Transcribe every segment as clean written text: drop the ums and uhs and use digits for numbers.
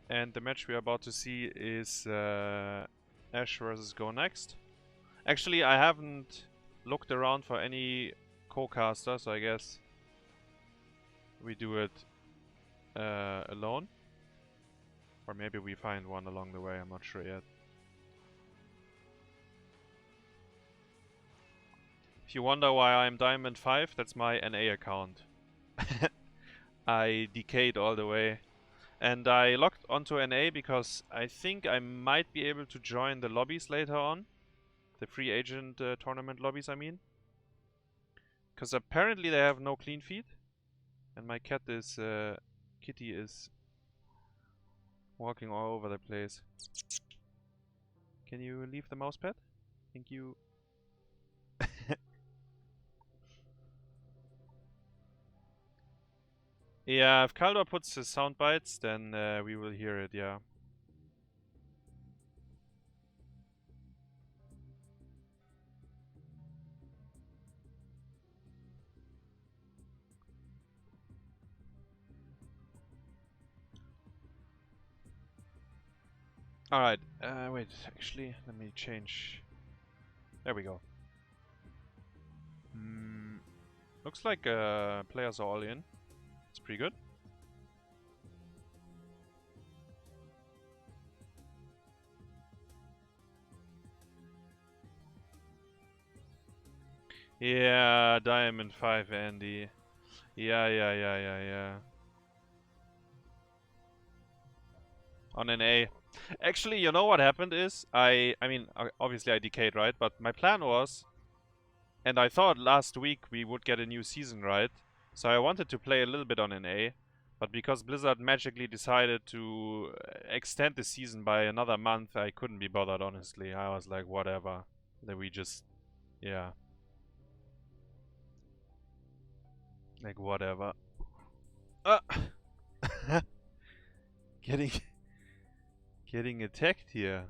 And the match we are about to see is Ash versus Gonext. Actually, I haven't looked around for any co-caster, so I guess we do it alone. Or maybe we find one along the way, I'm not sure yet. If you wonder why I'm Diamond 5, that's my NA account. I decayed all the way. And I logged onto NA because I think I might be able to join the lobbies later on. The free agent tournament lobbies, I mean. Because apparently they have no clean feed. And my cat is... Kitty is... walking all over the place. Can you leave the mousepad? Thank you. Yeah, if Kaldor puts his sound bites, then we will hear it, yeah. Alright, wait, actually, let me change. There we go. Looks like players are all in. It's pretty good. Yeah, Diamond 5, Andy. Yeah. On an A. Actually, you know what happened is, I mean, obviously I decayed, right? But my plan was, and I thought last week we would get a new season, right? So I wanted to play a little bit on an A, but because Blizzard magically decided to extend the season by another month, I couldn't be bothered, honestly. I was like, whatever. Then we just, yeah. Like, whatever. Getting attacked here.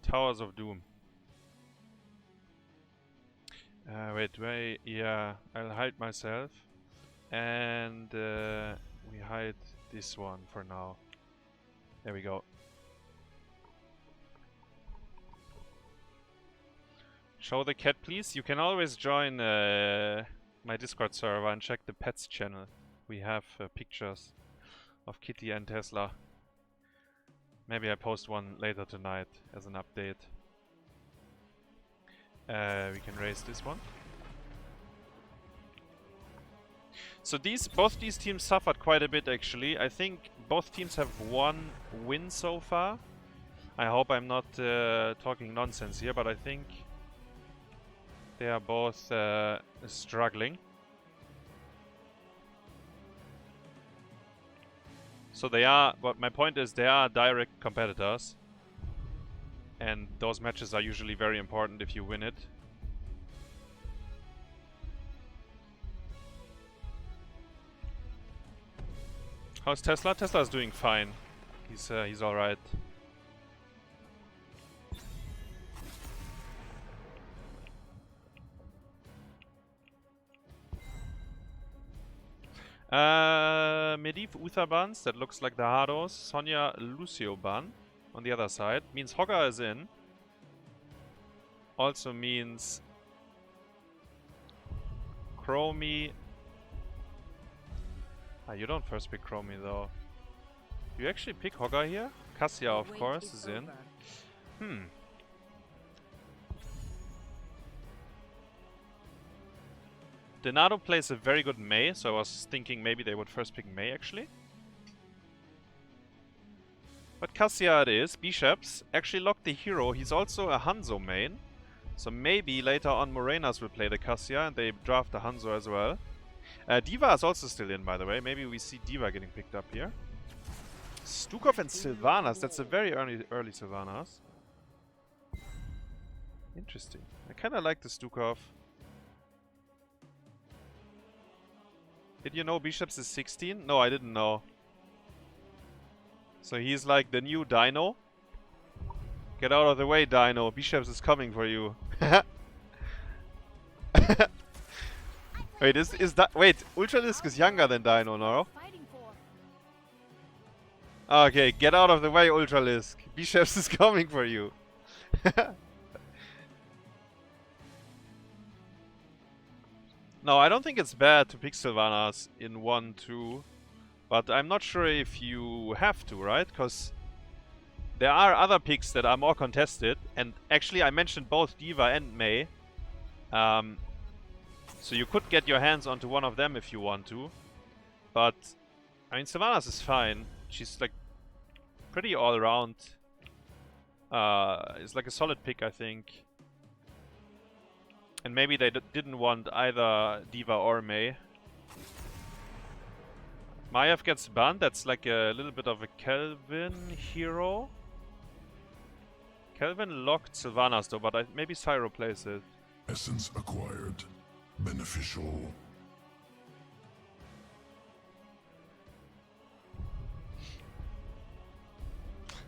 Towers of Doom. Wait, yeah, I'll hide myself. And we hide this one for now. There we go. Show the cat, please. You can always join my Discord server and check the pets channel. We have pictures of Kitty and Tesla. Maybe I post one later tonight as an update. We can raise this one. So both these teams suffered quite a bit, actually. I think both teams have one win so far. I hope I'm not talking nonsense here, but I think they are both struggling. So they are, but my point is they are direct competitors. And those matches are usually very important if you win it. How's Tesla? Tesla's doing fine. He's alright. Medivh Uther bans, that looks like the Hardos. Sonya Lucio ban on the other side. Means Hogger is in. Also means Chromie. Ah, you don't first pick Chromie though. You actually pick Hogger here? Cassia, of course, is in. Denardo plays a very good Mei, so I was thinking maybe they would first pick Mei, actually. But Cassia it is. Bishepps actually locked the hero. He's also a Hanzo main. So maybe later on Murenas will play the Cassia and they draft the Hanzo as well. Diva is also still in, by the way. Maybe we see Diva getting picked up here. Stukov and Sylvanas. That's a very early Sylvanas. Interesting. I kind of like the Stukov. Did you know Bishepps is 16? No, I didn't know. So he's like the new Dino. Get out of the way, Dino. Bishepps is coming for you. Wait, is that... Wait, Ultralisk is younger than Dino, no? Okay, get out of the way, Ultralisk. Bishepps is coming for you. No, I don't think it's bad to pick Sylvanas in 1-2. But I'm not sure if you have to, right? Because there are other picks that are more contested. And actually, I mentioned both D.Va and Mei. So you could get your hands onto one of them if you want to. But, I mean, Sylvanas is fine. She's like pretty all-around. It's like a solid pick, I think. And maybe they didn't want either D.Va or Mei. Maiev gets banned. That's like a little bit of a Chelvin hero. Chelvin locked Sylvanas though, but maybe Siro plays it. Essence acquired. Beneficial.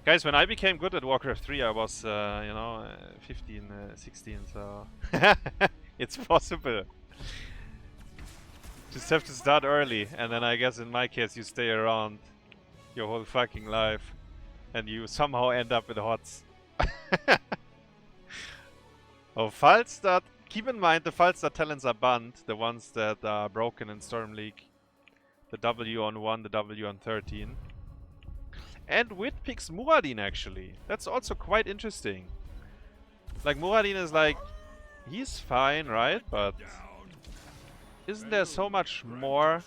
Guys, when I became good at Warcraft 3, I was, you know, 15, 16, so... It's possible. Just have to start early, and then I guess in my case you stay around your whole fucking life, and you somehow end up with HOTS. Oh, Falstad. Keep in mind the Falstad talents are banned, the ones that are broken in Storm League. The W on 1, the W on 13. And Wit picks Muradin actually. That's also quite interesting. Like Muradin is like, he's fine, right? But isn't there so much more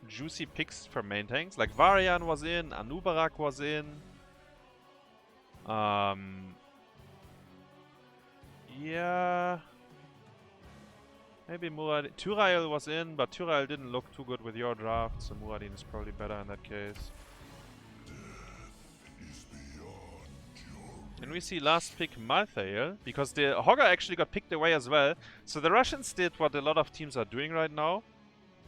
juicy picks for main tanks? Like Varian was in, Anubarak was in. Yeah. Maybe Muradin. Tyrael was in, but Tyrael didn't look too good with your draft, so Muradin is probably better in that case. And we see last pick Malthael, because the Hogger actually got picked away as well. So the Russians did what a lot of teams are doing right now.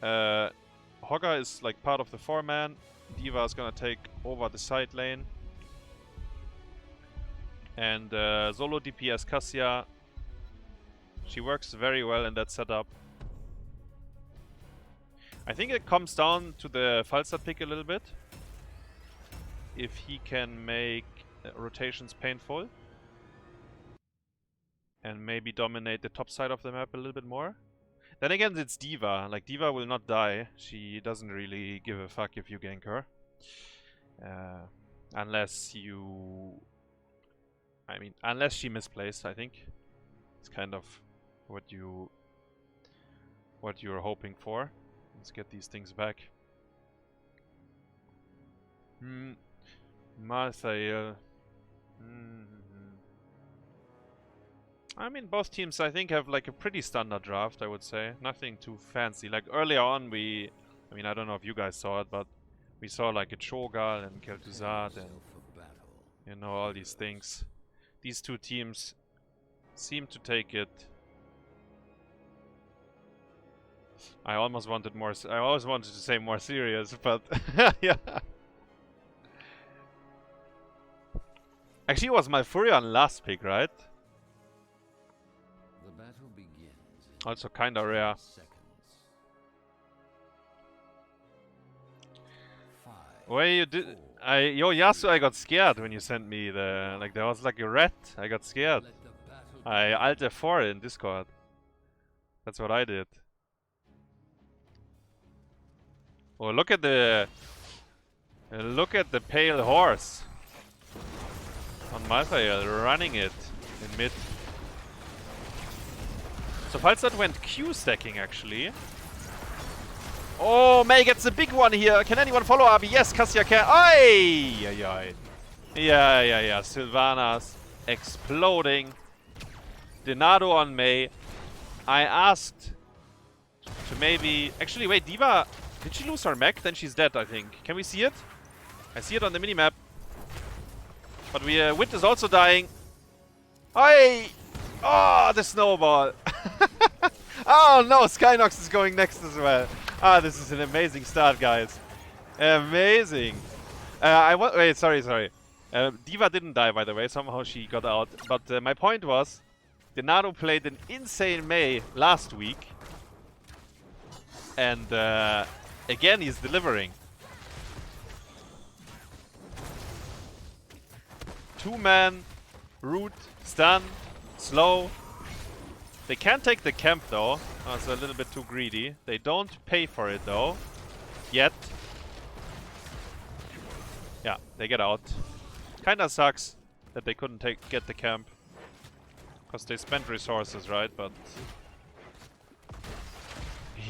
Hogger is like part of the 4-man. D.Va is gonna take over the side lane. And solo DPS Cassia, she works very well in that setup. I think it comes down to the Falstad pick a little bit. If he can make rotations painful and maybe dominate the top side of the map a little bit more. Then again, it's D.Va. Like, D.Va will not die. She doesn't really give a fuck if you gank her. Unless you... I mean, unless she misplays, I think. It's kind of what you're hoping for. Let's get these things back. Malthael. I mean, both teams, I think, have like a pretty standard draft, I would say. Nothing too fancy. Like, earlier on, I mean, I don't know if you guys saw it, but we saw like a Cho'Gall and Kel'Thuzad and, you know, all these things. These two teams seem to take it. I almost wanted more. I always wanted to say more serious, but yeah. Actually, it was Malfurion last pick, right? The battle begins. Also kinda rare. Wait, you did? Yo, Yasu, I got scared when you sent me the... Like, there was like a rat. I got scared. I Alt F4 in Discord. That's what I did. Oh, look at the... Look at the pale horse. On Malthael, running it in mid. So Falstad went Q stacking actually. Oh, Mei gets a big one here. Can anyone follow Abi? Yes, Cassia can. Ay! Yeah. Sylvanas exploding. Denardo on Mei. I asked to maybe... Actually, wait, D.Va... Did she lose her mech? Then she's dead, I think. Can we see it? I see it on the minimap. But Wit is also dying. Ay! Oh, the snowball. Oh no, Skynox is going next as well. Ah, this is an amazing start, guys. Amazing. Wait, sorry. Diva didn't die, by the way. Somehow she got out. But my point was, Denardo played an insane May last week. And again, he's delivering. 2-man, root, stun, slow. They can't take the camp though. Oh, it's a little bit too greedy. They don't pay for it though. Yet. Yeah, they get out. Kinda sucks that they couldn't get the camp. Because they spent resources, right? But...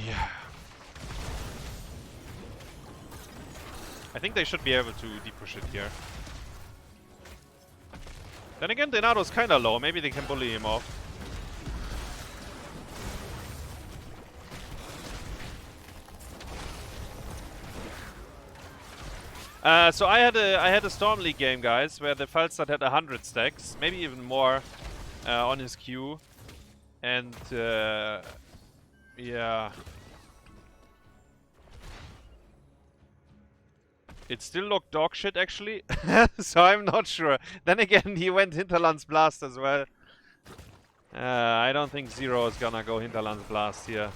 yeah. I think they should be able to depush it here. Then again, Denardo's kinda low. Maybe they can bully him off. So I had a Storm League game, guys, where the Falstad had 100 stacks, maybe even more, on his queue, and yeah, it still looked dog shit actually. So I'm not sure. Then again, he went Hinterlands Blast as well. I don't think Siro is gonna go Hinterlands Blast here.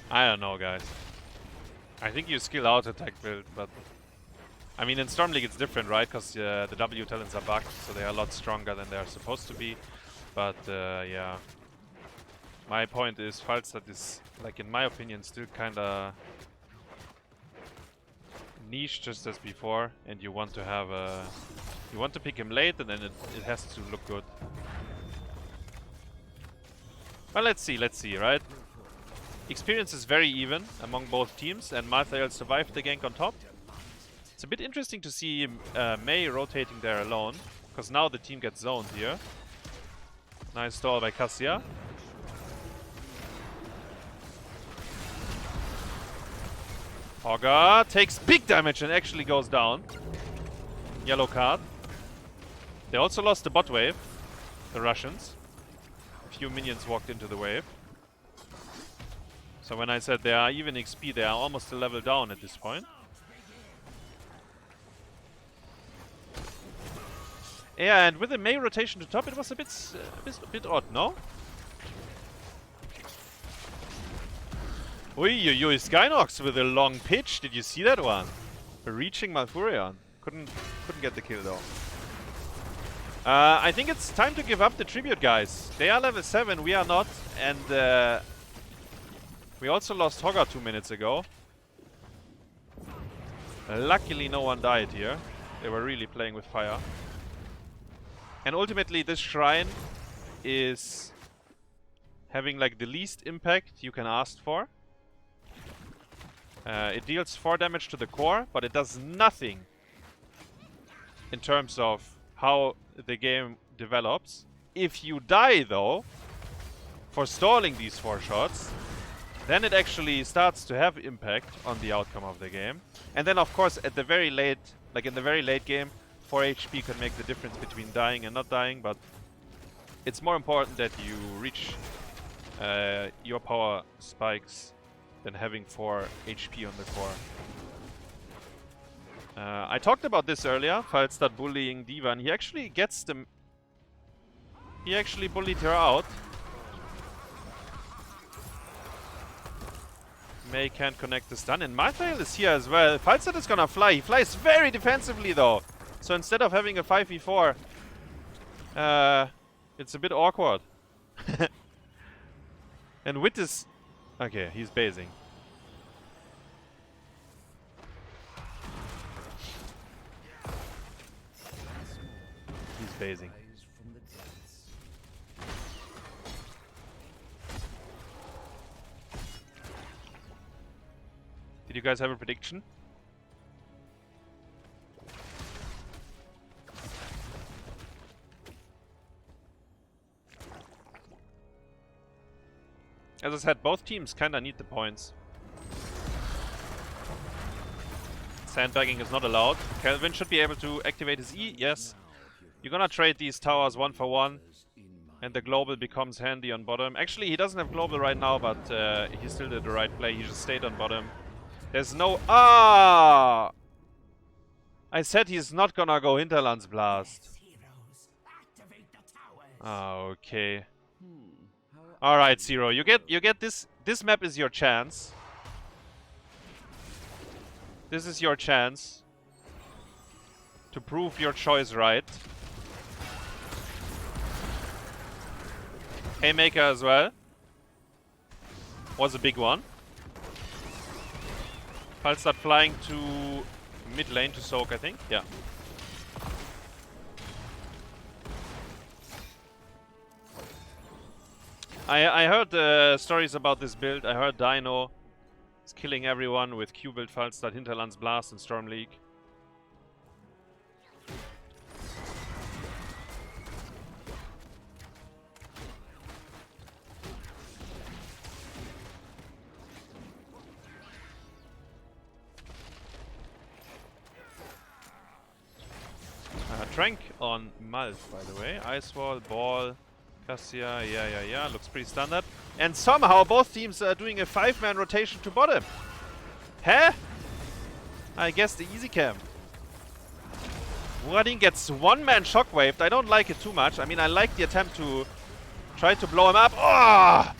I don't know, guys. I think you skill out attack build, but... I mean, in Storm League it's different, right? Because the W talents are bugged, so they are a lot stronger than they are supposed to be. But, yeah. My point is, Falstad is, like, in my opinion, still kinda... niche just as before, and you want to have a... you want to pick him late, and then it has to look good. Well, let's see, right? Experience is very even among both teams, and Malthael survived the gank on top. It's a bit interesting to see May rotating there alone, because now the team gets zoned here. Nice stall by Cassia. Hogger takes big damage and actually goes down. Yellow card. They also lost the bot wave, the Russians. A few minions walked into the wave. So when I said they are even XP, they are almost a level down at this point. Yeah, and with the May rotation to top, it was a bit odd, no? Ui, Skynox with a long pitch. Did you see that one? Reaching Malfurion. Couldn't get the kill though. I think it's time to give up the tribute, guys. They are level 7, we are not, and we also lost Hogger 2 minutes ago. Luckily no one died here. They were really playing with fire. And ultimately this shrine is having like the least impact you can ask for. It deals 4 damage to the core, but it does nothing in terms of how the game develops. If you die though, for stalling these 4 shots, then it actually starts to have impact on the outcome of the game. And then of course at the very late, like in the very late game, 4 HP can make the difference between dying and not dying, but it's more important that you reach your power spikes than having 4 HP on the core. I talked about this earlier, Falstad bullying Diva, and he actually gets them... he actually bullied her out. May can't connect the stun, and Malthael is here as well. Falstad is gonna fly. He flies very defensively though. So instead of having a 5v4, it's a bit awkward. And with this... okay, he's basing. He's basing. Did you guys have a prediction? As I said, both teams kinda need the points. Sandbagging is not allowed. Chelvin should be able to activate his E, yes. You're gonna trade these towers 1 for 1. And the global becomes handy on bottom. Actually, he doesn't have global right now, but he still did the right play. He just stayed on bottom. There's no... Ah! I said he's not gonna go Hinterlands Blast. Ah, okay. Alright, Siro, you get this. This map is your chance. This is your chance to prove your choice right. Haymaker as well. Was a big one. I'll start flying to mid lane to soak, I think. Yeah. I heard stories about this build. I heard Dino is killing everyone with Q build, Falstad, Hinterlands Blast, and Storm League. Trank on Malth, by the way. Ice Wall, Ball, Cassia, yeah. Looks pretty standard. And somehow both teams are doing a 5-man rotation to bottom. Huh? I guess the easy camp. Muradin gets 1-man shockwaved. I don't like it too much. I mean, I like the attempt to try to blow him up. Oh!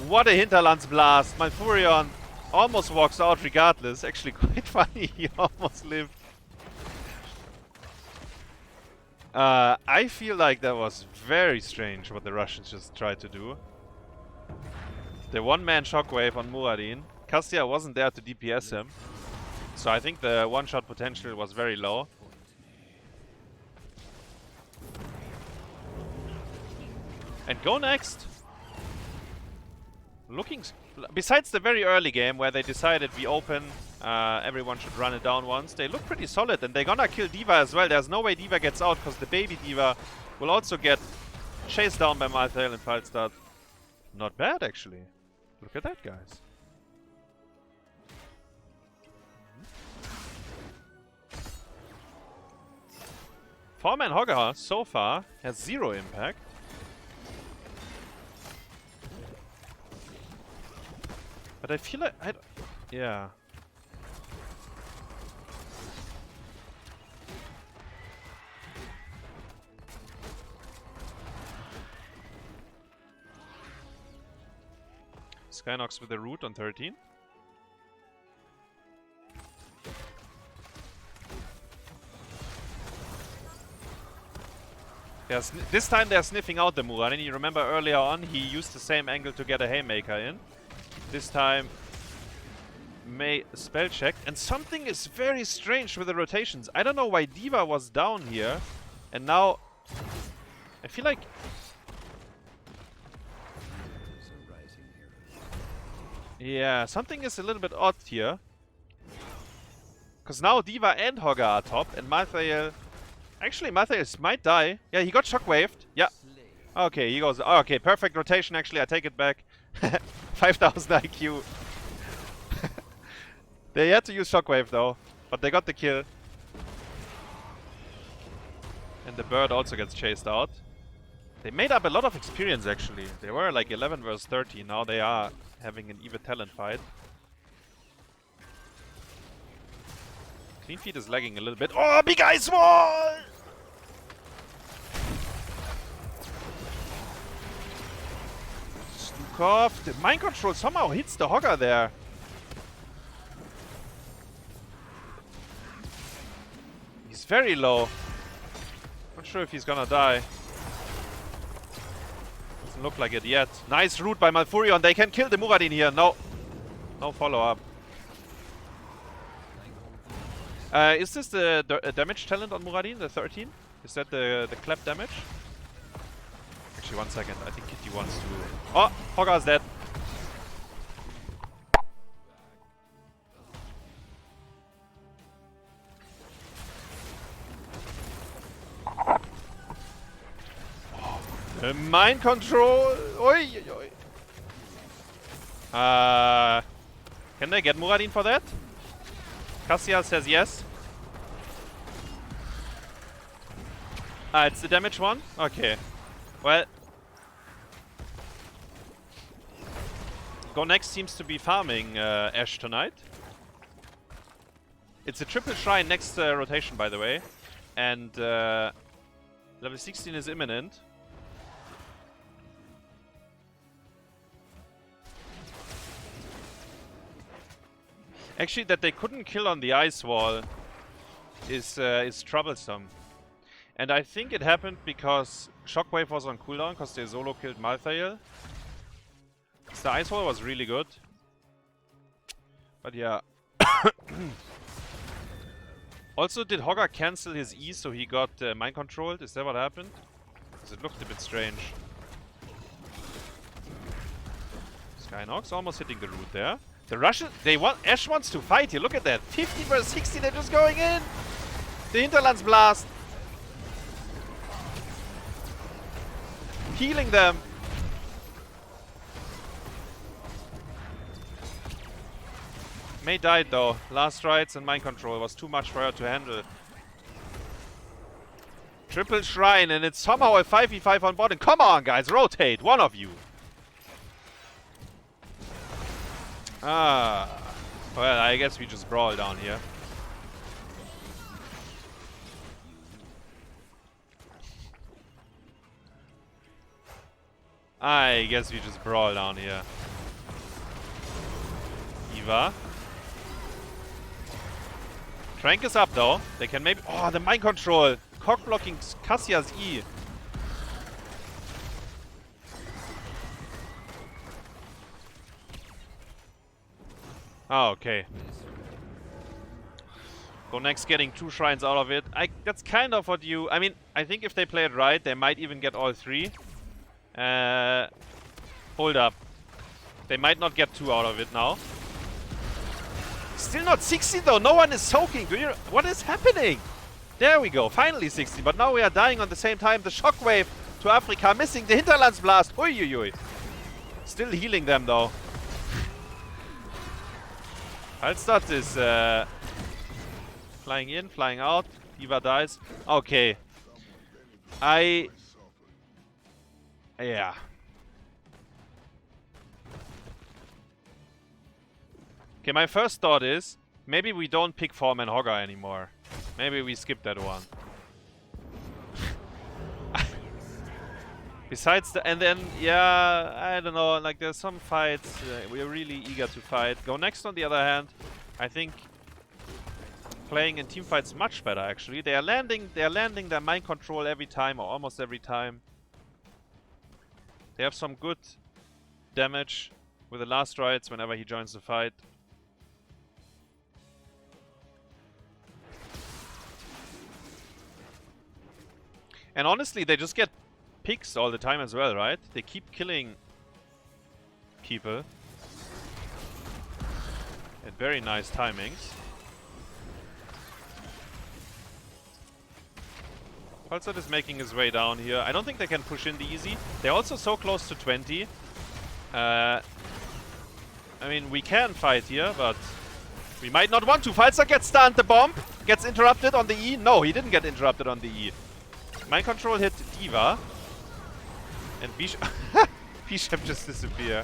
What a Hinterlands Blast. Malfurion almost walks out regardless. Actually, quite funny. He almost lived. I feel like that was very strange what the Russians just tried to do. The 1-man shockwave on Muradin. Cassia wasn't there to DPS him. So I think the one-shot potential was very low. And Gonext, looking... Besides the very early game where they decided we open, everyone should run it down once, they look pretty solid, and they're gonna kill D.Va as well. There's no way D.Va gets out because the baby D.Va will also get chased down by Malthael and Falstad. Not bad, actually. Look at that, guys. 4-man Hogger so far has 0 impact. But I feel like yeah. Skynox with the root on 13. This time they're sniffing out the Muradin. You remember earlier on he used the same angle to get a Haymaker in. This time may spell check, and something is very strange with the rotations. I don't know why D.Va was down here and now I feel like yeah, something is a little bit odd here. Because now D.Va and Hogger are top and Malthael... Actually, Malthael might die. Yeah, he got shockwaved. Yeah. Okay, he goes... Oh, okay, perfect rotation actually, I take it back. 5000 IQ. They had to use shockwave though, but they got the kill. And the bird also gets chased out. They made up a lot of experience actually. They were like 11 versus 30. Now they are having an even talent fight. Clean Feet is lagging a little bit. Oh, big ice wall! Stukov. The mind control somehow hits the Hogger there. He's very low. Not sure if he's gonna die. Doesn't look like it yet. Nice root by Malfurion. They can kill the Muradin here. No. No follow-up. Is this the damage talent on Muradin, the 13? Is that the clap damage? Actually, 1 second. I think Kitty wants to... Oh! Hogger's dead. Mind control! Oi, oi, oi. Can they get Muradin for that? Cassia says yes. It's the damage one? Okay. Well, Gonext seems to be farming Ashe tonight. It's a triple shrine next rotation, by the way. And level 16 is imminent. Actually, that they couldn't kill on the ice wall is troublesome. And I think it happened because Shockwave was on cooldown because they solo killed Malthael. The ice wall was really good. But yeah. Also, did Hogger cancel his E so he got mind controlled? Is that what happened? Because it looked a bit strange. Skynox almost hitting the root there. The Russian, Ashe wants to fight here. Look at that. 50 versus 60, they're just going in. The Hinterlandsblast. Healing them. May died though. Last rights and mind control was too much for her to handle. Triple shrine and it's somehow a 5v5 on bottom. Come on guys, rotate, one of you. Ah, well I guess we just brawl down here. I guess we just brawl down here. Eva. Trank is up though. They can maybe... Oh, the mind control. Cock blocking Cassia's E. Oh, okay. Gonext getting 2 shrines out of it. That's kind of what you... I mean, I think if they play it right, they might even get all 3. Hold up. They might not get 2 out of it now. Still not 60 though, no one is soaking. What is happening? There we go, finally 60, but now we are dying on the same time. The shockwave to Africa, missing the Hinterlandsblast. Ui, ui, ui. Still healing them though. Hallstatt is flying in, flying out. Eva dies. Okay. Yeah. Okay, my first thought is, maybe we don't pick 4-man Hogger anymore. Maybe we skip that one. Besides the... And then, yeah, I don't know, like there's some fights we're really eager to fight. Gonext on the other hand, I think playing in team fights much better actually. They are landing their mind control every time, or almost every time. They have some good damage with the last rights whenever he joins the fight. And honestly, they just get picks all the time as well, right? They keep killing people at very nice timings. Hallstatt is making his way down here. I don't think they can push in the easy. They're also so close to 20. I mean, we can fight here, but we might not want to. Hallstatt gets stunned. The bomb gets interrupted on the E. No, he didn't get interrupted on the E. Mind control hit Diva. And Bishepps just disappear.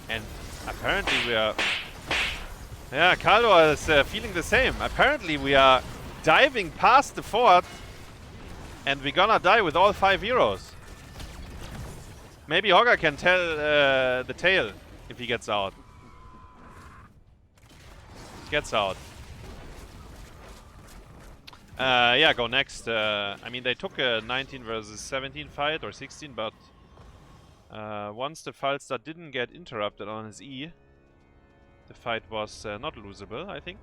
And apparently we are... Yeah, Caldo is feeling the same. Apparently we are diving past the fort. And we're gonna die with all 5 heroes. Maybe Hogger can tell the tale if he gets out. Gets out. Yeah, Gonext. I mean, they took a 19 versus 17 fight, or 16, but once the Hallstatt didn't get interrupted on his E, the fight was not losable, I think.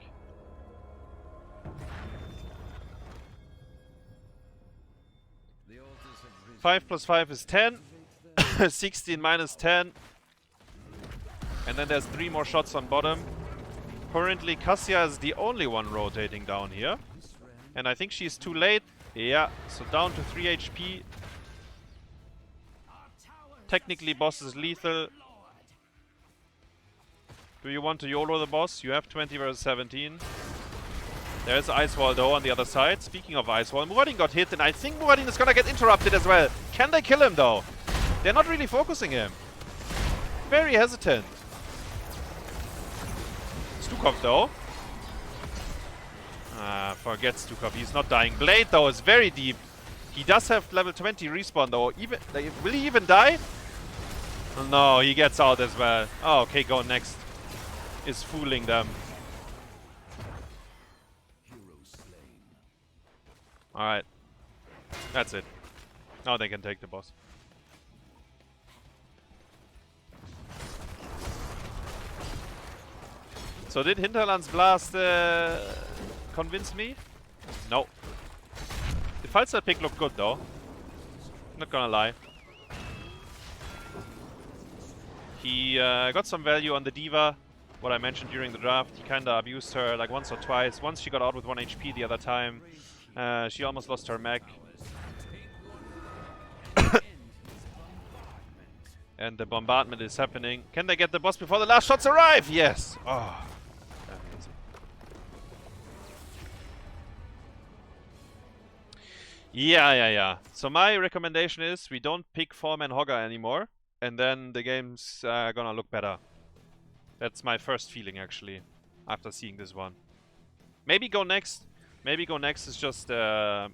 Five plus 5 is 10. 16 minus 10. And then there's 3 more shots on bottom. Currently, Cassia is the only one rotating down here. And I think she's too late. Yeah, so down to 3 HP. Technically, boss is lethal. Do you want to YOLO the boss? You have 20 versus 17. There's Ice Wall though on the other side. Speaking of Ice Wall, Muradin got hit and I think Muradin is gonna get interrupted as well. Can they kill him though? They're not really focusing him. Very hesitant. Stukov though. Forget Stukov. He's not dying. Blade though is very deep. He does have level 20 respawn though. Even will he even die? No, he gets out as well. Oh, okay, Gonext is fooling them. Alright. That's it. Now they can take the boss. So did Hinterland's Blast convince me? No. The Falstad pick looked good though. Not gonna lie. He got some value on the Diva. What I mentioned during the draft. He kinda abused her like once or twice. Once she got out with 1 HP, the other time she almost lost her mech. And the bombardment is happening. Can they get the boss before the last shots arrive? Yes! Oh. Amazing. Yeah. So my recommendation is we don't pick 4-man Hogger anymore. And then the game's gonna look better. That's my first feeling actually. After seeing this one. Maybe Gonext. Maybe Gonext is just a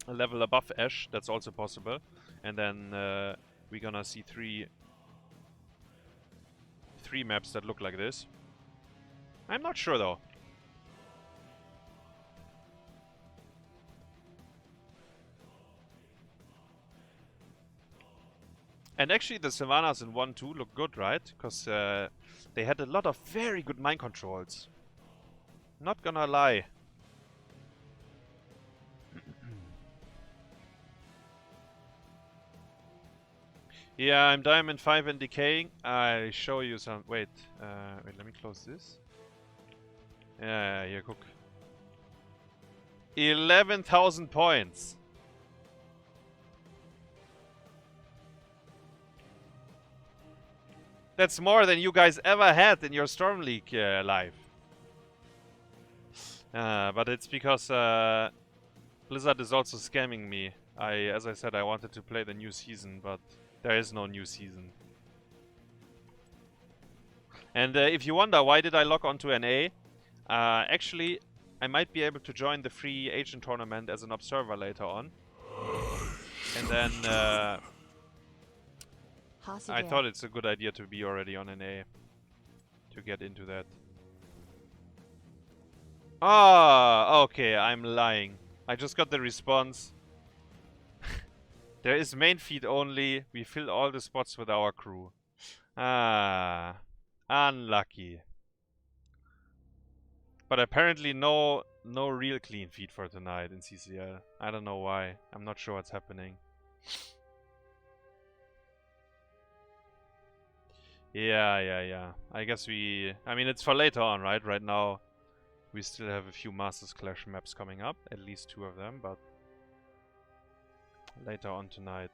level above Ash. That's also possible. And then we're gonna see three maps that look like this. I'm not sure though. And actually the Sylvanas in 1-2 look good, right? Because they had a lot of very good mind controls. Not gonna lie. Yeah, I'm Diamond 5 and decaying. I show you some... Wait, let me close this. Yeah, here, guck. 11,000 points. That's more than you guys ever had in your Storm League life. But it's because Blizzard is also scamming me. As I said, I wanted to play the new season, but there is no new season. And if you wonder why did I log onto NA, actually I might be able to join the free agent tournament as an observer later on. And then I thought it's a good idea to be already on NA to get into that. Ah, okay, I'm lying. I just got the response. There is main feed only. We fill all the spots with our crew. Ah, unlucky. But apparently no real clean feed for tonight in CCL. I don't know why. I'm not sure what's happening. Yeah. I guess I mean, it's for later on, right? Right now, we still have a few Mastersclash maps coming up. At least 2 of them, but later on tonight,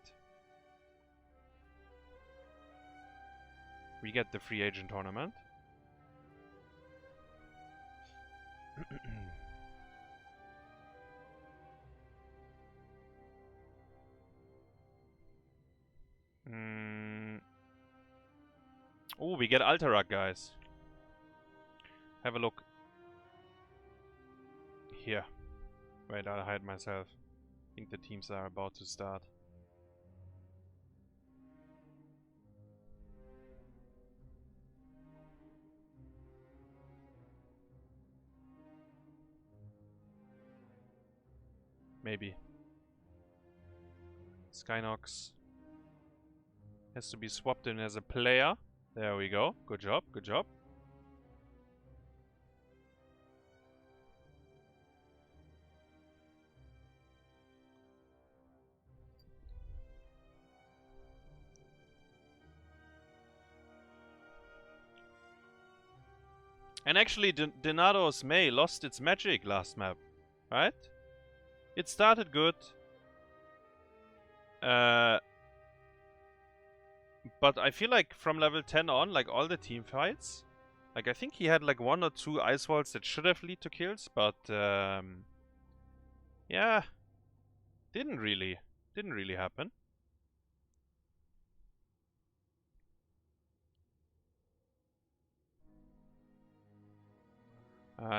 we get the free agent tournament. Oh, we get Alterac, guys. Have a look. Here. Wait, I'll hide myself. I think the teams are about to start. Maybe. Skynox has to be swapped in as a player. There we go. Good job, good job. And actually, Denardo's May lost its magic last map, right? It started good. But I feel like from level 10 on, like all the team fights, like I think he had like 1 or 2 ice walls that should have lead to kills, but yeah, didn't really happen.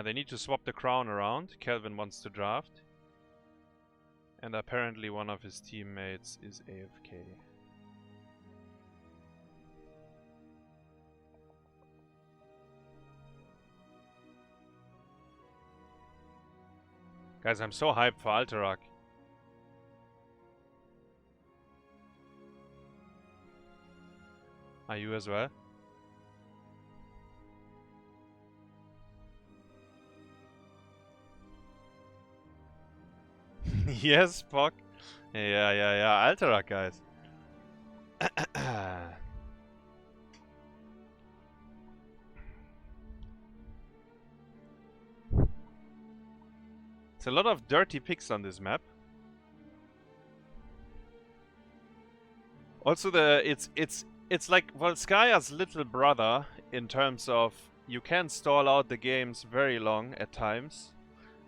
They need to swap the crown around. Chelvin wants to draft. And apparently one of his teammates is AFK. Guys, I'm so hyped for Alterac. Are you as well? Yes, Spock. Yeah. Alterac, guys. It's a lot of dirty picks on this map. Also, it's like Volskaya's little brother in terms of you can stall out the games very long at times.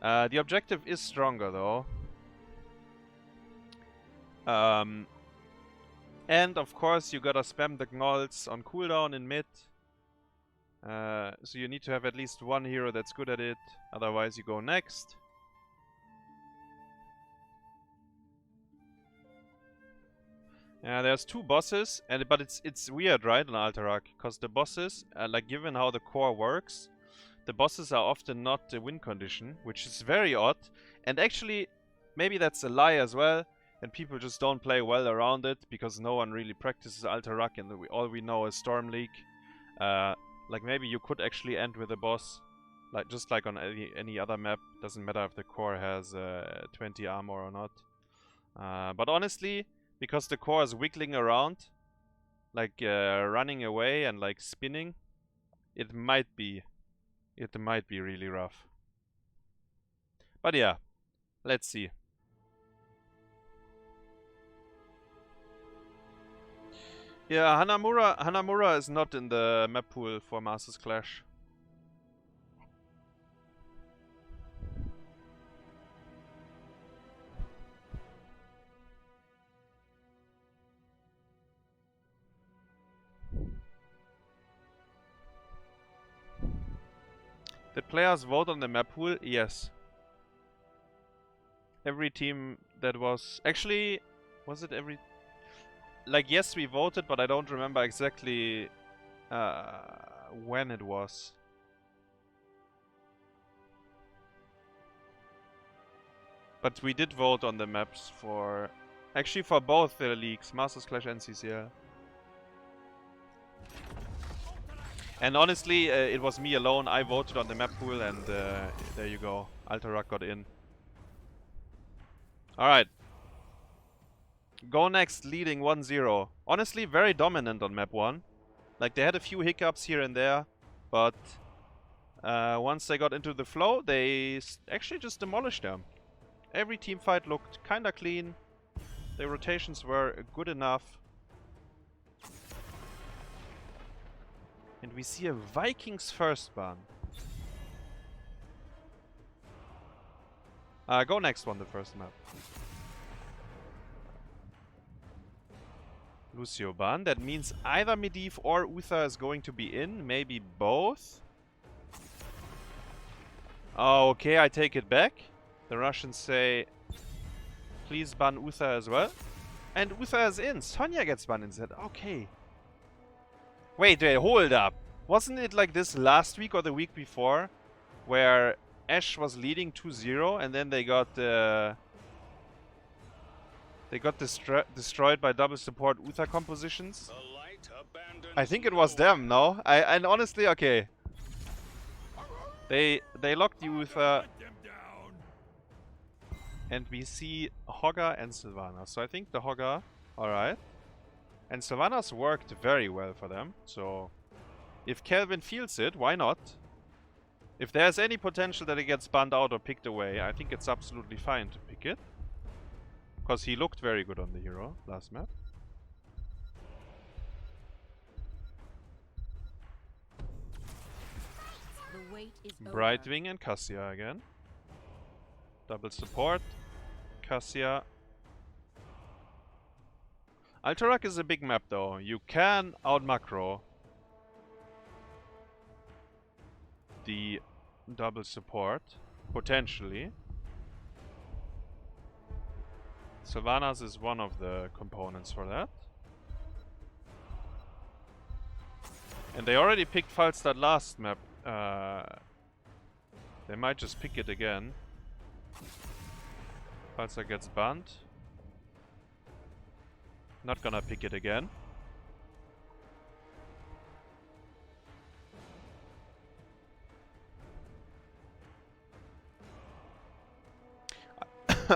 The objective is stronger though. And of course you gotta spam the gnolls on cooldown in mid. So you need to have at least one hero that's good at it, otherwise you go next. Yeah, there's two bosses, but it's weird, right, on Alterac, because the bosses, like given how the core works, the bosses are often not the win condition, which is very odd. And actually, maybe that's a lie as well, and people just don't play well around it because no one really practices Alterac, and all we know is Storm League. Like maybe you could actually end with a boss, like just like on any other map. Doesn't matter if the core has 20 armor or not. But honestly, because the core is wiggling around, like running away and like spinning, it might be really rough. But yeah, let's see. Yeah, Hanamura is not in the map pool for Mastersclash. Did players vote on the map pool? Yes. Every team that was... Actually, was it every... Like, yes, we voted, but I don't remember exactly when it was. But we did vote on the maps for... Actually, for both the leagues, Mastersclash and CCL. And honestly, it was me alone. I voted on the map pool, and there you go. Alterac got in. Alright. Gonext leading 1-0. Honestly, very dominant on map 1. Like, they had a few hiccups here and there, but once they got into the flow, they actually just demolished them. Every team fight looked kinda clean. The rotations were good enough. And we see a Vikings first ban. Gonext won the first map. Lucio ban. That means either Medivh or Uther is going to be in. Maybe both. Oh, okay, I take it back. The Russians say, please ban Uther as well. And Uther is in. Sonya gets banned instead. Okay. Wait, hold up. Wasn't it like this last week or the week before? Where Ashe was leading 2-0 and then they got destroyed by double support Uther compositions? I think it was them, no? And honestly, okay. They locked the Uther. And we see Hogger and Sylvanas. So I think the Hogger, alright. And Sylvanas worked very well for them. So if Chelvin feels it, why not? If there's any potential that it gets banned out or picked away, I think it's absolutely fine to pick it. Because he looked very good on the hero last map. Brightwing and Cassia again. Double support. Cassia. Alterac is a big map though. You can out macro the double support, potentially. Sylvanas is one of the components for that. And they already picked Falstad last map. They might just pick it again. Falstad gets banned. Not gonna pick it again.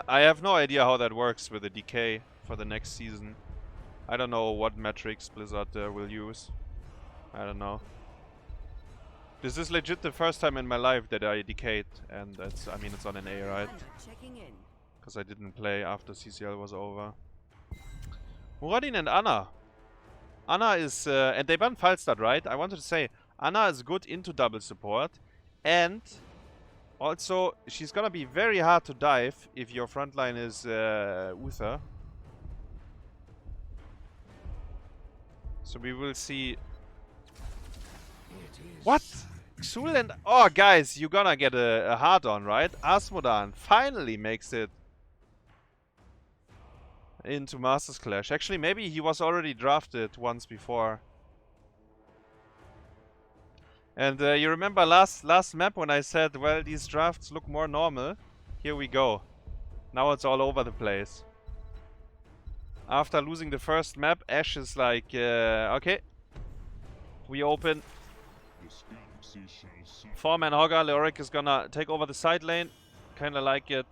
I have no idea how that works with the decay for the next season. I don't know what metrics Blizzard will use. I don't know. This is legit the first time in my life that I decayed, and it's, I mean, it's on an A, right? Because I didn't play after CCL was over. Muradin and Anna. Anna is, and they banned Falstad, right? I wanted to say, Anna is good into double support, and also she's gonna be very hard to dive if your frontline is Uther. So we will see. What? Xul and... Oh, guys, you're gonna get a hard on, right? Asmodan finally makes it into Mastersclash. Actually, maybe he was already drafted once before. And you remember last map when I said, well, these drafts look more normal? Here we go. Now it's all over the place. After losing the first map, Ash is like, okay. We open. 4-man Hogger. Leoric is gonna take over the side lane. Kinda like it.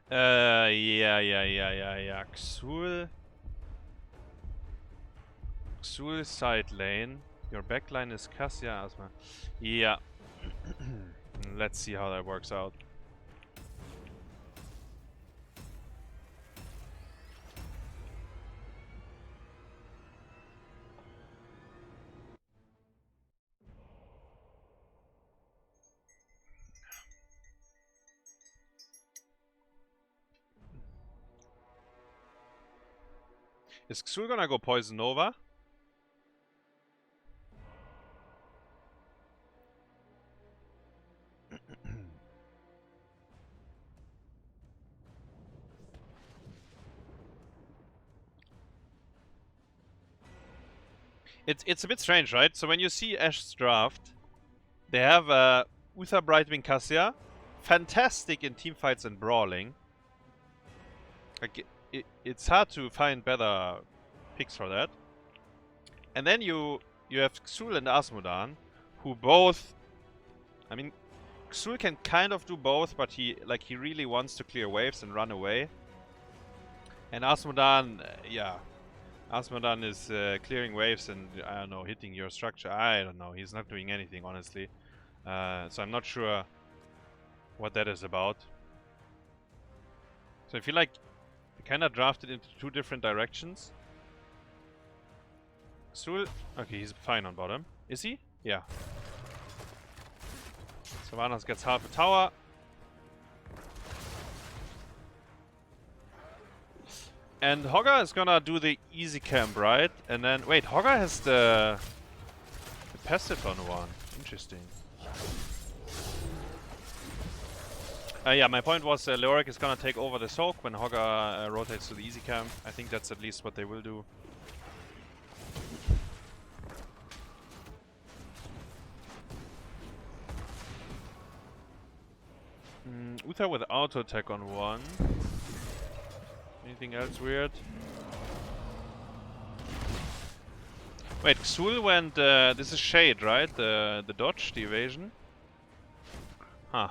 Yeah. Xul side lane. Your backline is Cassia Asma. Yeah. Let's see how that works out. Is Xul gonna go Poison Nova? It's a bit strange, right? So when you see Ash's draft, they have Uther, Brightwing, Cassia, fantastic in teamfights and brawling. Like it's hard to find better picks for that. And then you have Xul and Asmodan, who both, I mean, Xul can kind of do both, but he really wants to clear waves and run away. And Asmodan, yeah, Asmodan is clearing waves and, I don't know, hitting your structure. I don't know, he's not doing anything, honestly. So I'm not sure what that is about. So I feel like we kind of drafted into two different directions. Xul, okay, he's fine on bottom. Is he? Yeah. Sylvanas gets half a tower. And Hogger is gonna do the easy camp, right? And then, wait, Hogger has the passive on one. Interesting. Yeah, my point was Leoric is gonna take over the soak when Hogger rotates to the easy camp. I think that's at least what they will do. Uther with auto attack on one. Anything else weird? Wait, Xul went. This is Shade, right? The dodge, the evasion. Huh.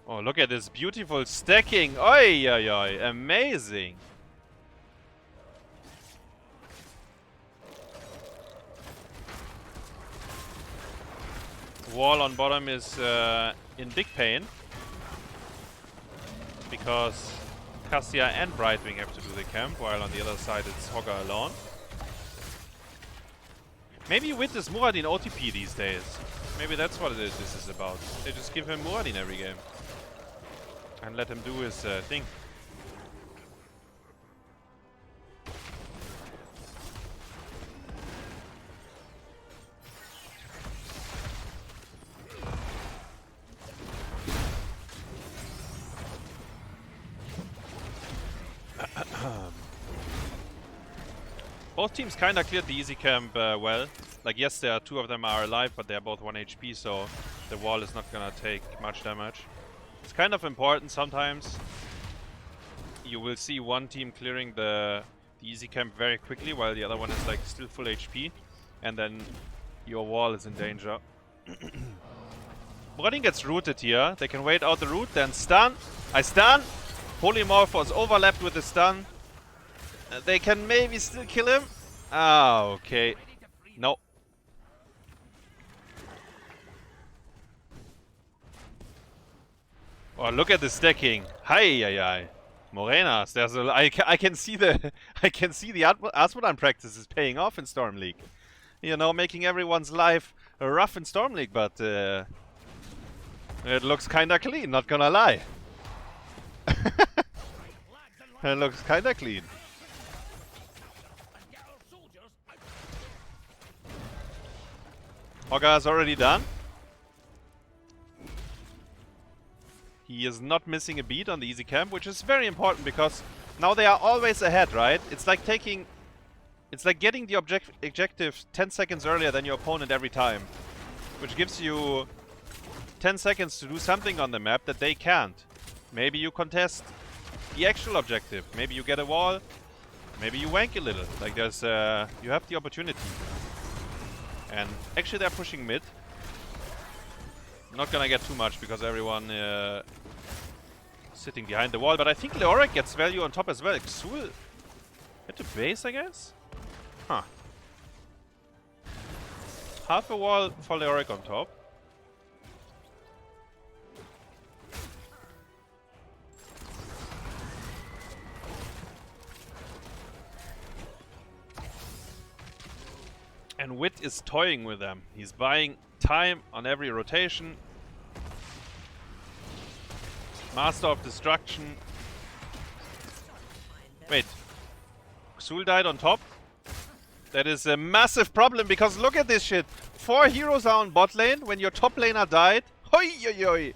Oh, look at this beautiful stacking! Oi, oi, oi! Amazing! Wall on bottom is in big pain because Cassia and Brightwing have to do the camp, while on the other side it's Hogger alone. Maybe with this Muradin OTP these days. Maybe that's what this is about. They just give him Muradin every game and let him do his thing. Both teams kinda cleared the easy camp well. Like, yes, there are 2 of them are alive, but they're both 1 HP, so the wall is not gonna take much damage. It's kind of important sometimes. You will see one team clearing the easy camp very quickly, while the other one is like still full HP, and then your wall is in danger. Murenas gets rooted here. They can wait out the root, then stun. I stun. Polymorph was overlapped with the stun. They can maybe still kill him. Ah, okay. No. Oh, look at the stacking. Hi, hi, hi. Murenas, there's a. I can see the Asmodan practice is paying off in Storm League. You know, making everyone's life rough in Storm League, but it looks kinda clean. Not gonna lie. It looks kinda clean. Hogga is already done. He is not missing a beat on the easy camp, which is very important because now they are always ahead, right? It's like getting the objective 10 seconds earlier than your opponent every time, which gives you 10 seconds to do something on the map that they can't. Maybe you contest the actual objective. Maybe you get a wall. Maybe you wank a little. Like there's, you have the opportunity. And actually they're pushing mid. Not gonna get too much because everyone sitting behind the wall. But I think Leoric gets value on top as well. Xul at the base, I guess? Huh. Half a wall for Leoric on top. And Wit is toying with them. He's buying time on every rotation. Master of Destruction. Wait. Xul died on top? That is a massive problem because look at this shit. 4 heroes are on bot lane when your top laner died. Hoi hoi hoi.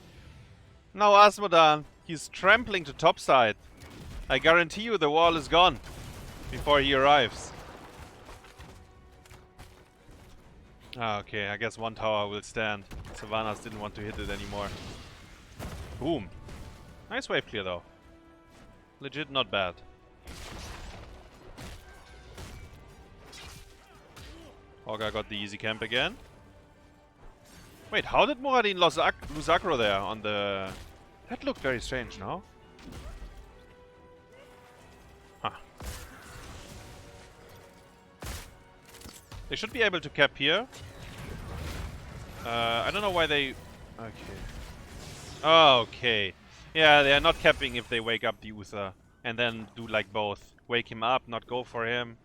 Now Asmodan. He's trampling to top side. I guarantee you the wall is gone before he arrives. Ah, okay, I guess one tower will stand. Sylvanas didn't want to hit it anymore. Boom. Nice wave clear though. Legit not bad. Hogga got the easy camp again. Wait, how did Muradin lose aggro there on the... That looked very strange, no? Huh. They should be able to cap here. I don't know why they... Okay. Oh, okay. Yeah, they are not capping if they wake up the Uther. And then do like both. Wake him up, not go for him.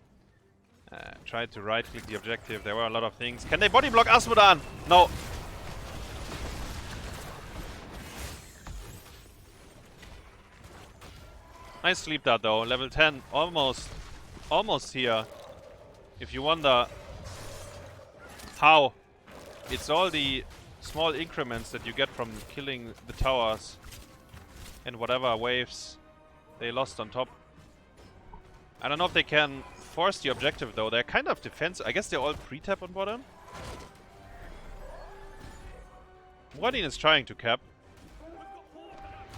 Try to right-click the objective. There were a lot of things. Can they body block Asmodan? No. Nice sleep dart though. Level 10. Almost here. If you wonder how, it's all the small increments that you get from killing the towers and whatever waves they lost on top. I don't know if they can force the objective though. They're kind of defensive. I guess they're all pre-tap on bottom. Muradin is trying to cap.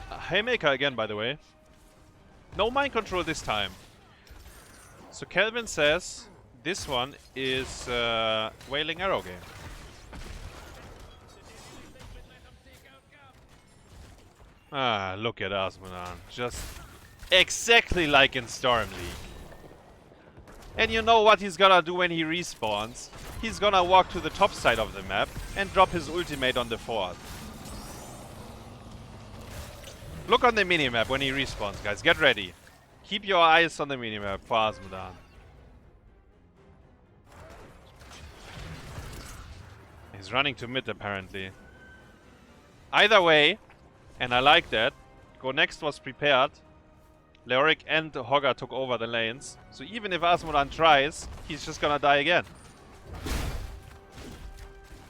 Haymaker again, by the way. No mind control this time. So Chelvin says this one is Wailing Arrow game. Ah, look at Asmodan. Just exactly like in Storm League. And you know what he's gonna do when he respawns? He's gonna walk to the top side of the map and drop his ultimate on the fort. Look on the minimap when he respawns, guys. Get ready. Keep your eyes on the minimap for Asmodan. He's running to mid, apparently. Either way, and I like that, Gonext was prepared. Leoric and Hogga took over the lanes. So even if Asmodan tries, he's just gonna die again.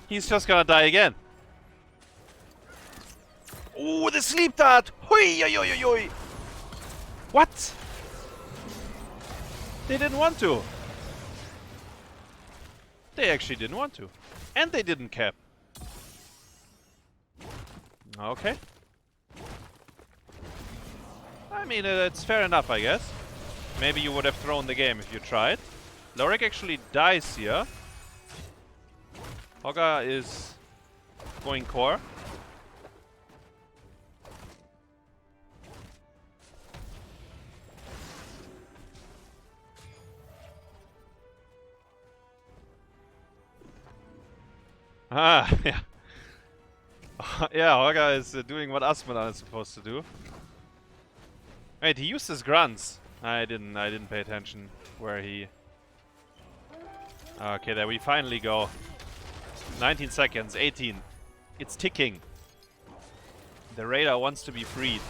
He's just gonna die again. Ooh, the sleep dart! Hoi, oi, oi, oi, oi. What? They didn't want to. They actually didn't want to. And they didn't cap. Okay. I mean, it's fair enough, I guess. Maybe you would have thrown the game if you tried. Lorik actually dies here. Hogga is going core. Ah, yeah. Yeah, Hogga is doing what Asmodan is supposed to do. Wait, he used his grunts. I didn't pay attention where he... Okay, there we finally go. 19 seconds, 18. It's ticking. The radar wants to be freed.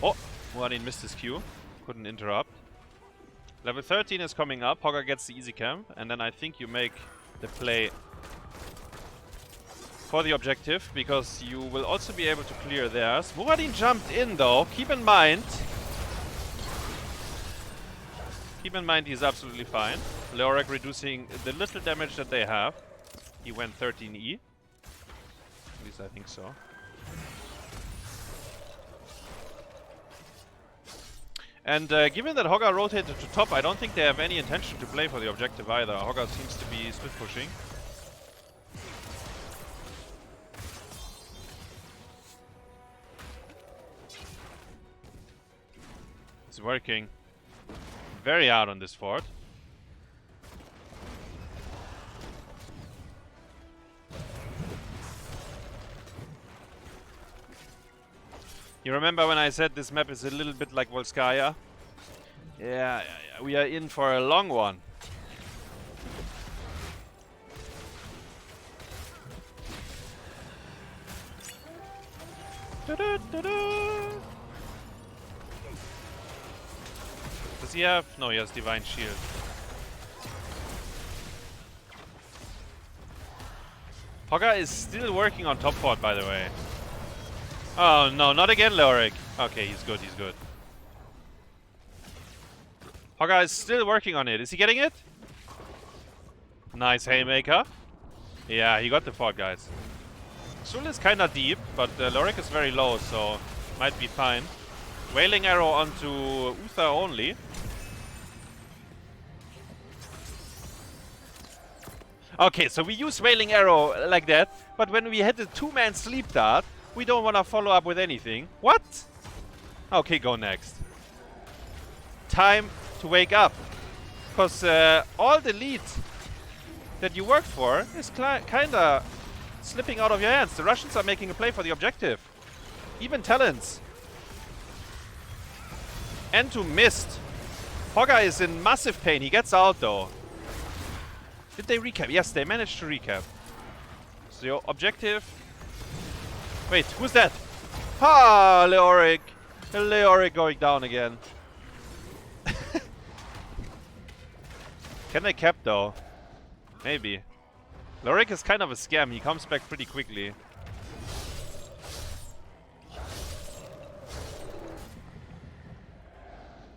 Oh, Muad'Dib missed his Q. Couldn't interrupt. Level 13 is coming up. Hogga gets the easy camp, and then I think you make the play for the objective, because you will also be able to clear theirs. Muad'Dib jumped in though. Keep in mind he's absolutely fine. Leoric reducing the little damage that they have. He went 13E. At least I think so. And given that Hogga rotated to top, I don't think they have any intention to play for the objective either. Hogga seems to be split pushing. It's working very hard on this fort. You remember when I said this map is a little bit like Volskaya? Yeah, we are in for a long one. Does he have? No, he has Divine Shield. Hogga is still working on top fort, by the way. Oh no, not again, Leoric. Okay, he's good, he's good. Hogga is still working on it. Is he getting it? Nice haymaker. Yeah, he got the fort, guys. Sul is kinda deep, but Leoric is very low, so might be fine. Wailing arrow onto Uther only. Okay, so we use Wailing Arrow like that, but when we hit the two-man sleep dart, we don't want to follow up with anything. What? Okay, Gonext. Time to wake up. Because all the lead that you worked for is kinda slipping out of your hands. The Russians are making a play for the objective. Even talents. N2 missed. Hogga is in massive pain. He gets out though. Did they recap? Yes, they managed to recap. So objective. Wait, who's that? Ah, Leoric. Leoric going down again. Can they cap though? Maybe. Leoric is kind of a scam. He comes back pretty quickly.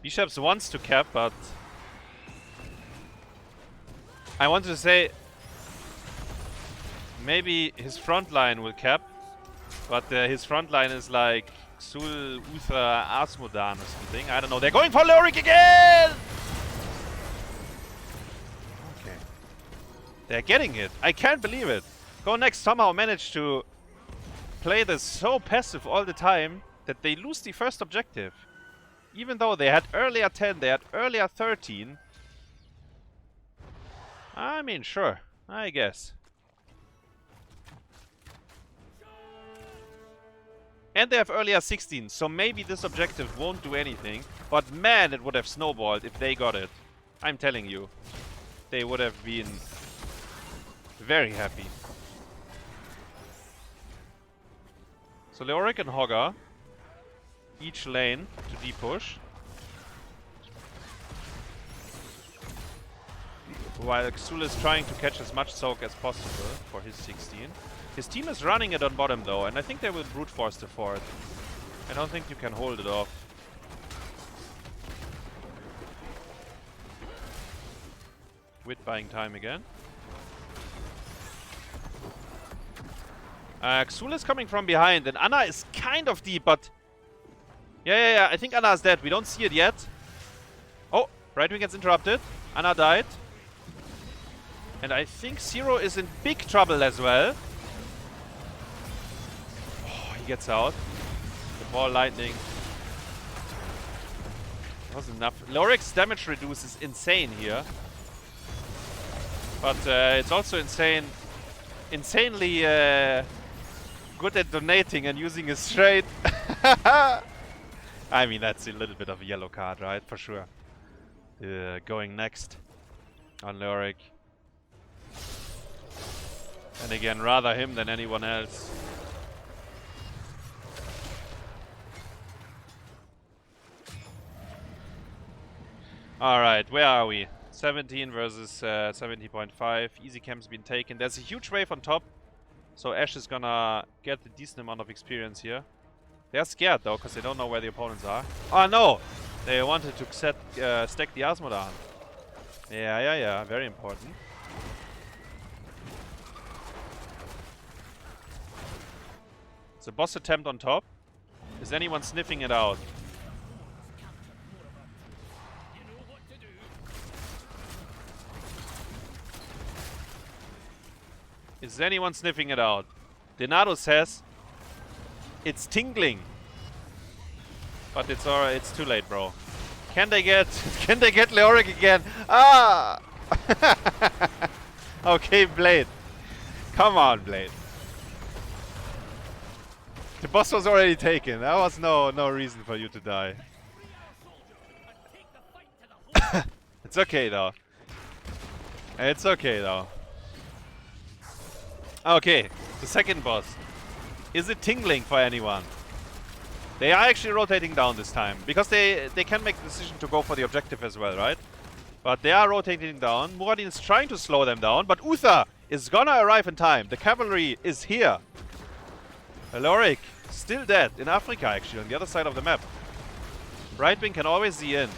Bishepps wants to cap, but I wanted to say maybe his front line will cap, but his front line is like Sul, Uther, Asmodan or something. I don't know. They're going for Leoric again! Okay. They're getting it. I can't believe it. Gonext somehow managed to play this so passive all the time that they lose the first objective. Even though they had earlier 10, they had earlier 13. I mean, sure. I guess. And they have earlier 16, so maybe this objective won't do anything. But man, it would have snowballed if they got it. I'm telling you. They would have been very happy. So Leoric and Hogga, each lane to D-push. While Xul is trying to catch as much soak as possible for his 16. His team is running it on bottom though, and I think they will brute force the fort. I don't think you can hold it off. With buying time again. Xul is coming from behind, and Anna is kind of deep, but... Yeah, I think Anna is dead. We don't see it yet. Oh, right wing gets interrupted. Anna died. And I think Siro is in big trouble as well. Oh, he gets out. The ball lightning. Wasn't enough. Lorik's damage reduce is insane here. But it's also insanely good at donating and using his trade. I mean, that's a little bit of a yellow card, right? For sure. Going next on Lorik. And again, rather him than anyone else. Alright, where are we? 17 versus 70.5. Easy camp's been taken. There's a huge wave on top. So Ashe is gonna get a decent amount of experience here. They're scared though, because they don't know where the opponents are. Oh no! They wanted to stack the Asmodan. Yeah. Very important. It's a boss attempt on top. Is anyone sniffing it out? Is anyone sniffing it out? Denardo says it's tingling. But it's alright, it's too late, bro. Can they get Leoric again? Ah! Okay, Blade. Come on, Blade. The boss was already taken. There was no reason for you to die. It's okay though. It's okay though. Okay, the second boss. Is it tingling for anyone? They are actually rotating down this time. Because they can make the decision to go for the objective as well, right? But they are rotating down. Muradin is trying to slow them down, but Uther is gonna arrive in time. The cavalry is here. Lorik, still dead. In Africa, actually, on the other side of the map. Right wing can always see in.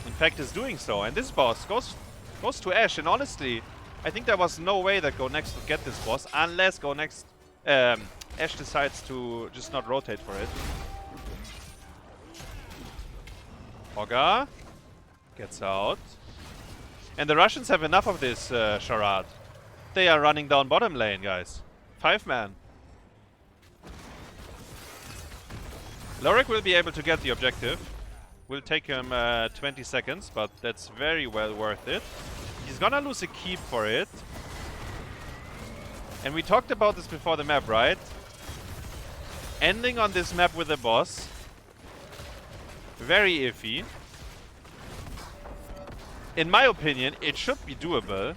In fact, is doing so. And this boss goes to Ashe. And honestly, I think there was no way that Gonext would get this boss unless Gonext, Ashe decides to just not rotate for it. Hogga gets out. And the Russians have enough of this charade. They are running down bottom lane, guys. 5-man. Lorik will be able to get the objective. Will take him 20 seconds, but that's very well worth it. He's gonna lose a keep for it. And we talked about this before the map, right? Ending on this map with a boss. Very iffy. In my opinion, it should be doable.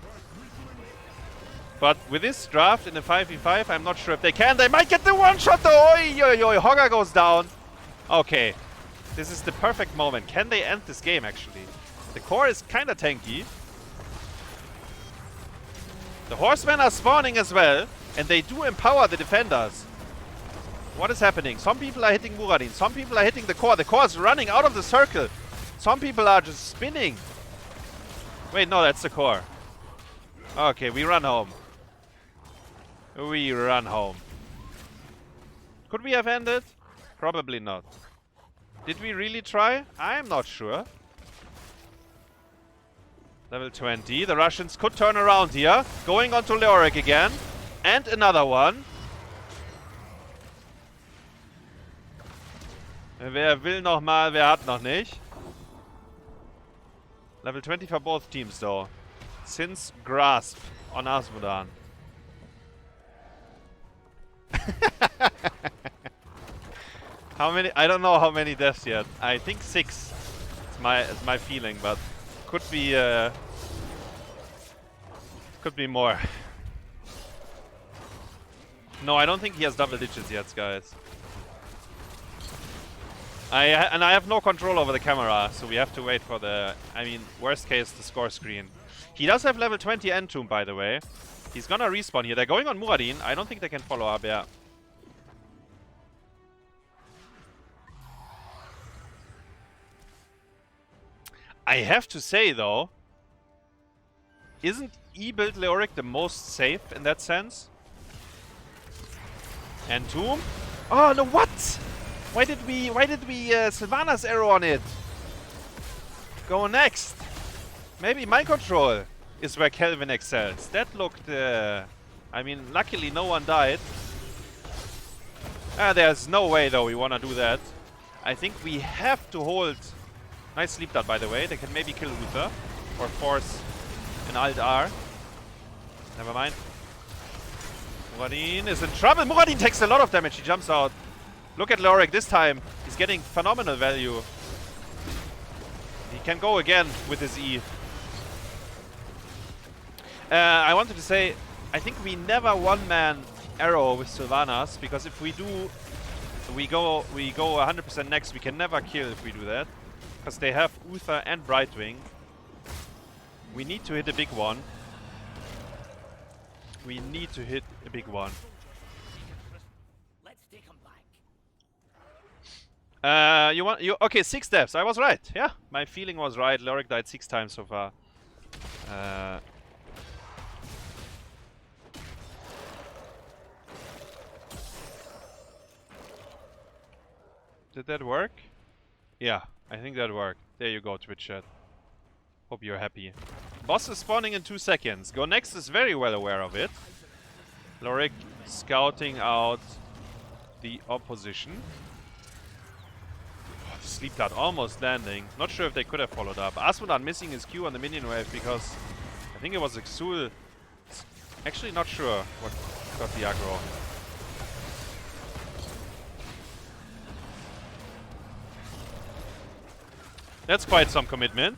But with this draft in a 5v5, I'm not sure if they can. They might get the one-shot though! Oi, oi, oi, Hogga goes down. Okay. This is the perfect moment. Can they end this game, actually? The core is kinda tanky. The horsemen are spawning as well, and they do empower the defenders. What is happening? Some people are hitting Muradin, some people are hitting the core. The core is running out of the circle. Some people are just spinning. Wait, no, that's the core. Okay, we run home. We run home. Could we have ended? Probably not. Did we really try? I'm not sure. Level 20. The Russians could turn around here. Going on to Leoric again. And another one. Wer will noch mal, wer hat noch nicht? Level 20 for both teams though. Since Grasp on Asmodan. How many? I don't know how many deaths yet. I think 6. It's my feeling, but could be more. No, I don't think he has double digits yet, guys. And I have no control over the camera, so we have to wait for the, I mean, worst case, the score screen. He does have level 20 Entomb, by the way. He's gonna respawn here. They're going on Muradin. I don't think they can follow up, yeah. I have to say, though, isn't E-Build Leoric the most safe in that sense? Entomb. Oh no, what? Why did we Sylvanas arrow on it? Go next. Maybe mind control is where Chelvin excels. That looked I mean, luckily no one died. There's no way though we wanna do that. I think we have to hold. Nice sleep dart, by the way. They can maybe kill Uther or force an Alt R. Never mind. Muradin is in trouble. Muradin takes a lot of damage. He jumps out. Look at Lorik this time. He's getting phenomenal value. He can go again with his E. I wanted to say, I think we never one-man arrow with Sylvanas, because if we do, we go 100% next. We can never kill if we do that, because they have Uther and Brightwing. We need to hit a big one. We need to hit a big one. Let's take him back. Okay, 6 deaths. I was right. Yeah, my feeling was right. Lorik died 6 times so far. Did that work? Yeah, I think that worked. There you go, Twitch chat. Hope you're happy. Boss is spawning in 2 seconds. Gonext is very well aware of it. Lorik scouting out the opposition. Oh, the sleep dart almost landing. Not sure if they could have followed up. Asmodan missing his Q on the minion wave because I think it was Exul. Actually not sure what got the aggro. That's quite some commitment.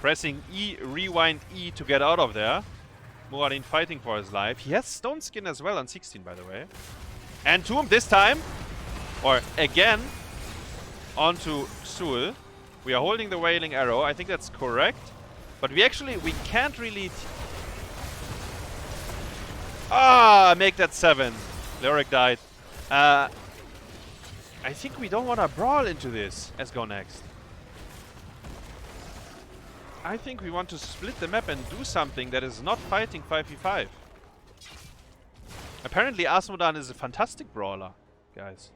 Pressing E, rewind E to get out of there. Muradin fighting for his life. He has Stone Skin as well on 16, by the way. And Tomb this time, or again, onto Sul. We are holding the Wailing Arrow. I think that's correct. But we can't really... make that 7. Lorik died. I think we don't want to brawl into this as Gonext. I think we want to split the map and do something that is not fighting 5v5. Apparently Asmodan is a fantastic brawler, guys.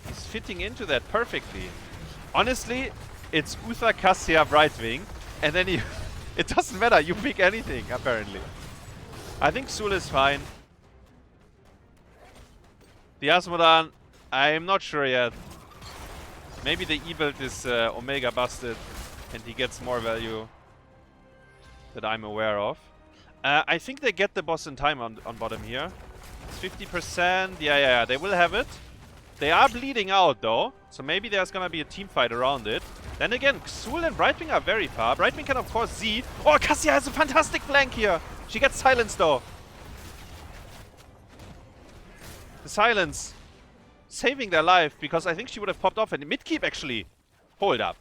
He's fitting into that perfectly. Honestly, it's Uther, Cassia, Brightwing, and then you... it doesn't matter, you pick anything, apparently. I think Sul is fine. The Asmodan, I'm not sure yet. Maybe the E-build is Omega busted and he gets more value that I'm aware of. I think they get the boss in time on bottom here. It's 50%. Yeah, they will have it. They are bleeding out though, so maybe there's gonna be a team fight around it. Then again, Xul and Brightwing are very far. Brightwing can of course Z. Oh, Cassia has a fantastic flank here. She gets silenced though. The silence saving their life, because I think she would have popped off. And mid-keep actually. Hold up.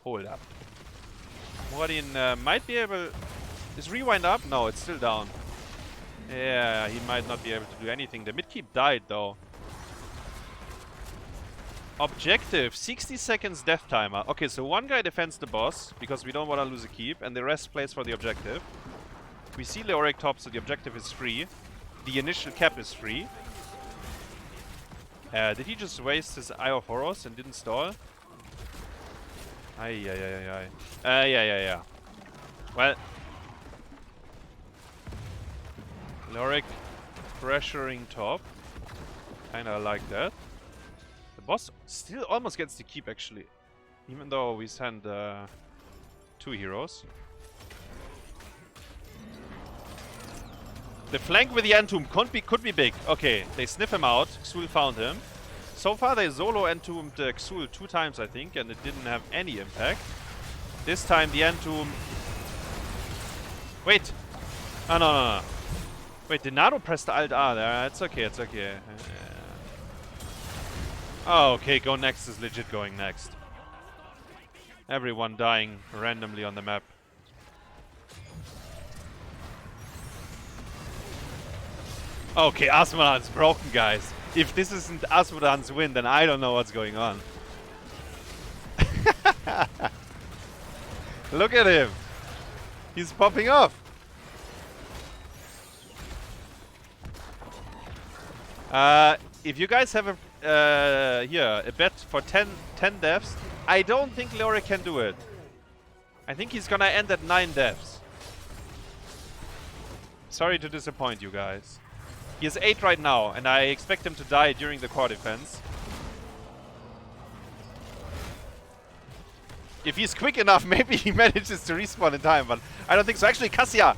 Hold up. Muradin might be able... Is rewind up? No, it's still down. Yeah, he might not be able to do anything. The mid-keep died though. Objective, 60 seconds death timer. Okay, so one guy defends the boss, because we don't want to lose a keep, and the rest plays for the objective. We see Lorik top, so the objective is free. The initial cap is free. Did he just waste his Eye of Horus and didn't stall? Yeah. Well, Lorik pressuring top. Kinda like that. The boss still almost gets the keep actually, even though we send 2 heroes. The flank with the Entomb could be big. Okay, they sniff him out. Xul found him. So far they solo Entombed Xul 2 times, I think, and it didn't have any impact. This time the Entomb... Wait! Oh, no. Wait, Denardo pressed Alt R there. It's okay. Oh, okay, Gonext is legit going next. Everyone dying randomly on the map. Okay, Asmodan's broken, guys. If this isn't Asmodan's win, then I don't know what's going on. Look at him. He's popping off. If you guys have a bet for 10 deaths, I don't think Leoric can do it. I think he's gonna end at 9 deaths. Sorry to disappoint you guys. He has 8 right now, and I expect him to die during the core defense. If he's quick enough, maybe he manages to respawn in time, but I don't think so. Actually, Cassia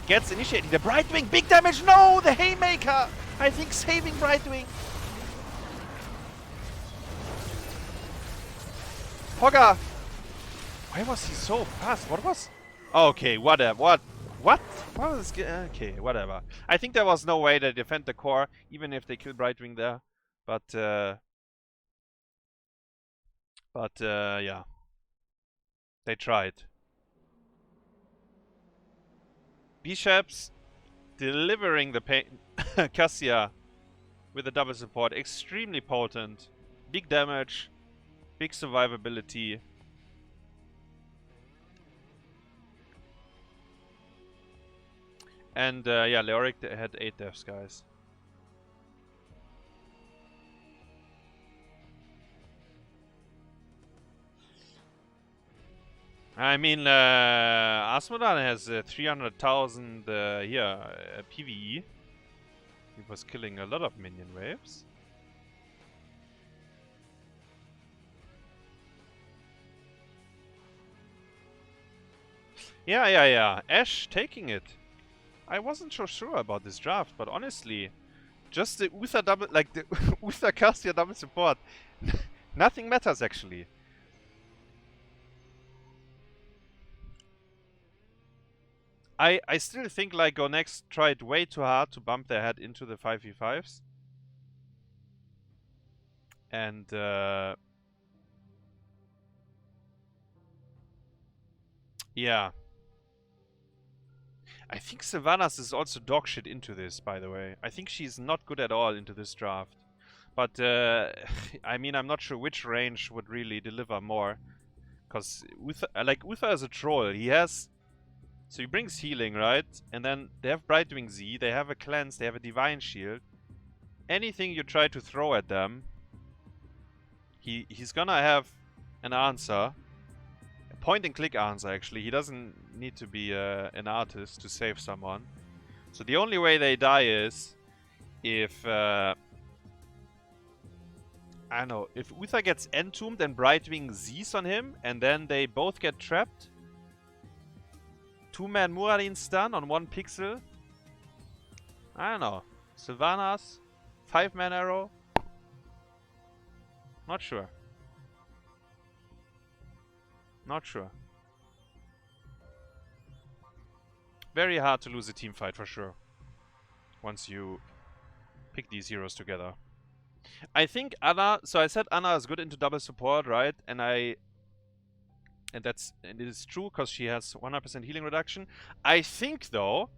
gets initiated. The Brightwing, big damage! No! The Haymaker! I think saving Brightwing. Hogger! Why was he so fast? What was... Okay, whatever. What was... Okay, whatever. I think there was no way to defend the core, even if they kill Brightwing there. But yeah. They tried. Bishepps delivering the pain. Cassia with a double support. Extremely potent. Big damage. Big survivability. And yeah, Leoric had 8 deaths, guys. I mean, Asmodan has 300,000 PvE. He was killing a lot of minion waves. Yeah. Ash taking it. I wasn't so sure about this draft, but honestly, just the Uther double, like the Uther Cassia double support, nothing matters actually. I still think like Gonext tried way too hard to bump their head into the 5v5s. And yeah. I think Sylvanas is also dog shit into this, by the way. I think she's not good at all into this draft. But I mean, I'm not sure which range would really deliver more. Because Uther is a troll. He has... So he brings healing, right? And then they have Brightwing Z, they have a cleanse, they have a divine shield. Anything you try to throw at them, he's gonna have an answer. A point and click answer, actually. He doesn't need to be an artist to save someone. So the only way they die is if I don't know, if Uther gets entombed and Brightwing Z's on him, and then they both get trapped. 2-man Muradin stun on 1 pixel. I don't know. Sylvanas, 5-man arrow. Not sure. Not sure. Very hard to lose a team fight for sure. Once you pick these heroes together. I think Anna, so I said Anna is good into double support, right? And it is true because she has 100% healing reduction. I think though,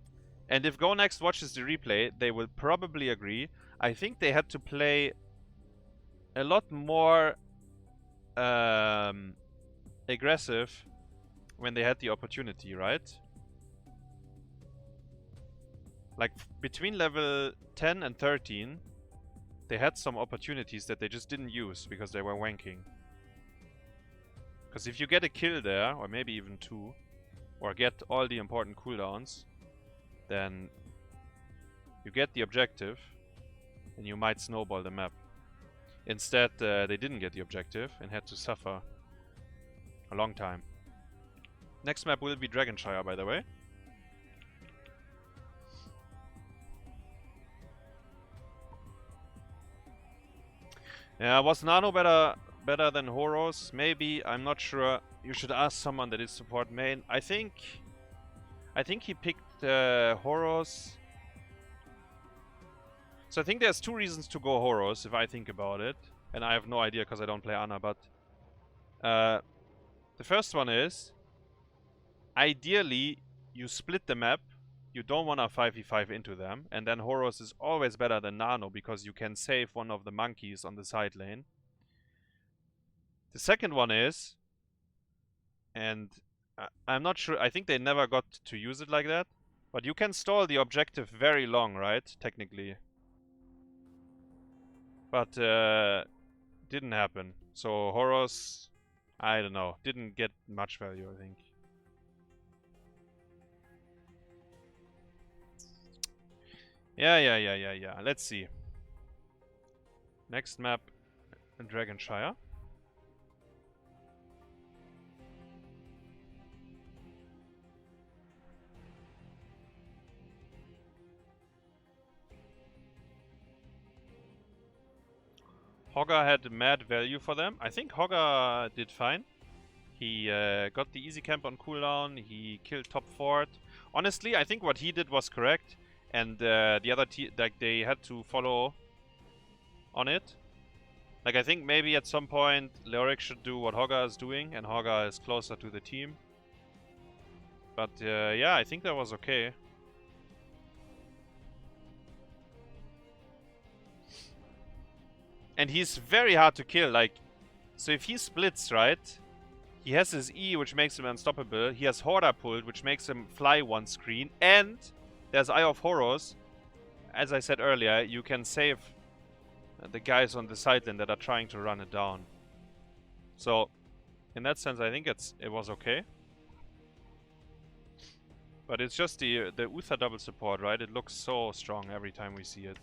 and if Gonext watches the replay, they will probably agree. I think they had to play a lot more aggressive when they had the opportunity, right? Like between level 10 and 13, they had some opportunities that they just didn't use because they were wanking. Because if you get a kill there, or maybe even 2, or get all the important cooldowns, then you get the objective, and you might snowball the map. Instead, they didn't get the objective, and had to suffer a long time. Next map will be Dragonshire, by the way. Yeah, was Nano better than Horus? Maybe, I'm not sure. You should ask someone that is support main. I think he picked Horus. So I think there's 2 reasons to go Horus, if I think about it. And I have no idea because I don't play Ana, but the first one is, ideally, you split the map. You don't want to 5v5 into them. And then Horus is always better than Nano because you can save one of the monkeys on the side lane. The second one is, and I'm not sure, I think they never got to use it like that, but you can stall the objective very long, right? Technically. But didn't happen. So Horus, I don't know, didn't get much value, I think. Yeah. Let's see. Next map, Dragonshire. Hogger had mad value for them. I think Hogger did fine. He got the easy camp on cooldown. He killed top fort. Honestly, I think what he did was correct, and the other team, like, they had to follow on it. Like, I think maybe at some point Leoric should do what Hogger is doing, and Hogger is closer to the team. But yeah, I think that was okay. And he's very hard to kill. Like, so if he splits, right? He has his E, which makes him unstoppable. He has Horda pulled, which makes him fly one screen. And there's Eye of Horus. As I said earlier, you can save the guys on the sideline that are trying to run it down. So, in that sense, I think it was okay. But it's just the Uther double support, right? It looks so strong every time we see it.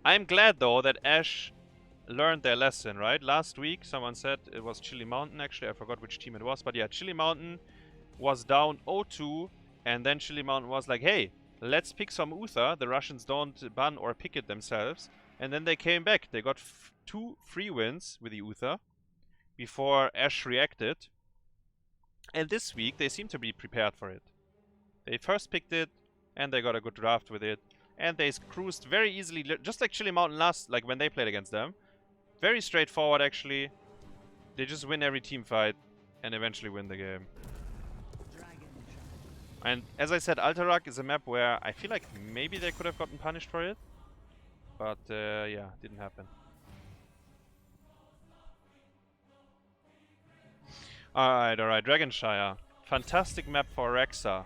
I'm glad, though, that Ashe learned their lesson, right? Last week, someone said it was Chili Mountain, actually. I forgot which team it was. But yeah, Chili Mountain was down 0-2. And then Chili Mountain was like, hey, let's pick some Uther. The Russians don't ban or pick it themselves. And then they came back. They got 2 free wins with the Uther before Ashe reacted. And this week, they seem to be prepared for it. They first picked it, and they got a good draft with it. And they cruised very easily, just like Chili Mountain like when they played against them. Very straightforward, actually. They just win every team fight and eventually win the game. And as I said, Alterac is a map where I feel like maybe they could have gotten punished for it. But yeah, didn't happen. Alright, Dragonshire. Fantastic map for Rexa.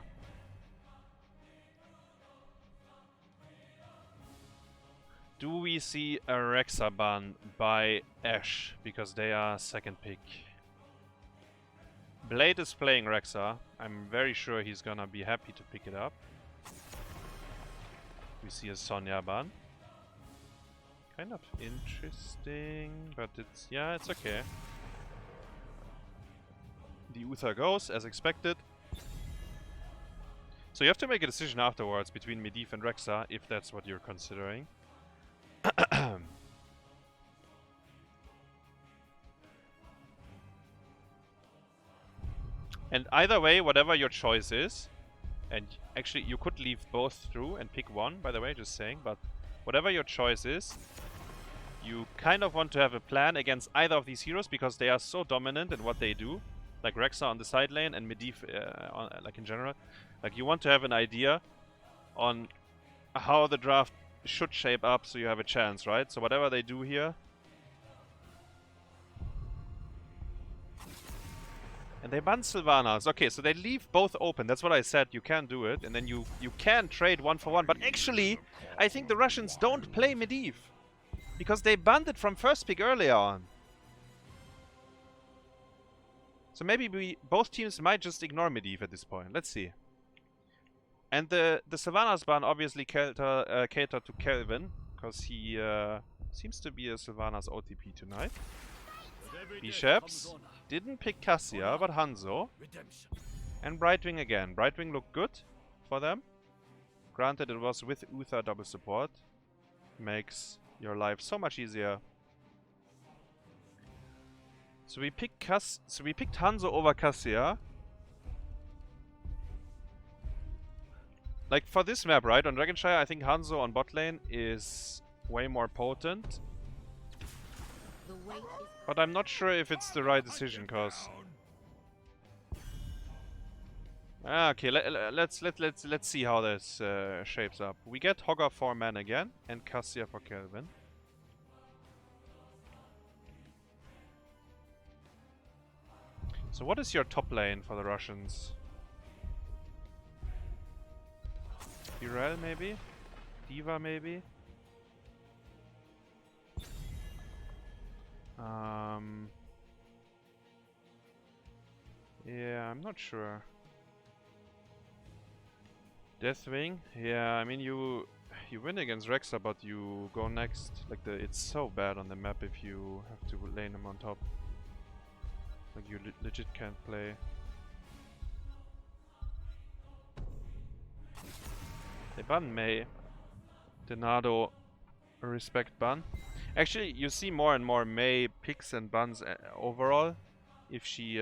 Do we see a Rexa ban by Ashe? Because they are second pick. Blade is playing Rexa. I'm very sure he's gonna be happy to pick it up. We see a Sonya ban. Kind of interesting, but it's, yeah, it's okay. The Uther goes, as expected. So you have to make a decision afterwards between Medivh and Rexa, if that's what you're considering. And either way, whatever your choice is, and actually you could leave both through and pick one, by the way, just saying, but whatever your choice is, you kind of want to have a plan against either of these heroes because they are so dominant in what they do, like Rexa on the side lane and Medivh like in general. Like, you want to have an idea on how the draft should shape up so you have a chance, right? So whatever they do here. And they ban Sylvanas. Okay, so they leave both open. That's what I said. You can do it. And then you can trade 1-for-1. But actually, I think the Russians don't play Medivh. Because they banned it from first pick earlier on. So maybe both teams might just ignore Medivh at this point. Let's see. And the Sylvanas ban obviously cater to Chelvin. Because he seems to be a Sylvanas OTP tonight. Bishepps didn't pick Cassia, but Hanzo. And Brightwing again. Brightwing looked good for them. Granted, it was with Uther double support. Makes your life so much easier. So we picked Hanzo over Cassia. Like, for this map, right, on Dragonshire, I think Hanzo on bot lane is way more potent. But I'm not sure if it's the right decision, cause... okay, let's see how this shapes up. We get Hogger 4-man again, and Cassia for Chelvin. So what is your top lane for the Russians? Birel maybe? Diva maybe? Yeah, I'm not sure. Deathwing? Yeah, I mean you win against Rexa, but you go next. Like it's so bad on the map if you have to lane him on top. Like you legit can't play. They ban Mei. Denardo, respect ban. Actually, you see more and more Mei picks and bans overall. If she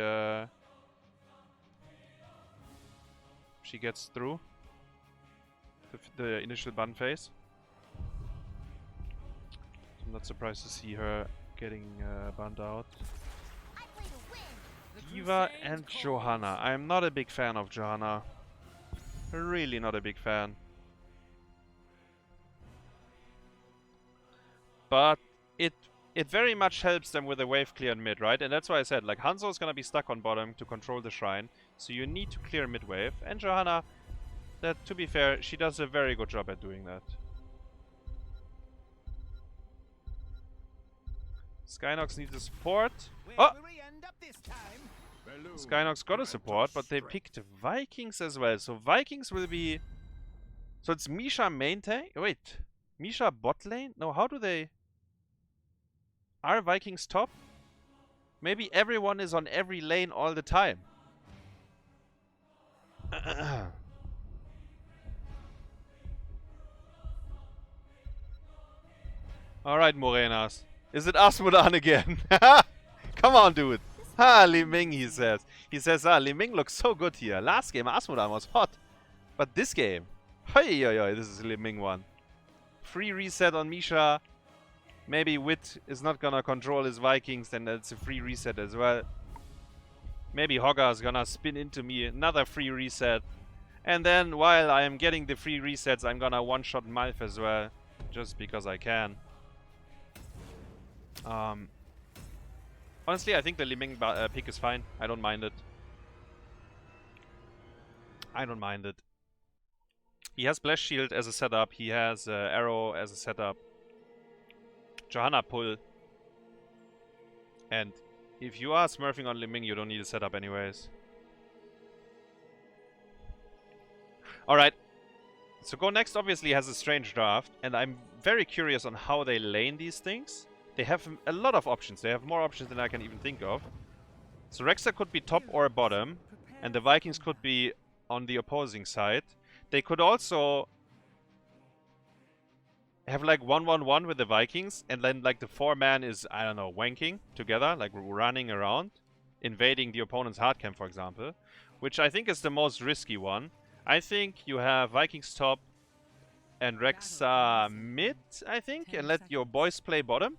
gets through the initial ban phase. So I'm not surprised to see her getting banned out. Diva and Johanna. I'm not a big fan of Johanna. Really not a big fan. But it very much helps them with the wave clear in mid, right? And that's why I said, like, Hanzo is gonna be stuck on bottom to control the shrine. So you need to clear mid wave. And Johanna, that, to be fair, she does a very good job at doing that. Skynox needs a support. Oh! Skynox got a support, but they picked Vikings as well. So Vikings will be... So it's Misha main tank? Wait. Misha bot lane? No, how do they... Are Vikings top? Maybe everyone is on every lane all the time. Alright, Murenas. Is it Asmodan again? Come on, dude. Ah, Li Ming, he says. He says, Li Ming looks so good here. Last game, Asmodan was hot. But this game... Hey, this is Li Ming one. Free reset on Misha. Maybe Wit is not gonna control his Vikings, then that's a free reset as well. Maybe Hogger is gonna spin into me, another free reset. And then while I am getting the free resets, I'm gonna one-shot Malf as well. Just because I can. Honestly, I think the Li Ming pick is fine. I don't mind it. I don't mind it. He has Blast Shield as a setup. He has Arrow as a setup. Johanna pull. And if you are smurfing on Li Ming, you don't need a setup anyways. Alright. So Gonext obviously has a strange draft, and I'm very curious on how they lane these things. They have a lot of options. They have more options than I can even think of. So Rexa could be top or bottom, and the Vikings could be on the opposing side. They could also have like 1-1-1 with the Vikings, and then like the 4-man is, I don't know, wanking together, like running around, invading the opponent's hard camp, for example, which I think is the most risky one. I think you have Vikings top and Rexa mid, I think, and let your boys play bottom.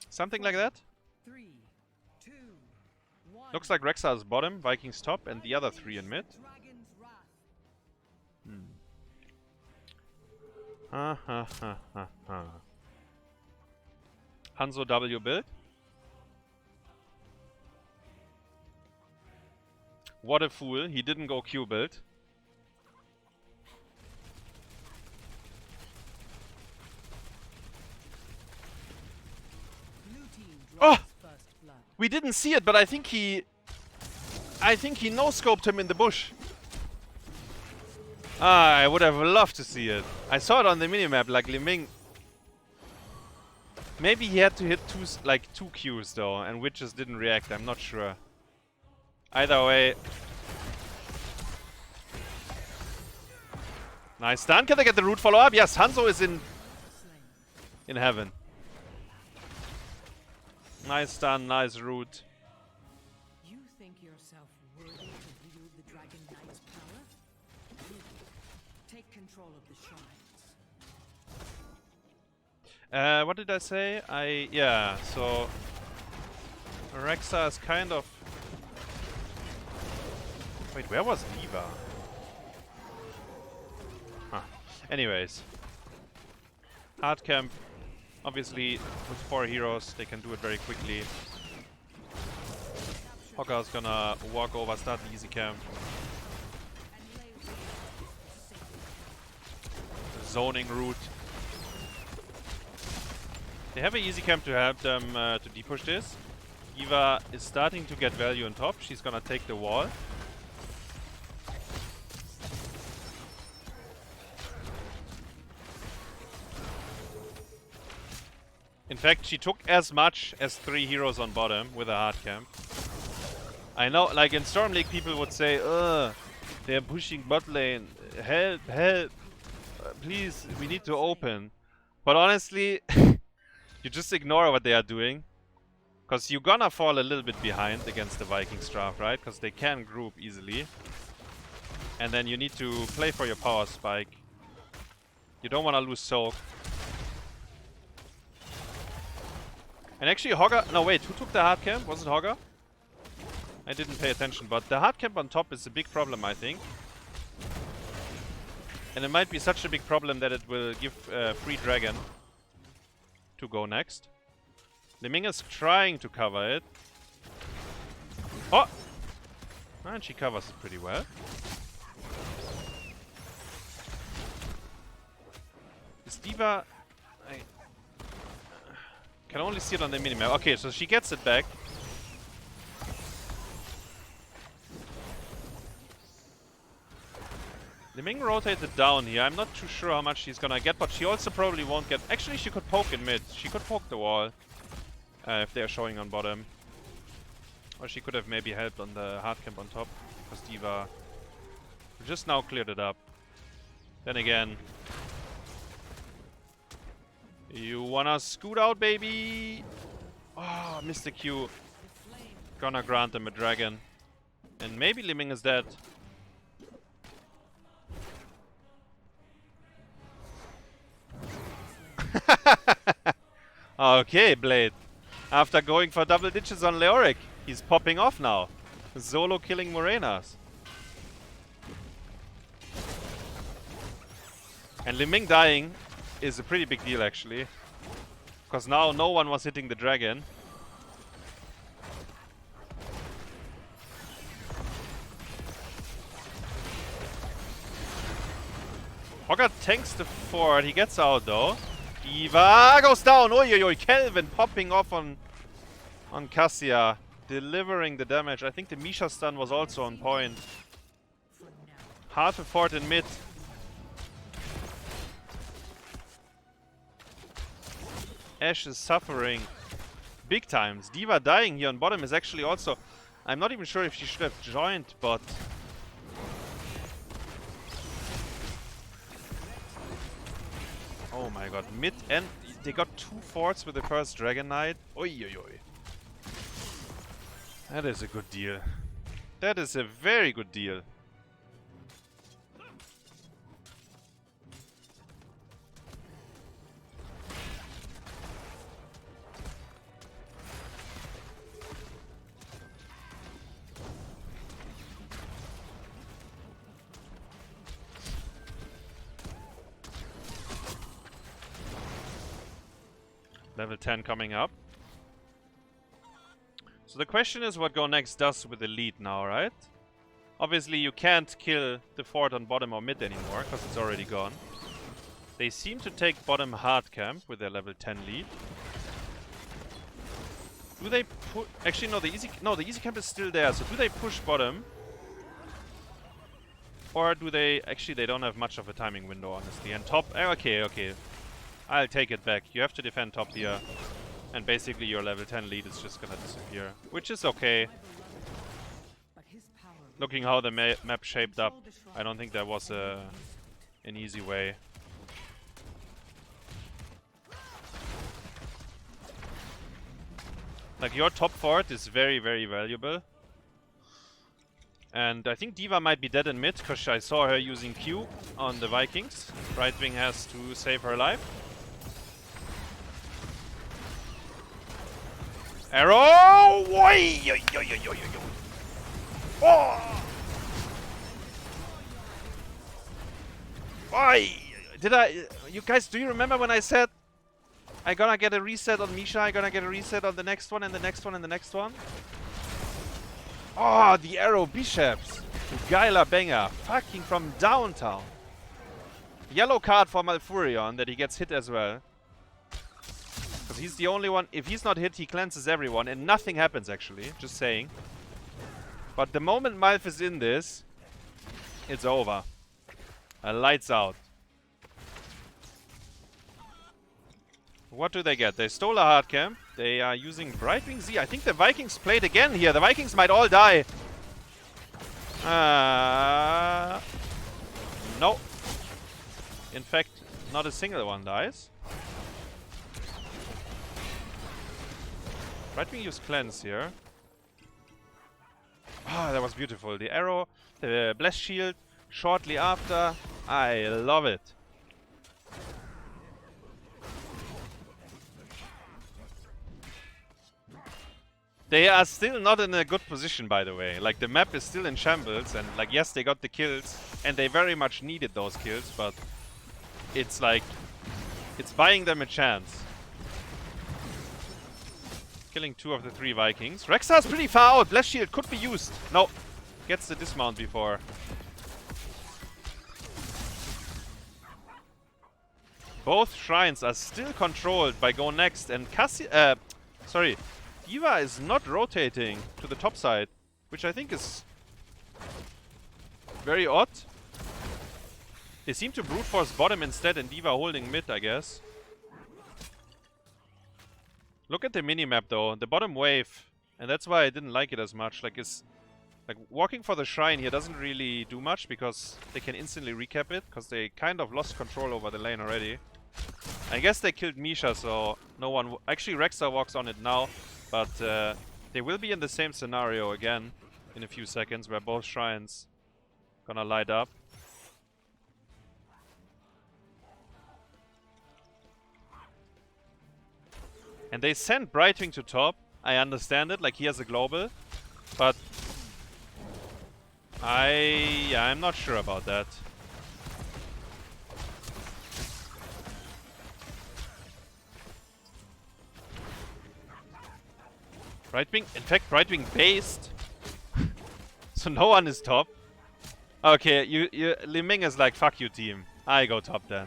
Something like that. Looks like Rexa is bottom, Vikings top, and the other 3 in mid. Hanzo W build. What a fool, he didn't go Q build. Oh! We didn't see it, but I think he no-scoped him in the bush. Ah, I would have loved to see it. I saw it on the minimap, like Li Ming. Maybe he had to hit two Qs though, and Witch just didn't react, I'm not sure. Either way. Nice stun. Can they get the root follow-up? Yes, Hanzo is in heaven. Nice stun, nice root. You think yourself worthy to wield the Dragon Knight's power? Take control of the shrines. What did I say? Yeah, so Rexa is kind of... Wait, where was Diva? Huh. Anyways. Hard camp. Obviously, with 4 heroes, they can do it very quickly. Hogger's gonna walk over, start the easy camp. Zoning route. They have an easy camp to help them to depush this. Eva is starting to get value on top. She's gonna take the wall. In fact, she took as much as 3 heroes on bottom with a hard camp. I know, like in Storm League, people would say, ugh, they're pushing bot lane. Help, help. Please, we need to open. But honestly, you just ignore what they are doing. Because you're gonna fall a little bit behind against the Vikings draft, right? Because they can group easily. And then you need to play for your power spike. You don't want to lose soak. And actually Hogger... No, wait, who took the hard camp? Was it Hogger? I didn't pay attention, but the hard camp on top is a big problem, I think. And it might be such a big problem that it will give free dragon to go next. Liming is trying to cover it. Oh! And she covers it pretty well. Is D.Va... I can only see it on the minimap. Okay, so she gets it back. Liming rotated down here. I'm not too sure how much she's gonna get, but she also probably won't get... Actually, she could poke in mid. She could poke the wall. If they're showing on bottom. Or she could have maybe helped on the hard camp on top. Because D.Va just now cleared it up. Then again... You wanna scoot out, baby? Oh, missed the Q. Gonna grant them a dragon. And maybe Liming is dead. Okay, Blade. After going for double digits on Leoric, he's popping off now. Solo killing Murenas. And Liming dying is a pretty big deal, actually. Because now no one was hitting the dragon. Hogger tanks the fort. He gets out, though. D.Va goes down. Oi, oi, oi. Chelvin popping off on Cassia. Delivering the damage. I think the Misha stun was also on point. Half a fort in mid. Ashe is suffering big times. D.Va dying here on bottom is actually also... I'm not even sure if she should have joined, but... Oh my god, mid and... They got 2 forts with the first Dragon Knight. Oi, oi, oi. That is a good deal. That is a very good deal. Level 10 coming up. So the question is what Gonext does with the lead now, right? Obviously you can't kill the fort on bottom or mid anymore, because it's already gone. They seem to take bottom hard camp with their level 10 lead. Do they put... Actually no, the easy camp is still there, so do they push bottom? Or do they... Actually they don't have much of a timing window, honestly. And top... Okay, okay. I'll take it back. You have to defend top here. And basically your level 10 lead is just gonna disappear. Which is okay. Looking how the map shaped up, I don't think that was an easy way. Like your top fort is very, very valuable. And I think D.Va might be dead in mid, because I saw her using Q on the Vikings. Right wing has to save her life. Arrow! Oi! Yo, yo, yo, yo, yo, yo. Oh! Oi! Did I... You guys, do you remember when I said I gonna get a reset on Misha, I gonna get a reset on the next one, and the next one, and the next one? Oh, the arrow Bishepps! Geiler banger. Fucking from downtown. Yellow card for Malfurion that he gets hit as well. Because he's the only one. If he's not hit, he cleanses everyone and nothing happens actually. Just saying. But the moment Malf is in this, it's over. Lights out. What do they get? They stole a hard camp. They are using Brightwing Z. I think the Vikings played again here. The Vikings might all die. No. In fact, not a single one dies. Brightwing used Cleanse here. Ah, that was beautiful. The arrow, the Blessed Shield, shortly after. I love it. They are still not in a good position, by the way. Like, the map is still in shambles, and, like, yes, they got the kills, and they very much needed those kills, but it's like, it's buying them a chance. Killing 2 of the 3 Vikings. Rexar's pretty far out. Blessed Shield could be used. No. Gets the dismount before. Both shrines are still controlled by Gonext, and sorry. D.Va is not rotating to the top side, which I think is very odd. They seem to brute force bottom instead and D.Va holding mid, I guess. Look at the minimap though, the bottom wave, and that's why I didn't like it as much. Like, it's like walking for the shrine here doesn't really do much because they can instantly recap it, because they kind of lost control over the lane already. I guess they killed Misha, so no one... Actually, Rexar walks on it now. But they will be in the same scenario again in a few seconds, where both shrines gonna light up. And they sent Brightwing to top. I understand it, like he has a global. But I'm not sure about that. Brightwing, in fact, Brightwing based. So no one is top. Okay, Li Ming is like, fuck you team. I go top then.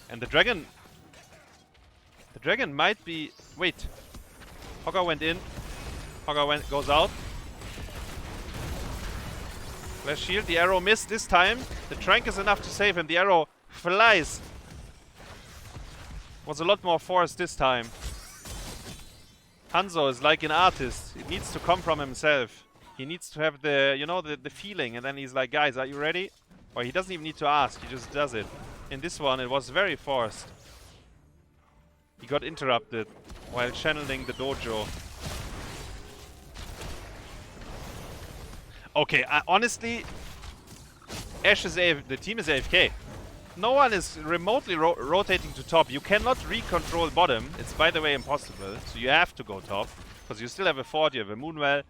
And the dragon might be, wait. Hogger went in. Hogger goes out. Flash shield, the arrow missed this time. The trank is enough to save him. The arrow flies. Was a lot more force this time. Hanzo is like an artist. It needs to come from himself. He needs to have the, you know, the feeling. And then he's like, guys, are you ready? Or he doesn't even need to ask. He just does it. In this one, it was very forced. He got interrupted while channeling the dojo. Okay, honestly, Ash is the team is AFK. No one is remotely rotating to top. You cannot recontrol bottom. It's, by the way, impossible. So you have to go top. Because you still have a fort, you have a Moonwell.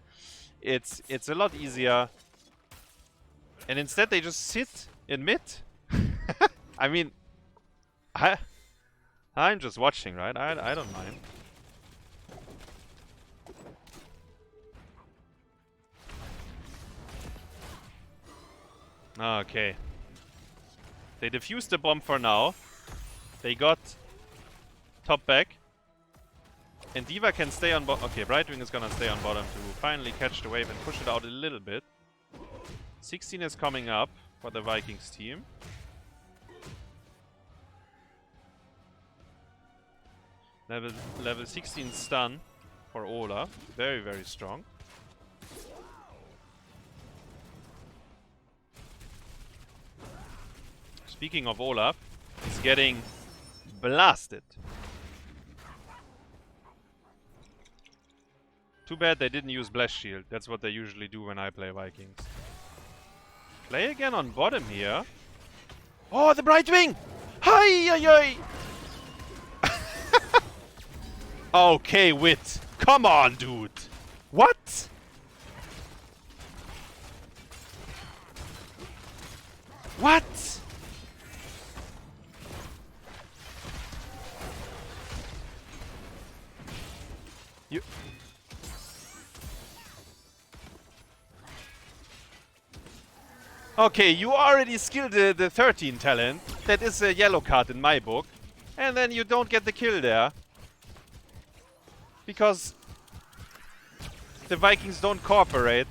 It's a lot easier. And instead they just sit in mid. I mean, I'm just watching, right? I don't mind. Okay. They defused the bomb for now. They got top back. And D.Va can stay on bottom. Okay, Brightwing is gonna stay on bottom to finally catch the wave and push it out a little bit. 16 is coming up for the Vikings team. Level 16 stun for Olaf. Very, very strong. Speaking of Olaf, he's getting blasted. Too bad they didn't use Blessed Shield. That's what they usually do when I play Vikings. Play again on bottom here. Oh, the Brightwing! Hi-yi-yi! Okay, Wit. Come on, dude. What? What? You... Okay, you already skilled the 13 talent. That is a yellow card in my book. And then you don't get the kill there. Because the Vikings don't cooperate.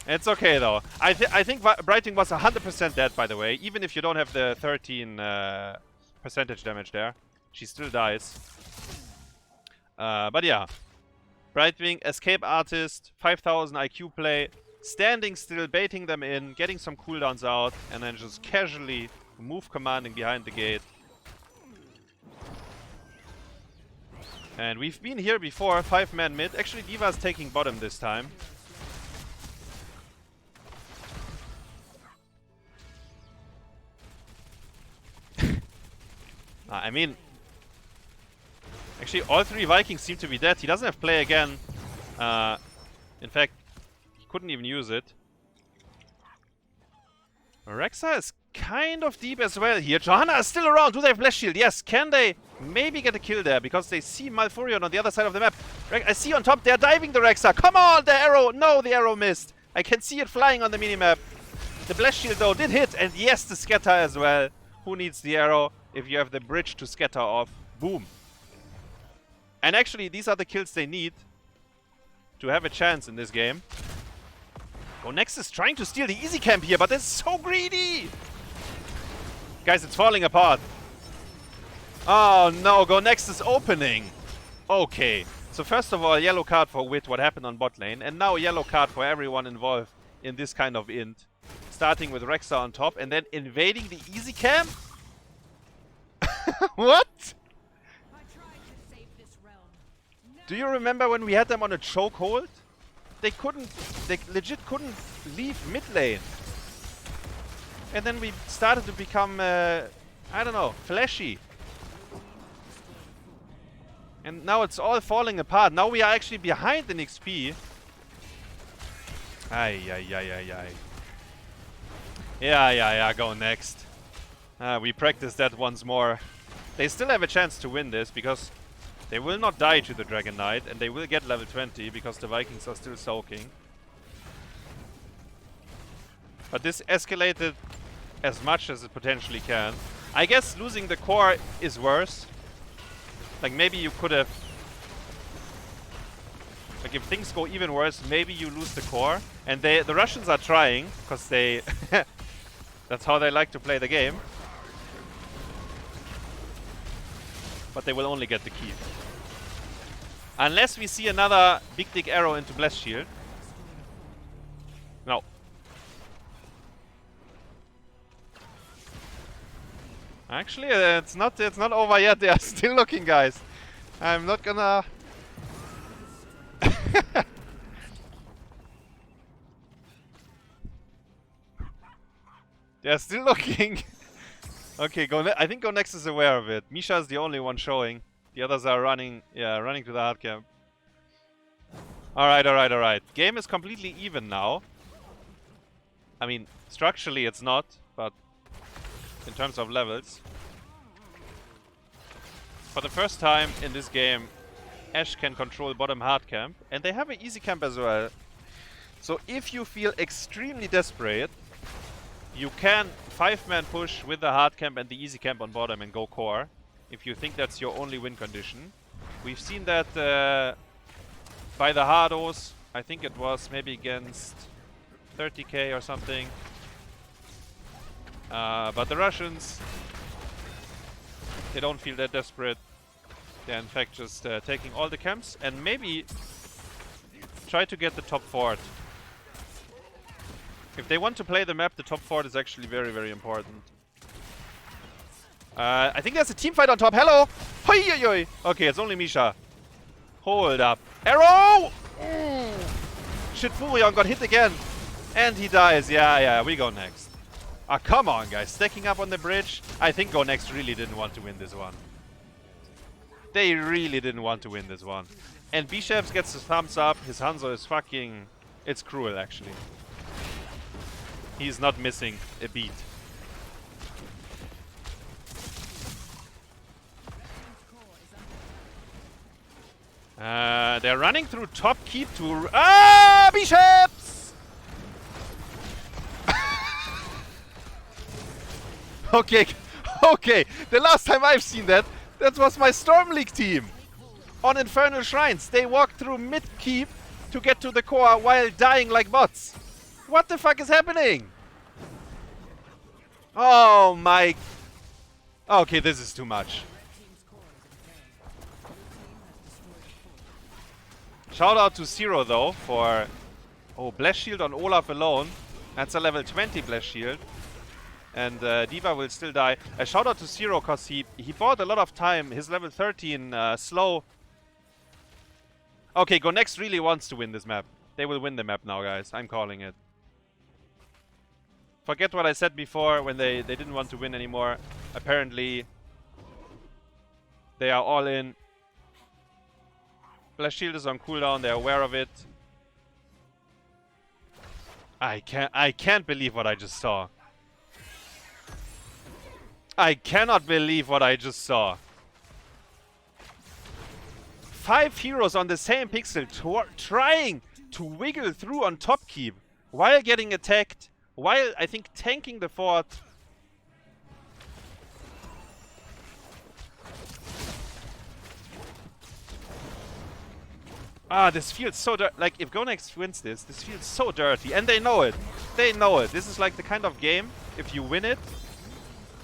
It's okay though. I think Brighting was 100% dead, by the way. Even if you don't have the 13 percentage damage there. She still dies. But yeah. Brightwing, Escape Artist, 5000 IQ play. Standing still, baiting them in, getting some cooldowns out. And then just casually move commanding behind the gate. And we've been here before, 5-man mid. Actually, D.Va's taking bottom this time. I mean, actually all 3 Vikings seem to be dead. He doesn't have play again. In fact, he couldn't even use it. Rexa is kind of deep as well here. Johanna is still around. Do they have Blast Shield? Yes. Can they maybe get a kill there? Because they see Malfurion on the other side of the map. I see on top, they're diving the Rexa. Come on, the arrow. No, the arrow missed. I can see it flying on the minimap. The Blast Shield, though, did hit. And yes, the scatter as well. Who needs the arrow if you have the bridge to scatter off? Boom. And actually, these are the kills they need to have a chance in this game. Gonext is trying to steal the easy camp here, but it's so greedy! Guys, it's falling apart. Oh no, Gonext is opening. Okay. So first of all, yellow card for Wit, what happened on bot lane. And now yellow card for everyone involved in this kind of int. Starting with Rexa on top and then invading the easy camp? What? Do you remember when we had them on a chokehold? They legit couldn't leave mid lane. And then we started to become, I don't know, flashy. And now it's all falling apart. Now we are actually behind in XP. Ay. Yeah, go next. We practice that once more. They still have a chance to win this because they will not die to the Dragon Knight and they will get level 20 because the Vikings are still soaking. But this escalated as much as it potentially can. I guess losing the core is worse. Like maybe you could have... Like if things go even worse, maybe you lose the core. And the Russians are trying, because they... that's how they like to play the game. But they will only get the key. Unless we see another big dick arrow into Blast Shield. No. Actually, it's not over yet. They are still looking, guys. I'm not gonna... They are still looking. Okay, I think Gonext is aware of it. Misha is the only one showing. The others are running, running to the hard camp. Alright. Game is completely even now. I mean, structurally it's not, but in terms of levels. For the first time in this game, Ashe can control bottom hard camp, and they have an easy camp as well. So if you feel extremely desperate, you can 5-man push with the hard camp and the easy camp on bottom and go core. If you think that's your only win condition. We've seen that by the Hardos. I think it was maybe against 30k or something. But the Russians, they don't feel that desperate. They're in fact just taking all the camps and maybe try to get the top fort. If they want to play the map, the top fort is actually very, very important. I think there's a team fight on top. Hello! Hoi. Okay, it's only Misha. Hold up. Arrow! Shit, Furion got hit again. And he dies. Yeah, we go next. Ah, come on, guys. Stacking up on the bridge. I think Gonext really didn't want to win this one. They really didn't want to win this one. And Bishepps gets his thumbs up. His Hanzo is fucking... It's cruel, actually. He's not missing a beat. They're running through top keep to... Ah! Bishepps! Okay. Okay, the last time I've seen that, that was my Storm League team. On Infernal Shrines, they walked through mid-keep to get to the core while dying like bots. What the fuck is happening? Oh my... Okay, this is too much. Shout out to Siro though for... Oh, Blast Shield on Olaf alone. That's a level 20 Blast Shield. And Diva will still die. A shout out to Siro because he bought a lot of time. His level 13 slow. Okay, Gonext really wants to win this map. They will win the map now, guys. I'm calling it. Forget what I said before when they didn't want to win anymore. Apparently, they are all in. Blast Shield is on cooldown. They're aware of it. I can't believe what I just saw. I cannot believe what I just saw. 5 heroes on the same pixel trying to wiggle through on top keep while getting attacked, while I think tanking the fort. Ah, this feels so dirty. Like, if Gonext wins this feels so dirty. And they know it. They know it. This is like the kind of game, if you win it,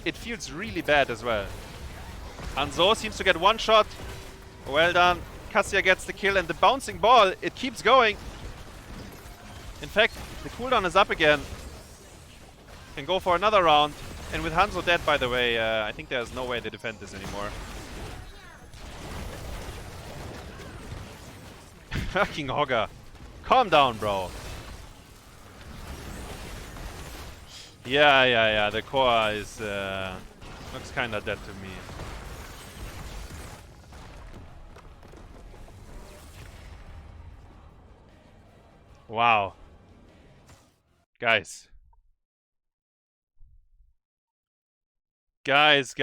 it feels really bad as well. Anzo seems to get one shot. Well done. Cassia gets the kill, and the bouncing ball, it keeps going. In fact, the cooldown is up again. Can go for another round. And with Hanzo dead, by the way, I think there's no way they defend this anymore. Fucking Hogger. Calm down, bro. Yeah. The core is looks kinda dead to me. Wow. Guys. Guys.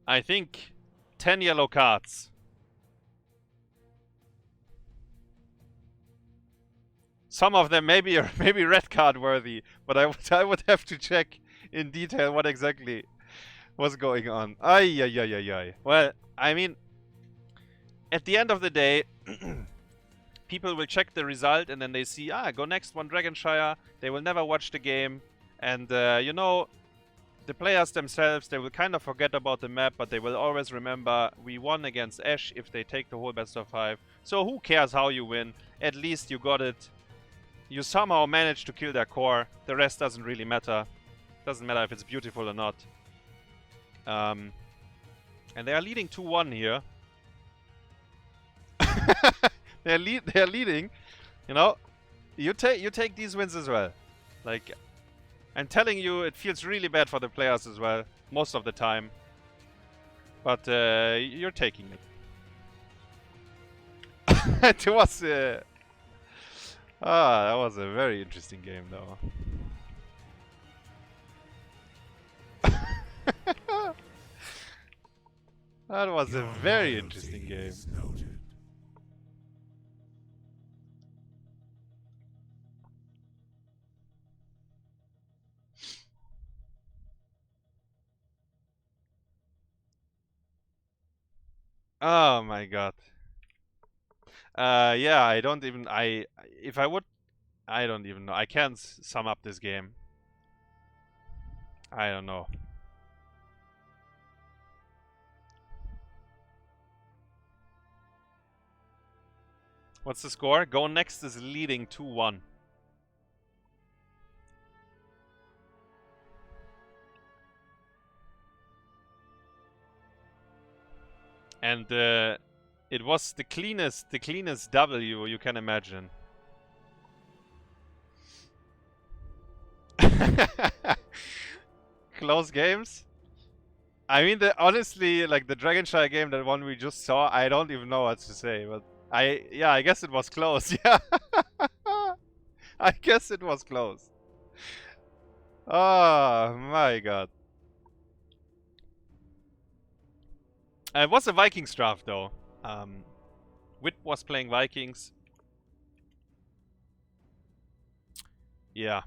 I think 10 yellow cards. Some of them maybe red card worthy, but I would have to check in detail what exactly was going on. Ay. Well, I mean, at the end of the day, people will check the result and then they see, Gonext won Dragonshire. They will never watch the game, and you know, the players themselves, they will kind of forget about the map, but they will always remember we won against Ashe if they take the whole best of 5. So who cares how you win? At least you got it. You somehow managed to kill their core. The rest doesn't really matter. Doesn't matter if it's beautiful or not. And they are leading 2-1 here. they're leading. You know, you take these wins as well. Like, I'm telling you, it feels really bad for the players as well, most of the time. But you're taking it. It was that was a very interesting game, though. That was a very interesting game. Oh my god. Yeah, I don't even... if I would... I don't even know. I can't sum up this game. I don't know. What's the score? Gonext is leading 2-1. And it was the cleanest W you can imagine. Close games? I mean, honestly, like the Dragonshire game, that one we just saw, I don't even know what to say, but I guess it was close. Yeah. I guess it was close. Oh my god. It was a Vikings draft though. Wit was playing Vikings. Yeah.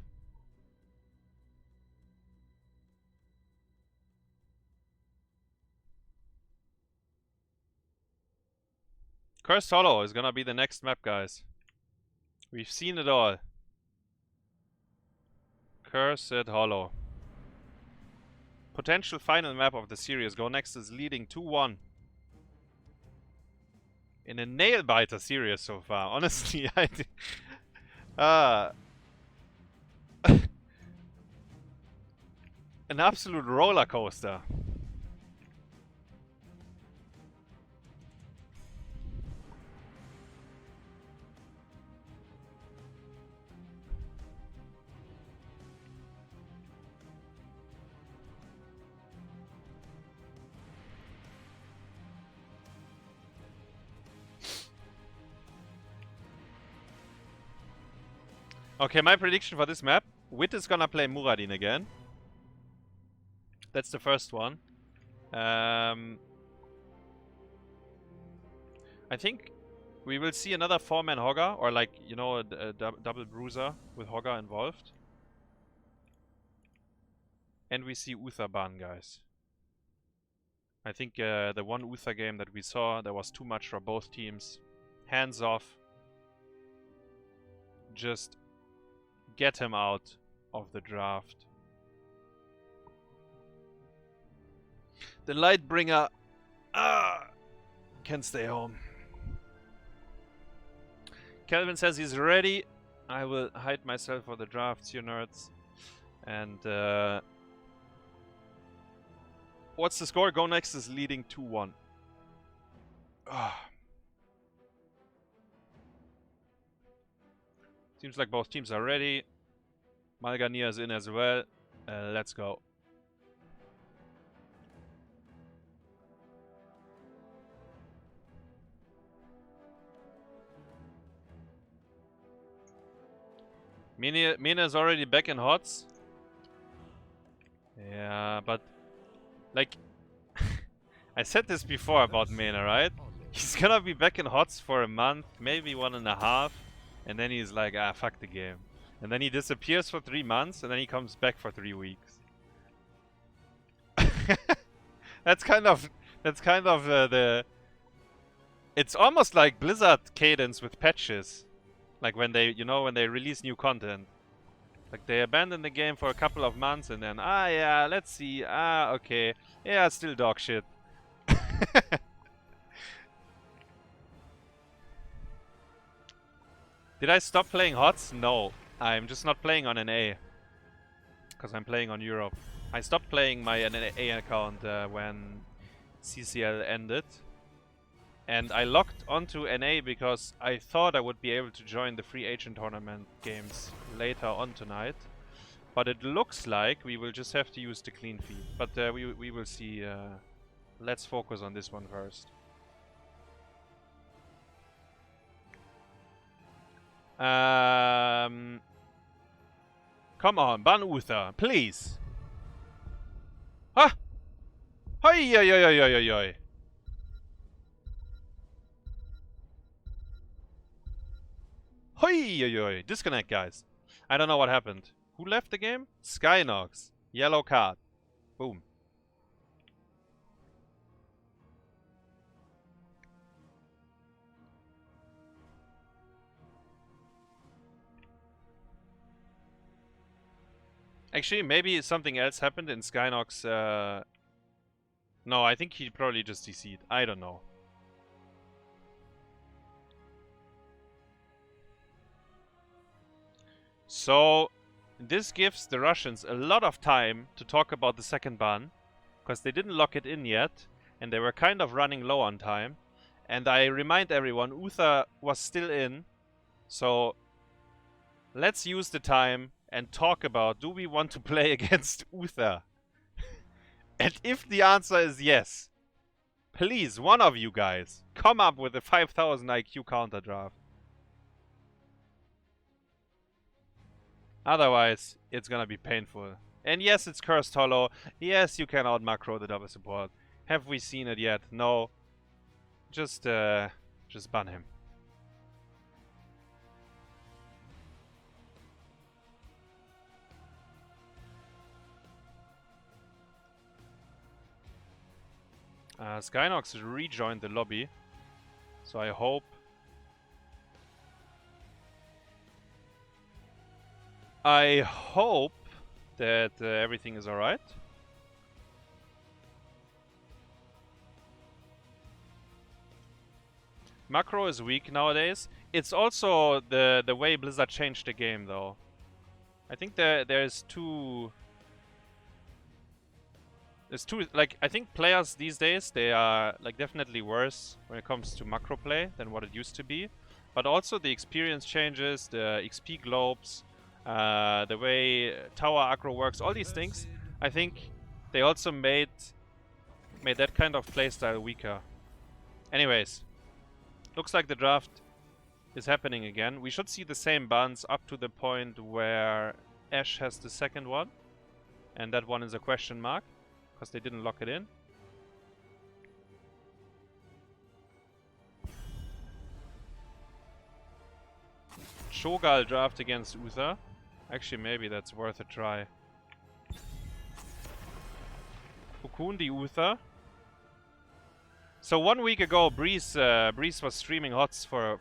Cursed Hollow is gonna be the next map, guys. We've seen it all. Cursed Hollow. Potential final map of the series. Gonext is leading 2-1. In a nail-biter series so far. Honestly, an absolute roller coaster. Okay, my prediction for this map. Wit is gonna play Muradin again. That's the first one. I think we will see another 4-man Hogger, or like, you know, a double bruiser with Hogger involved. And we see Uther ban, guys. I think the one Uther game that we saw, there was too much for both teams. Hands off. Just get him out of the draft. The Lightbringer can stay home. Chelvin says he's ready. I will hide myself for the drafts, you nerds. And what's the score? Gonext is leading 2-1. Seems like both teams are ready. Malgania is in as well. Let's go. Mina is already back in HOTS. Yeah, but like I said this before about Mina, right? He's gonna be back in HOTS for a month, maybe 1.5, and then he's like, ah, fuck the game. And then he disappears for 3 months, and then he comes back for 3 weeks. That's kind of the. It's almost like Blizzard cadence with patches. Like when they, you know, when they release new content. Like they abandon the game for a couple of months and then, yeah, let's see, okay. Yeah, still dog shit. Did I stop playing HOTS? No. I'm just not playing on NA. Because I'm playing on Europe. I stopped playing my NA account when CCL ended. And I logged onto NA because I thought I would be able to join the free agent tournament games later on tonight. But it looks like we will just have to use the clean feed. But we will see. Let's focus on this one first. Come on, ban Uther, please. Huh? Hoi, oi, oi, oi, oi, oi. Hoi, oi, oi. Disconnect, guys. I don't know what happened. Who left the game? Skynox. Yellow card. Boom. Actually, maybe something else happened in Skynox. No, I think he probably just DC'd. I don't know. So, this gives the Russians a lot of time to talk about the second ban, because they didn't lock it in yet, and they were kind of running low on time. And I remind everyone, Uther was still in, so let's use the time and talk about, do we want to play against Uther? And if the answer is yes, please, one of you guys, come up with a 5000 IQ counter draft. Otherwise, it's gonna be painful. And yes, it's Cursed Hollow. Yes, you can out macro the double support. Have we seen it yet? No. Just ban him. Skynox rejoined the lobby. So I hope... that everything is alright. Macro is weak nowadays. It's also the way Blizzard changed the game, though. I think there's two... like, I think players these days, they are like definitely worse when it comes to macro play than what it used to be. But also the experience changes, the XP globes, the way tower aggro works, all these things. I think they also made that kind of playstyle weaker. Anyways, looks like the draft is happening again. We should see the same buns up to the point where Ash has the second one. And that one is a question mark, because they didn't lock it in. Shogal draft against Uther. Actually, maybe that's worth a try. Fukundi Uther. So 1 week ago, Breeze was streaming HOTS for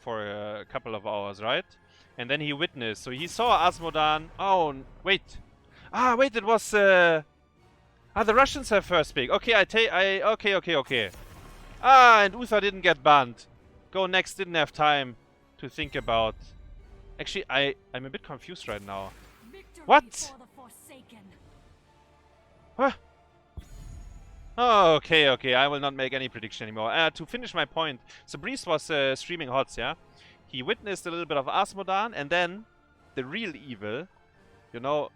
a couple of hours, right? And then he witnessed. So he saw Asmodan. Oh, wait. Ah, wait, it was... the Russians have first pick. Okay, okay. Ah, and Uther didn't get banned. Gonext didn't have time to think about... Actually, I'm a bit confused right now. What? What? Oh, okay. I will not make any prediction anymore. To finish my point, so Breeze was streaming HOTS, yeah? He witnessed a little bit of Asmodan, and then the real evil, you know,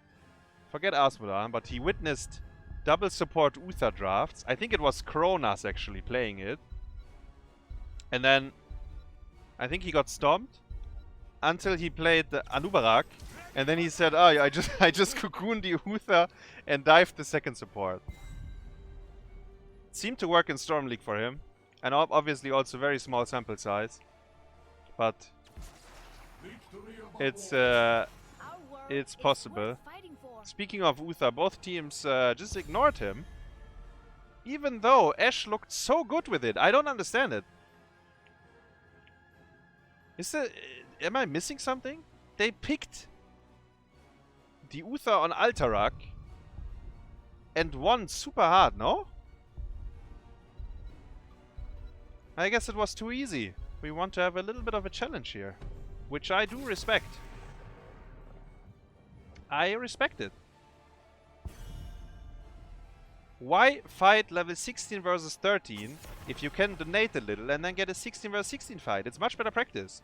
forget Asmodan, but he witnessed double support Uther drafts. I think it was Kronas actually playing it. And then I think he got stomped until he played the Anubarak, and then he said, "Oh, I just cocooned the Uther and dived the second support." It seemed to work in Storm League for him, and obviously also very small sample size, but it's possible. Speaking of Uther, both teams just ignored him, even though Ash looked so good with it. I don't understand it. Am I missing something? They picked the Uther on Alterac and won super hard, no? I guess it was too easy. We want to have a little bit of a challenge here, which I do respect. I respect it. Why fight level 16 versus 13 if you can donate a little and then get a 16 versus 16 fight? It's much better practice.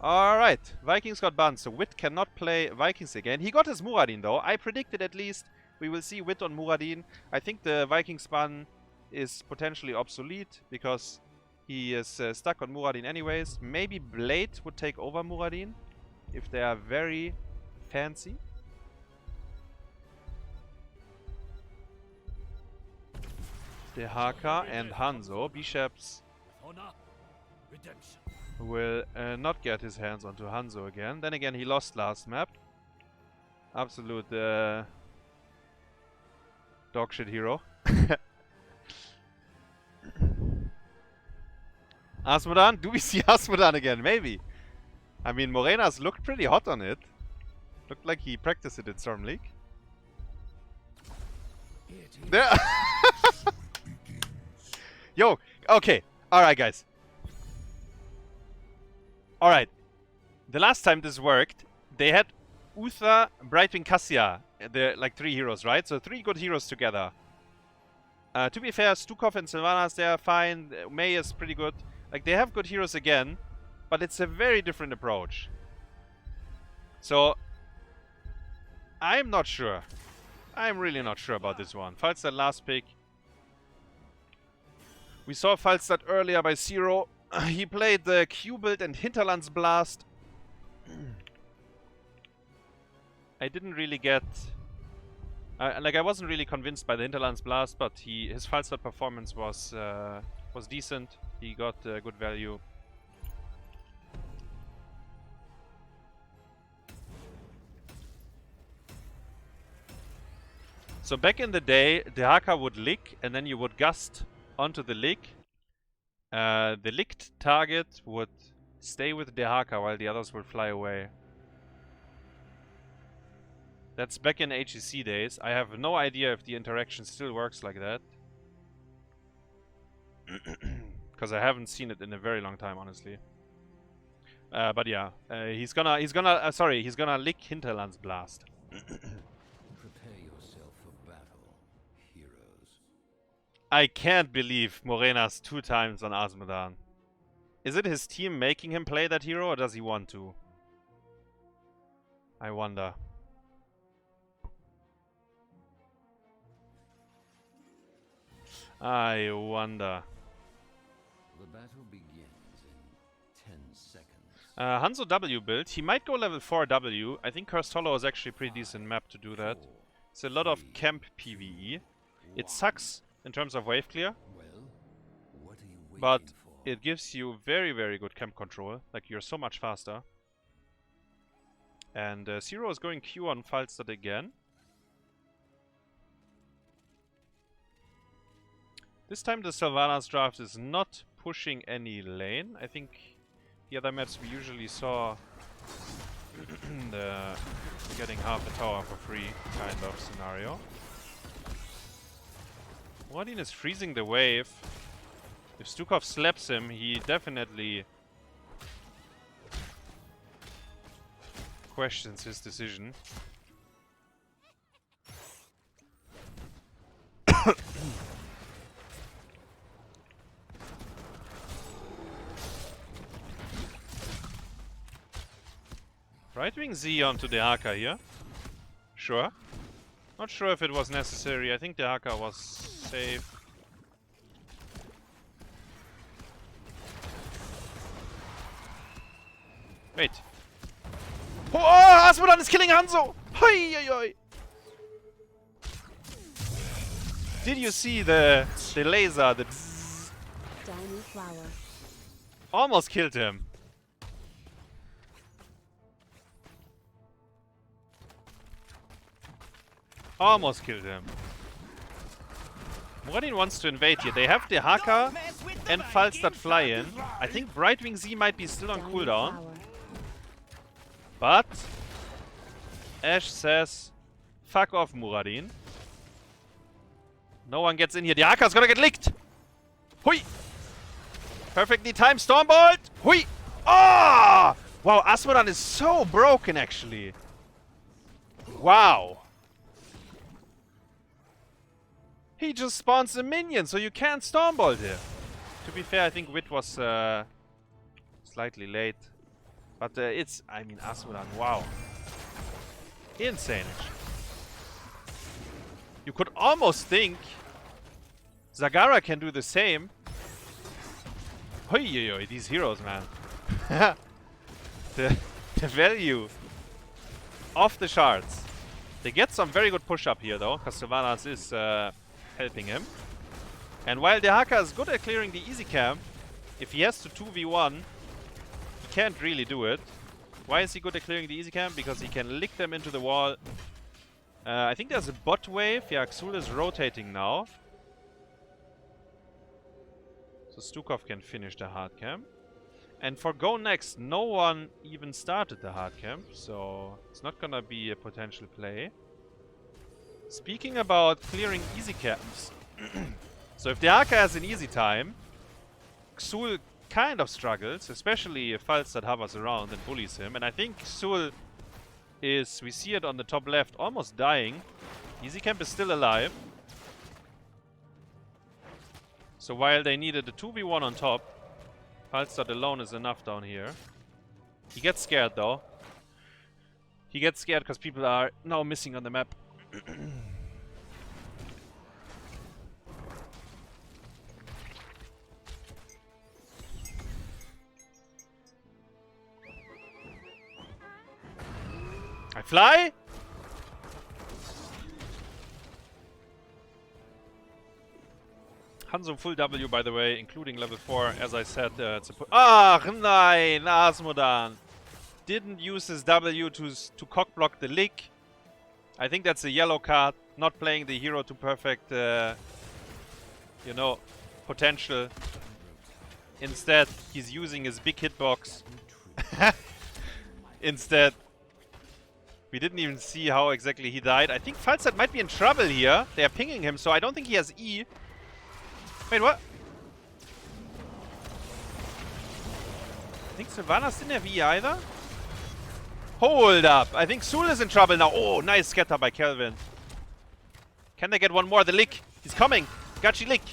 Alright, Vikings got banned, so Wit cannot play Vikings again. He got his Muradin though. I predicted at least we will see Wit on Muradin. I think the Vikings ban is potentially obsolete because he is stuck on Muradin anyways. Maybe Blade would take over Muradin if they are very fancy. Dehaka and Hanzo. Bishepps will not get his hands onto Hanzo again. Then again, he lost last map. Absolute dogshit hero. Asmodan? Do we see Asmodan again? Maybe. I mean, Murenas looked pretty hot on it. Looked like he practiced it in Storm League. There. Yo, okay. Alright, guys. Alright. The last time this worked, they had Uther, Brightwing, Cassia. They're like 3 heroes, right? So 3 good heroes together. To be fair, Stukov and Sylvanas, they are fine. May is pretty good. Like, they have good heroes again, but it's a very different approach. So, I'm not sure. I'm really not sure about this one. Falstad last pick. We saw Falstad earlier by Siro. He played the Q build and Hinterlandsblast. I didn't really get... I wasn't really convinced by the Hinterlandsblast, but his Falstad performance was decent. He got good value. So back in the day, Dehaka would lick, and then you would gust onto the lick. The licked target would stay with Dehaka while the others will fly away. That's back in HEC days. I have no idea if the interaction still works like that. Because I haven't seen it in a very long time, honestly. But yeah, he's gonna lick Hinterlandsblast. Prepare yourself for battle, heroes. I can't believe Murenas 2 times on Asmodan. Is it his team making him play that hero, or does he want to? I wonder. I wonder. The battle begins in 10 seconds. Hanzo W build. He might go level 4 W. I think Cursed Hollow is actually a pretty decent map to do that. It's a lot of camp PvE. It sucks in terms of wave clear, Well, what are you waiting but for? it gives you very, very good camp control. Like, you're so much faster. And Siro is going Q on Falstad again. This time the Sylvanas draft is not pushing any lane. I think the other maps we usually saw the getting half a tower for free kind of scenario. Muradin is freezing the wave. If Stukov slaps him, he definitely questions his decision. Right-wing Z onto the Haka here. Sure. Not sure if it was necessary. I think the Haka was safe. Wait. Oh, Asmodan is killing Hanzo! Hoi, hoi, hoi. Did you see the laser? The bzzz? Downy flower. Almost killed him. Almost killed him. Muradin wants to invade here. They have the Haka and Falstad fly in. I think Brightwing Z might be still on Downy cooldown. flower. But Ash says, fuck off, Muradin. No one gets in here. The Haka's gonna get licked. Hui! Perfectly timed Stormbolt. Hui! Ah! Wow, Asmodan is so broken, actually. Wow. He just spawns a minion, so you can't Stormbolt here. To be fair, I think Wit was slightly late. But it's, I mean, Asmodan, wow. Insane, actually. You could almost think Zagara can do the same. Hoi, hoi, hoi, these heroes, man. the value off the charts. They get some very good push-up here, though, because Sylvanas is helping him. And while the Haka is good at clearing the easy camp, if he has to 2v1, he can't really do it. Why is he good at clearing the easy camp? Because he can lick them into the wall. I think there's a bot wave. Yeah, Xul is rotating now. So Stukov can finish the hard camp. And for Gonext, no one even started the hard camp, so it's not gonna be a potential play. Speaking about clearing easy camps, so if the Haka has an easy time, Xul kind of struggles, especially if Falstad hovers around and bullies him. And I think Xul is, we see it on the top left, almost dying. Easy camp is still alive. So while they needed a 2v1 on top, Falstad alone is enough down here. He gets scared though. He gets scared because people are now missing on the map. I fly? Hanzo full W, by the way, including level 4. As I said, it's a ach nein, Asmodan didn't use his W to cockblock the lick. I think that's a yellow card. Not playing the hero to perfect, you know, potential. Instead, he's using his big hitbox. Instead. We didn't even see how exactly he died. I think Falstad might be in trouble here. They are pinging him, so I don't think he has E. Wait, what? I think Sylvanas didn't have E either. Hold up. I think Sul is in trouble now. Oh, nice scatter by Chelvin. Can they get one more? The lick. He's coming. Gachi lick.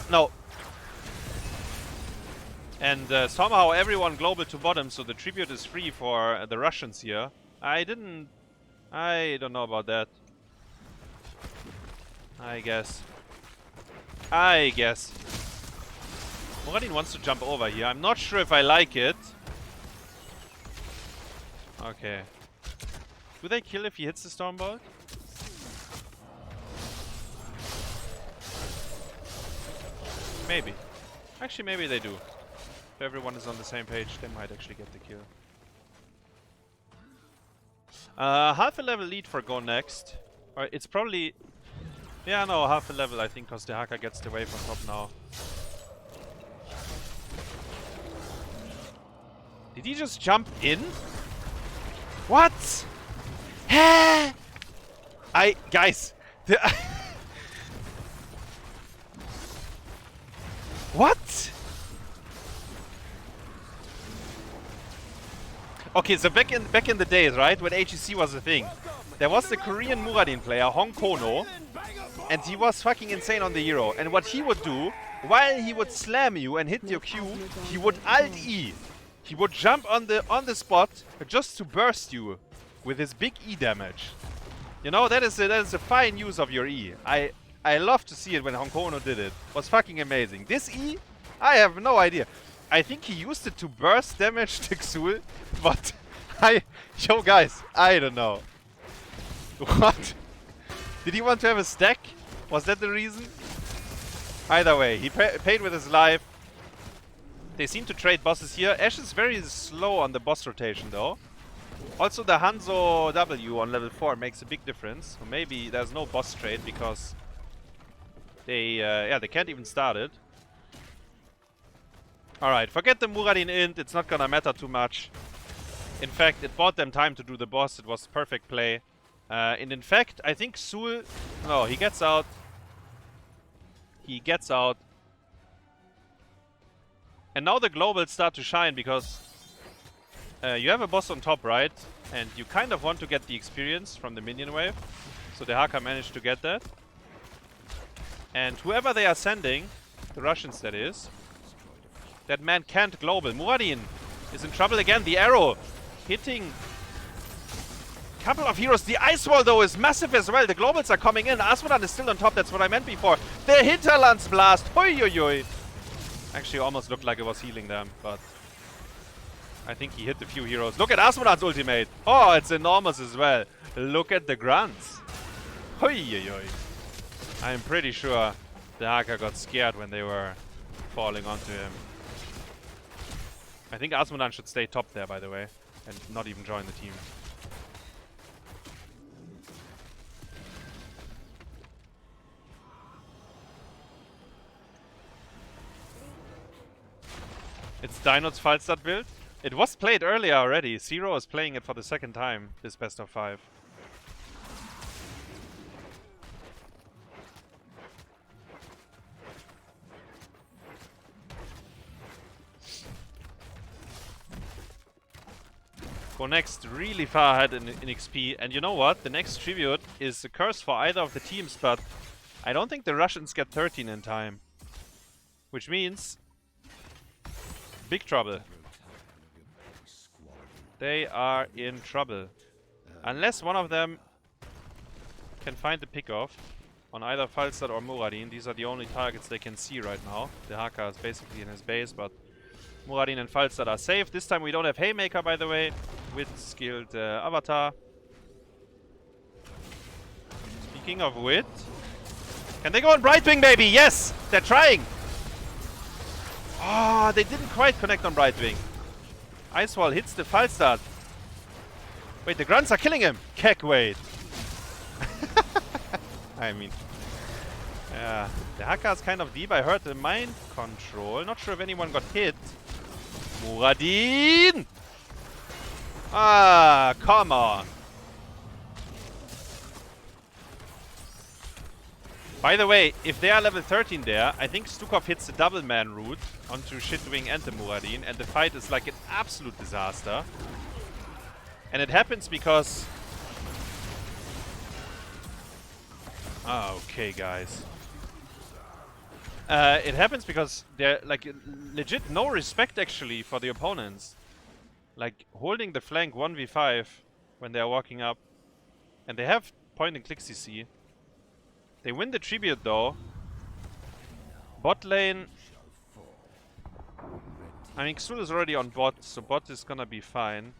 No. And somehow everyone global to bottom, so the tribute is free for the Russians here. I don't know about that. I guess. Muradin wants to jump over here. I'm not sure if I like it. Okay. Do they kill if he hits the Stormbolt? Maybe. Actually, maybe they do. If everyone is on the same page, they might actually get the kill. Half a level lead for Gonext. Or it's probably... Yeah, no, half a level I think, because the Haka gets the wave on top now. Did he just jump in? What? Guys, what? Okay, so back in the days, right, when HEC was a thing, there was the Korean Muradin player, Hong Kono, and he was fucking insane on the hero. And what he would do, while he would slam you and hit your Q, he would Alt E. He would jump on the spot just to burst you with his big E damage. You know, that is a fine use of your E. I love to see it when Hong Kono did it. It was fucking amazing. This E, I have no idea. I think he used it to burst damage to Xul, but yo guys, I don't know. What? Did he want to have a stack? Was that the reason? Either way, he paid with his life. They seem to trade bosses here. Ashe is very slow on the boss rotation though. Also the Hanzo W on level 4 makes a big difference. So maybe there's no boss trade because they can't even start it. Alright, forget the Muradin int, it's not gonna matter too much. In fact, it bought them time to do the boss, it was perfect play. And in fact, I think Sul... No, he gets out. He gets out. And now the globals start to shine because you have a boss on top, right? And you kind of want to get the experience from the minion wave. So the Haka managed to get that. And whoever they are sending, the Russians that is, that man can't global. Muradin is in trouble again. The arrow hitting a couple of heroes. The ice wall though is massive as well. The globals are coming in. Asmodan is still on top. That's what I meant before. The Hinterlands blast. Hoi hoi hoi. Actually almost looked like it was healing them, but I think he hit a few heroes. Look at Asmodan's ultimate. Oh, it's enormous as well. Look at the grunts. Hoi hoi hoi. I'm pretty sure the Haka got scared when they were falling onto him. I think Asmodan should stay top there, by the way, and not even join the team. It's Dino's Falstad build. It was played earlier already. Siro is playing it for the second time, this best of 5. Gonext really far ahead in XP, and you know what? The next tribute is a curse for either of the teams, but I don't think the Russians get 13 in time. Which means big trouble. They are in trouble. Unless one of them can find the pick-off on either Falstad or Muradin. These are the only targets they can see right now. The Haka is basically in his base, but Muradin and Falstad are safe. This time we don't have Haymaker, by the way, with skilled Avatar. Speaking of wit, can they go on Brightwing, baby? Yes! They're trying! Oh, they didn't quite connect on Brightwing. Ice Wall hits the Falstad. Wait, the grunts are killing him! Kek, wait. I mean, Yeah, the Haka is kind of deep. I heard the mind control. Not sure if anyone got hit. Muradin! Ah, come on. By the way, if they are level 13 there, I think Stukov hits the double man route onto Shitwing and the Muradin, and the fight is like an absolute disaster. And it happens because... Ah, okay, guys. It happens because they're like legit no respect actually for the opponents. Like holding the flank 1v5 when they are walking up. And they have point and click CC. They win the tribute though. Bot lane. I mean, Xul is already on bot, so bot is gonna be fine.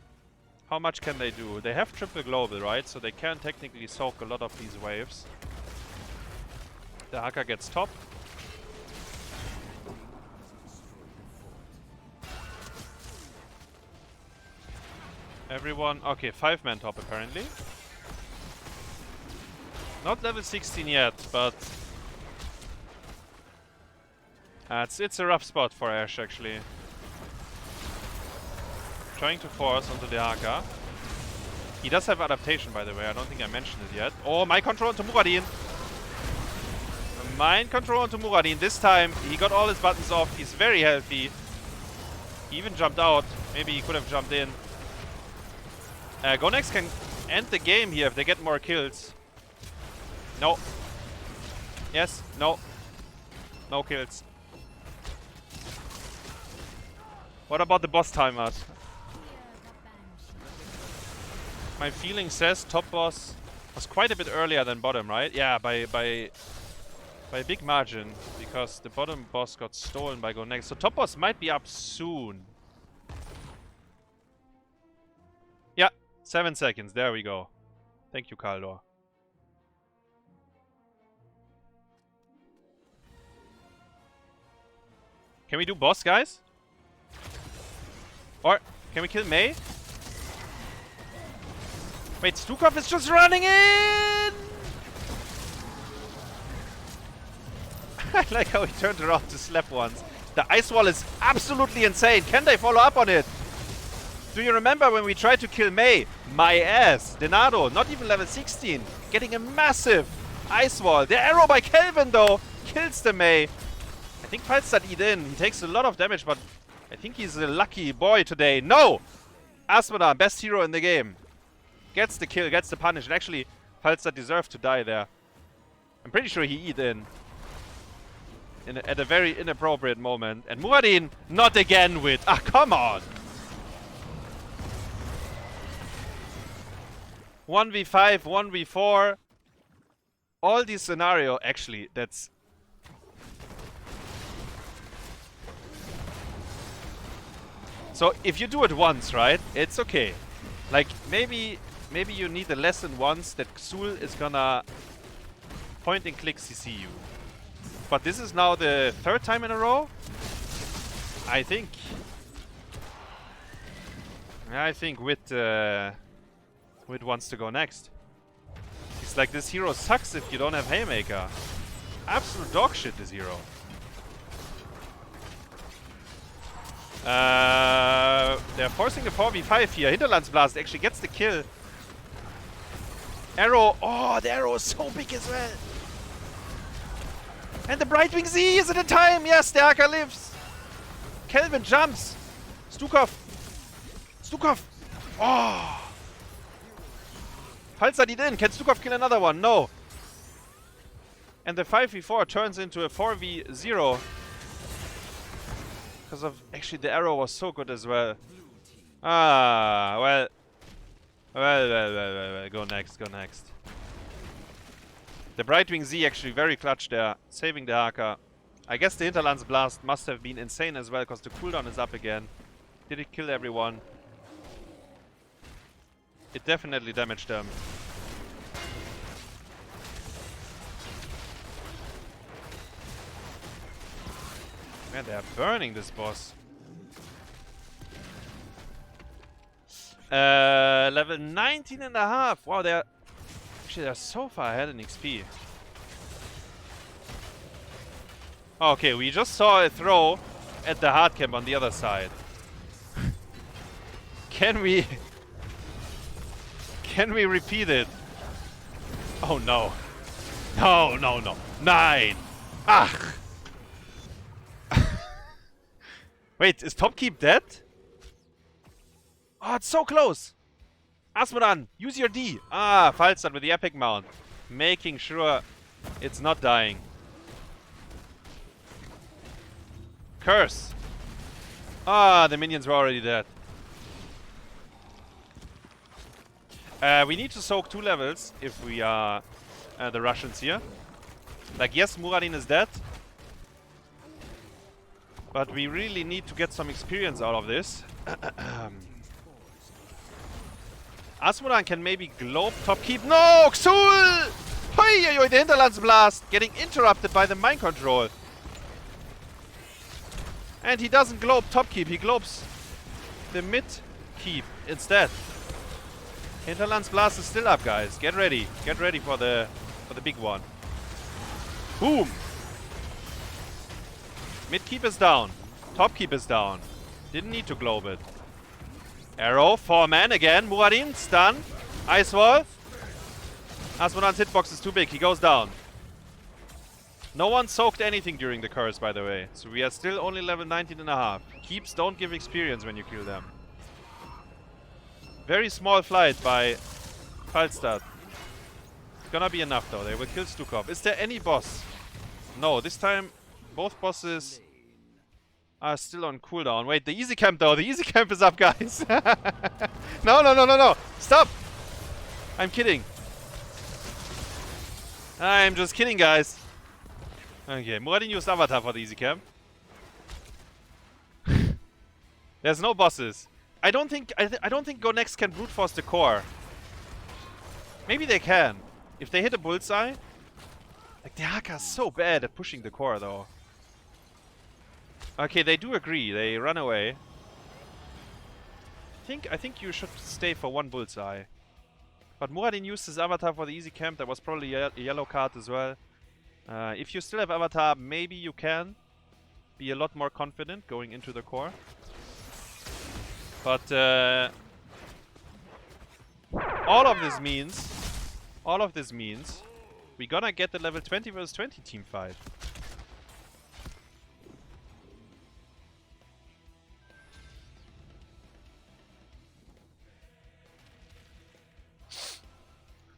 How much can they do? They have triple global, right? So they can technically soak a lot of these waves. The Haka gets top. Everyone, okay, 5-man top apparently. Not level 16 yet, but it's a rough spot for Ashe actually. Trying to force onto the Haka. He does have adaptation, by the way. I don't think I mentioned it yet. Oh, mind control onto Muradin. Mind control onto Muradin. This time he got all his buttons off. He's very healthy. He even jumped out. Maybe he could have jumped in. Gonext can end the game here if they get more kills. No. Yes. No. No kills. What about the boss timers? My feeling says top boss was quite a bit earlier than bottom, right? Yeah, by a big margin, because the bottom boss got stolen by Gonext. So top boss might be up soon. Yeah, 7 seconds. There we go. Thank you, Kaldor. Can we do boss, guys? Or can we kill Mei? Wait, Stukov is just running in! I like how he turned around to slap once. The ice wall is absolutely insane. Can they follow up on it? Do you remember when we tried to kill Mei? My ass. Denardo, not even level 16. Getting a massive ice wall. The arrow by Chelvin, though, kills the Mei. I think Falstad eat in. He takes a lot of damage, but I think he's a lucky boy today. No! Asmodar, best hero in the game. Gets the kill, gets the punish. And actually, Falstad deserved to die there. I'm pretty sure he eat in. At a very inappropriate moment. And Muradin, not again with... Ah, come on! 1v5, 1v4. All these scenario, actually, that's... So, if you do it once, right, it's okay. Like, maybe you need a lesson once that Xul is gonna point and click CC you. But this is now the 3rd time in a row? I think Wit wants to go next. It's like, this hero sucks if you don't have Haymaker. Absolute dog shit, this hero. They're forcing the 4v5 here. Hinterlandsblast actually gets the kill. Arrow. Oh, the arrow is so big as well. And the Brightwing Z is it in time? Yes, the Haka lives. Chelvin jumps. Stukov. Stukov. Oh. Falstad eat in. Can Stukov kill another one? No. And the 5v4 turns into a 4v0. Because of... Actually, the arrow was so good as well. Ah, well. Well. Go next, go next. The Brightwing Z actually very clutch there, saving the Haka. I guess the Hinterlands Blast must have been insane as well, because the cooldown is up again. Did it kill everyone? It definitely damaged them. Man, they are burning this boss. Level 19.5. Wow, they're so far ahead in XP. Okay, we just saw a throw at the hard camp on the other side. Can we... Can we repeat it? Oh no. No, no, no. 9! Ach! Wait, is Topkeep dead? Oh, it's so close! Asmodan, use your D! Ah, Falstad with the epic mount. Making sure it's not dying. Curse! Ah, the minions were already dead. We need to soak 2 levels if we are the Russians here. Like, yes, Muradin is dead. But we really need to get some experience out of this. Asmodan can maybe globe top keep. No! Xul! Hoi, the Hinterlandsblast getting interrupted by the mind control. And he doesn't globe top keep, he globes the mid keep instead. Hinterlandsblast is still up, guys. Get ready. Get ready for the big one. Boom! Mid keep is down. Top keep is down. Didn't need to globe it. Arrow, 4-man again. Muradin, stun. Ice wall. Asmodan's hitbox is too big. He goes down. No one soaked anything during the curse, by the way. So we are still only level 19.5. Keeps don't give experience when you kill them. Very small flight by Falstad. Gonna be enough though. They will kill Stukov. Is there any boss? No, this time both bosses are still on cooldown. Wait, the easy camp though. The easy camp is up, guys. No, no, no, no, no. Stop. I'm kidding. I'm just kidding, guys. Okay, Muradin used Avatar for the easy camp. There's no bosses. I don't think Gonext can brute force the core. Maybe they can. If they hit a bullseye. Like, the Haka's so bad at pushing the core though. Okay, they do agree. They run away. I think you should stay for one bullseye. But Muradin used his Avatar for the easy camp. That was probably a yellow card as well. If you still have Avatar, maybe you can be a lot more confident going into the core. But all of this means we're gonna get the level 20 versus 20 team fight.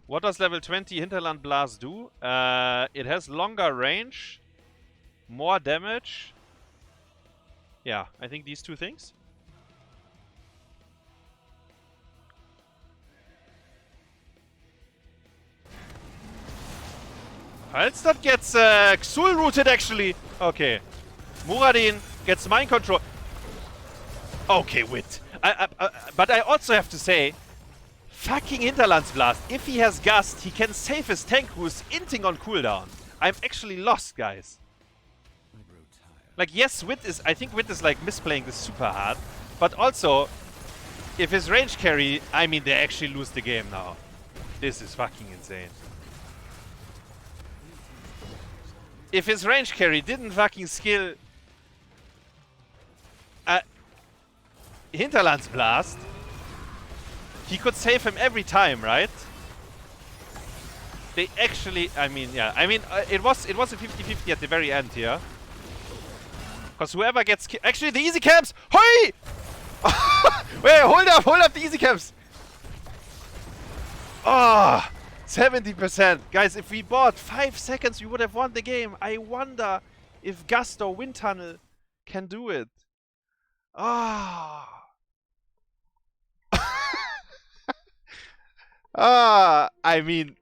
What does level 20 Hinterland Blast do? It has longer range, more damage. Yeah, I think these two things. Falstad gets Xul rooted actually. Okay. Muradin gets mind control. Okay, wit. But I also have to say, fucking Hinterlandsblast. If he has Gust, he can save his tank who's inting on cooldown. I'm actually lost, guys. Like, yes, Wit is... I think Wit is, like, misplaying this super hard. But also, if his range carry... I mean, they actually lose the game now. This is fucking insane. If his range carry didn't fucking skill... Hinterlandsblast... He could save him every time, right? They actually, I mean, yeah. I mean, it was a 50-50 at the very end here. Because whoever gets... Actually, the easy camps! Hoi! Wait, hold up the easy camps! Ah, 70%. Guys, if we bought 5 seconds, we would have won the game. I wonder if Gust or Wind Tunnel can do it. Ah. I mean...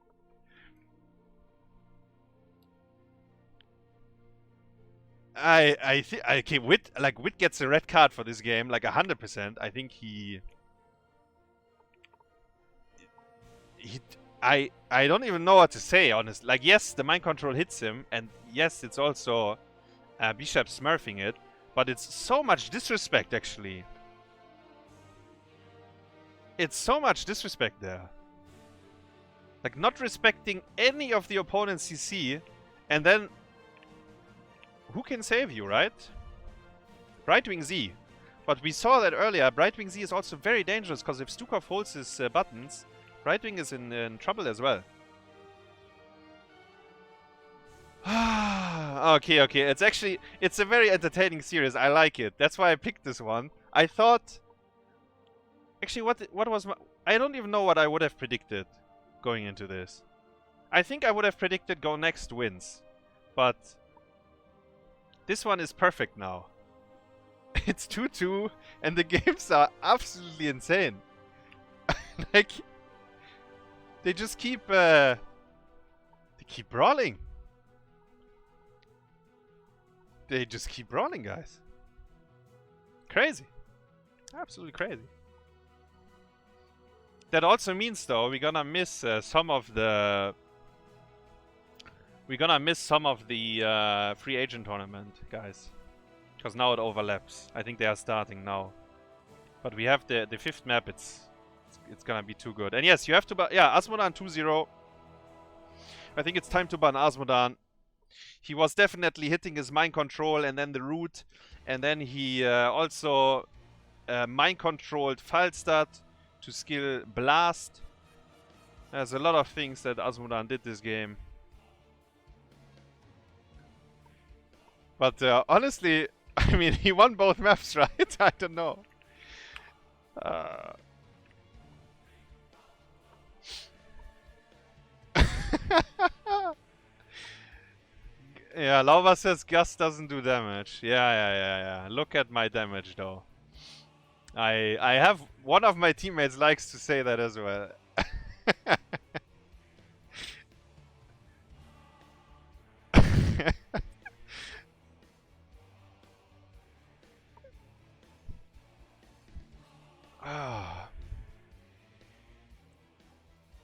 I think... Okay, Wit gets a red card for this game, like 100%. I think I don't even know what to say, honestly. Like, yes, the mind control hits him, and yes, it's also Bishepps smurfing it, but it's so much disrespect, actually. It's so much disrespect there. Like, not respecting any of the opponent's CC, and then who can save you, right? Brightwing Z. But we saw that earlier. Brightwing Z is also very dangerous because if Stukov holds his buttons, Brightwing is in trouble as well. Okay, okay. It's a very entertaining series. I like it. That's why I picked this one. I thought... Actually, what was my... I don't even know what I would have predicted going into this. I think I would have predicted Gonext wins. But... this one is perfect now. It's 2-2, and the games are absolutely insane. Like... they just keep... they keep brawling. They just keep brawling, guys. Crazy. Absolutely crazy. That also means, though, we're gonna miss some of the... we're gonna miss some of the free agent tournament, guys. Because now it overlaps. I think they are starting now. But we have the fifth map. It's gonna be too good. And yes, you have to... yeah, Asmodan 2-0. I think it's time to ban Asmodan. He was definitely hitting his mind control and then the root. And then he also mind controlled Falstad to skill Blast. There's a lot of things that Asmodan did this game. But honestly, I mean, he won both maps, right? I don't know. Yeah, Lauva says Gus doesn't do damage. Yeah. Look at my damage, though. I have... one of my teammates likes to say that as well.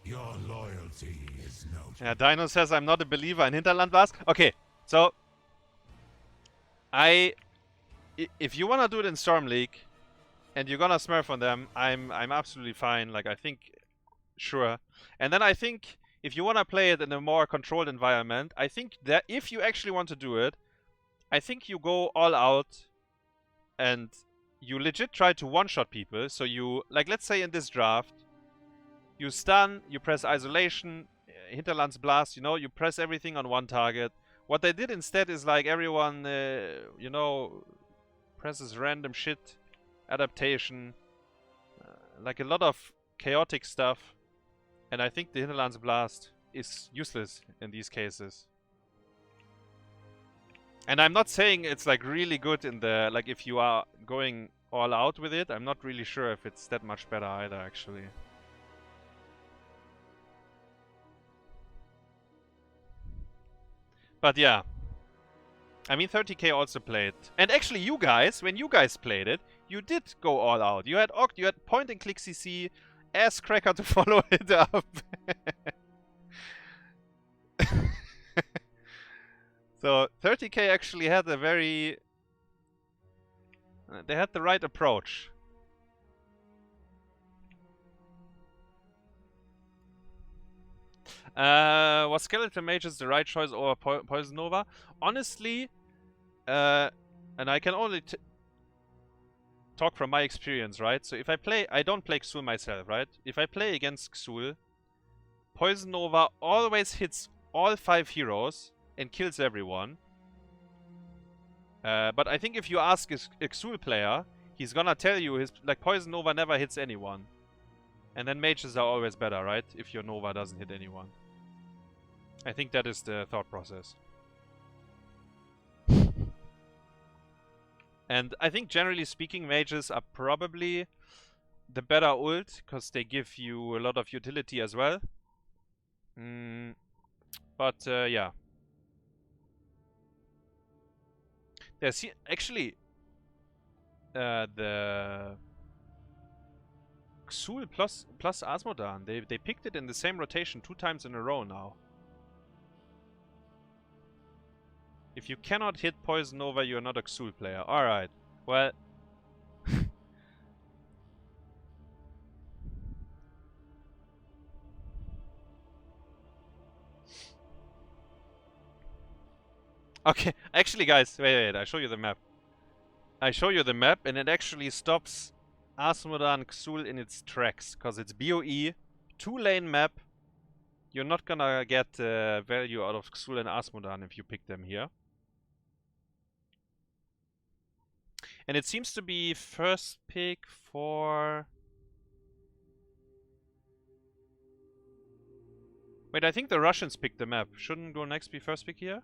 Your loyalty is no. Yeah, Dino says I'm not a believer in Hinterland Blast. Okay, so... if you wanna do it in Storm League, and you're gonna smurf on them, I'm absolutely fine. Like, I think... sure. And then I think, if you wanna play it in a more controlled environment, I think that if you actually want to do it, I think you go all out, and you legit try to one-shot people. So you... like, let's say in this draft, you stun, you press Isolation, Hinterlands Blast, you know, you press everything on one target. What they did instead is like everyone, you know, presses random shit, adaptation, like a lot of chaotic stuff. And I think the Hinterlands Blast is useless in these cases. And I'm not saying it's like really good in the, like if you are going all out with it, I'm not really sure if it's that much better either, actually. But yeah, I mean 30k also played. And actually you guys, when you guys played it, you did go all out. You had Oct, you had point and click CC, ass cracker to follow it up. So 30k actually had a very... they had the right approach. Was Skeleton Mages the right choice over Poison Nova? Honestly, and I can only talk from my experience, right? So if I play... I don't play Xul myself, right? If I play against Xul, Poison Nova always hits all 5 heroes and kills everyone. But I think if you ask a Xul player, he's gonna tell you his... like, Poison Nova never hits anyone. And then mages are always better, right? If your Nova doesn't hit anyone. I think that is the thought process. And I think generally speaking, mages are probably the better ult, because they give you a lot of utility as well. But yeah. There's actually the Xul plus Asmodan. They picked it in the same rotation 2 times in a row now. If you cannot hit Poison Nova, you're not a Xul player. Alright. Well... Okay, actually, guys, wait. I show you the map. I show you the map, and it actually stops Asmodan Xul in its tracks, because it's BOE, 2-lane map. You're not gonna get value out of Xul and Asmodan if you pick them here. And it seems to be first pick for... Wait, I think the Russians picked the map. Shouldn't Gonext be first pick here?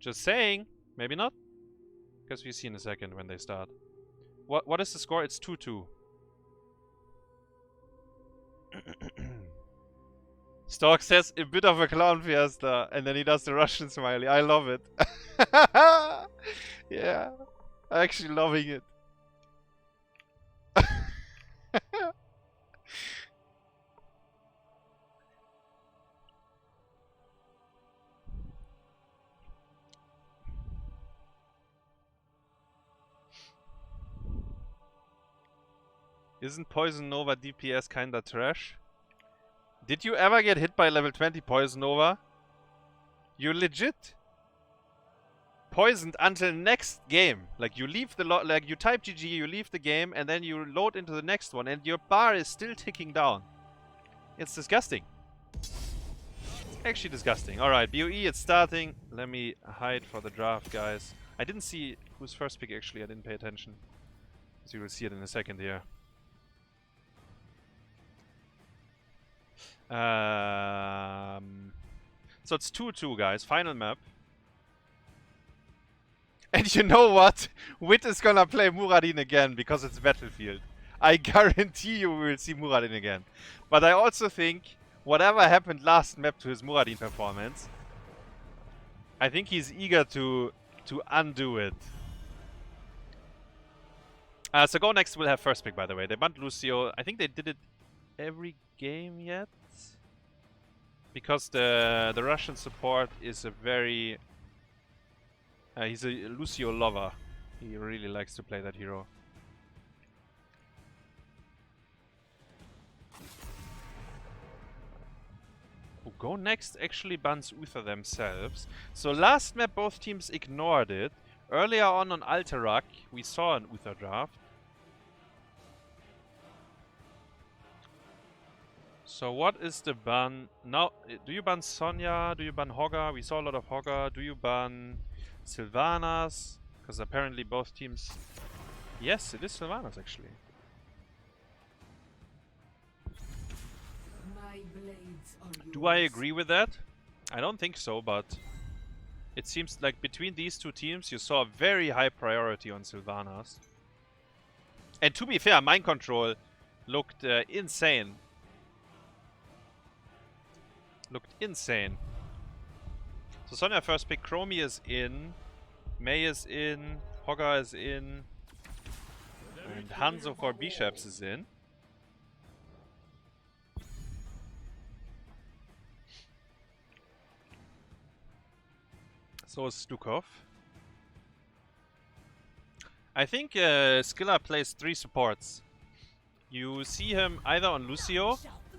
Just saying. Maybe not. Guess we see in a second when they start. What is the score? It's 2-2. Stalk says a bit of a clown fiesta, and then he does the Russian smiley. I love it. Yeah, I'm actually loving it. Isn't Poison Nova DPS kinda trash? Did you ever get hit by level 20 Poison Nova? You're legit poisoned until next game. Like you leave the like you type GG, you leave the game, and then you load into the next one, and your bar is still ticking down. It's disgusting. It's actually disgusting. Alright, BOE, it's starting. Let me hide for the draft, guys. I didn't see who's first pick actually, I didn't pay attention. So you will see it in a second here. So it's 2-2, guys. Final map. And you know what? Wit is gonna play Muradin again because it's Battlefield. I guarantee you we will see Muradin again. But I also think whatever happened last map to his Muradin performance, I think he's eager to undo it. So Gonext will have first pick, by the way. They banned Lucio. I think they did it every game yet. Because the Russian support is a very... he's a Lucio lover. He really likes to play that hero. Oh, Gonext actually bans Uther themselves. So last map both teams ignored it. Earlier on Alterac we saw an Uther draft. So what is the ban? Now, do you ban Sonya? Do you ban Hogger? We saw a lot of Hogger. Do you ban Sylvanas? Because apparently both teams... Yes, it is Sylvanas actually. My blades are Do I yours. agree with that? I don't think so, but... It seems like between these two teams you saw a very high priority on Sylvanas. And to be fair, Mind Control looked insane. Looked insane. So Sonya first pick, Chromie is in, May is in, Hogger is in, and Hanzo for Bishepps is in. So is Stukov. I think Skilla plays 3 supports. You see him either on Lucio,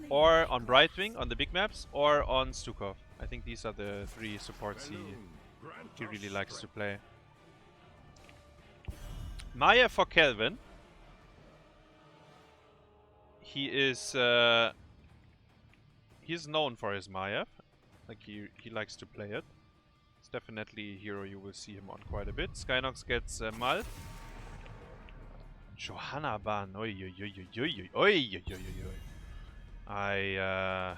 or on Brightwing, on the big maps, or on Stukov. I think these are the 3 supports he really likes to play. Maya for Chelvin. He is he's known for his Maya. Like he likes to play it. It's definitely a hero you will see him on quite a bit. Skynox gets Mal. Johanna ban. Oi oi oi oi oi oi oi oi oi. I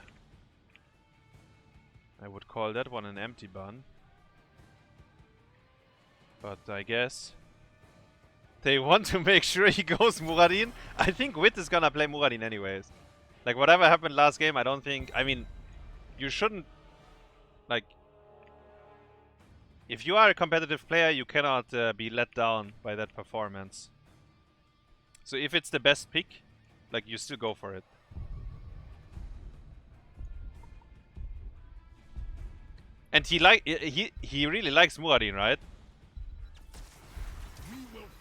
would call that one an empty ban. But I guess they want to make sure he goes Muradin. I think Wit is gonna play Muradin anyways. Like whatever happened last game, I don't think... I mean, you shouldn't... Like... If you are a competitive player, you cannot be let down by that performance. So if it's the best pick, like you still go for it. And he really likes Muradin, right?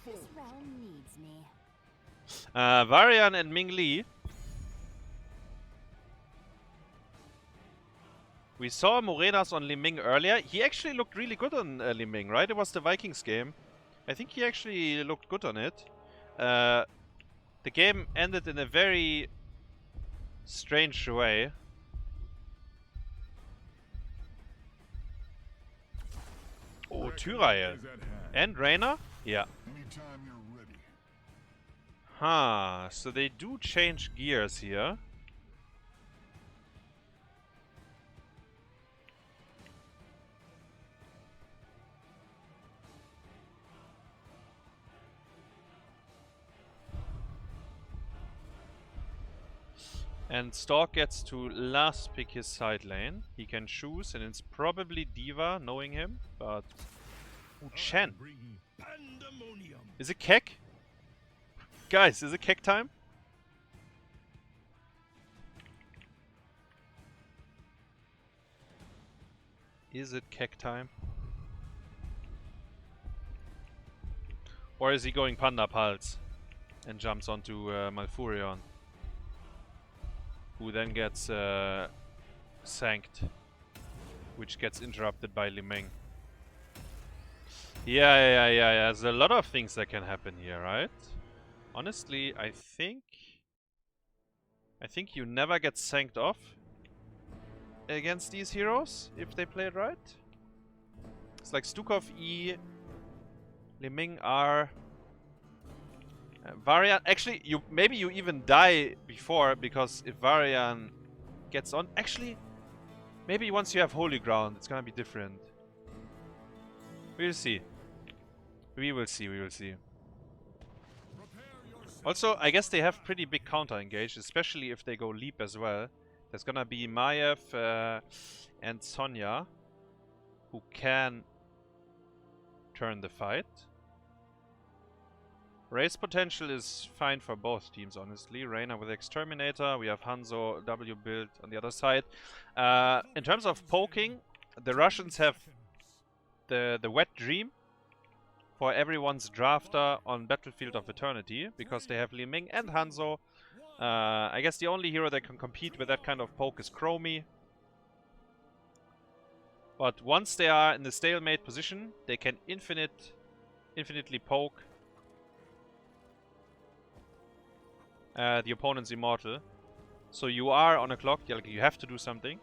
This realm needs me. Varian and Ming Li. We saw Murenas on Liming earlier. He actually looked really good on Liming, right? It was the Vikings game. I think he actually looked good on it. The game ended in a very strange way. Oh, Tyrael. And Reyna? Yeah. Anytime you're ready. Huh, so they do change gears here. And Stalk gets to last pick his side lane. He can choose, and it's probably D.Va, knowing him, but... Ooh, Chen. Is it Kek? Guys, is it Kek time? Is it Kek time? Or is he going Panda Pulse and jumps onto Malfurion? Who then gets sanked, which gets interrupted by Liming. Yeah. There's a lot of things that can happen here, right? Honestly, I think you never get sanked off against these heroes if they play it right. It's like Stukov E, Liming R. Varian, actually, maybe you even die before, because if Varian gets on, actually, maybe once you have Holy Ground, it's gonna be different. We'll see. We will see. Also, I guess they have pretty big counter engage, especially if they go Leap as well. There's gonna be Maiev and Sonya, who can turn the fight. Race potential is fine for both teams, honestly. Reyna with Exterminator, we have Hanzo W build on the other side. In terms of poking, the Russians have the wet dream for everyone's drafter on Battlefield of Eternity, because they have Liming and Hanzo. I guess the only hero that can compete with that kind of poke is Chromie. But once they are in the stalemate position, they can infinitely poke the opponent's Immortal. So you are on a clock, you have to do something.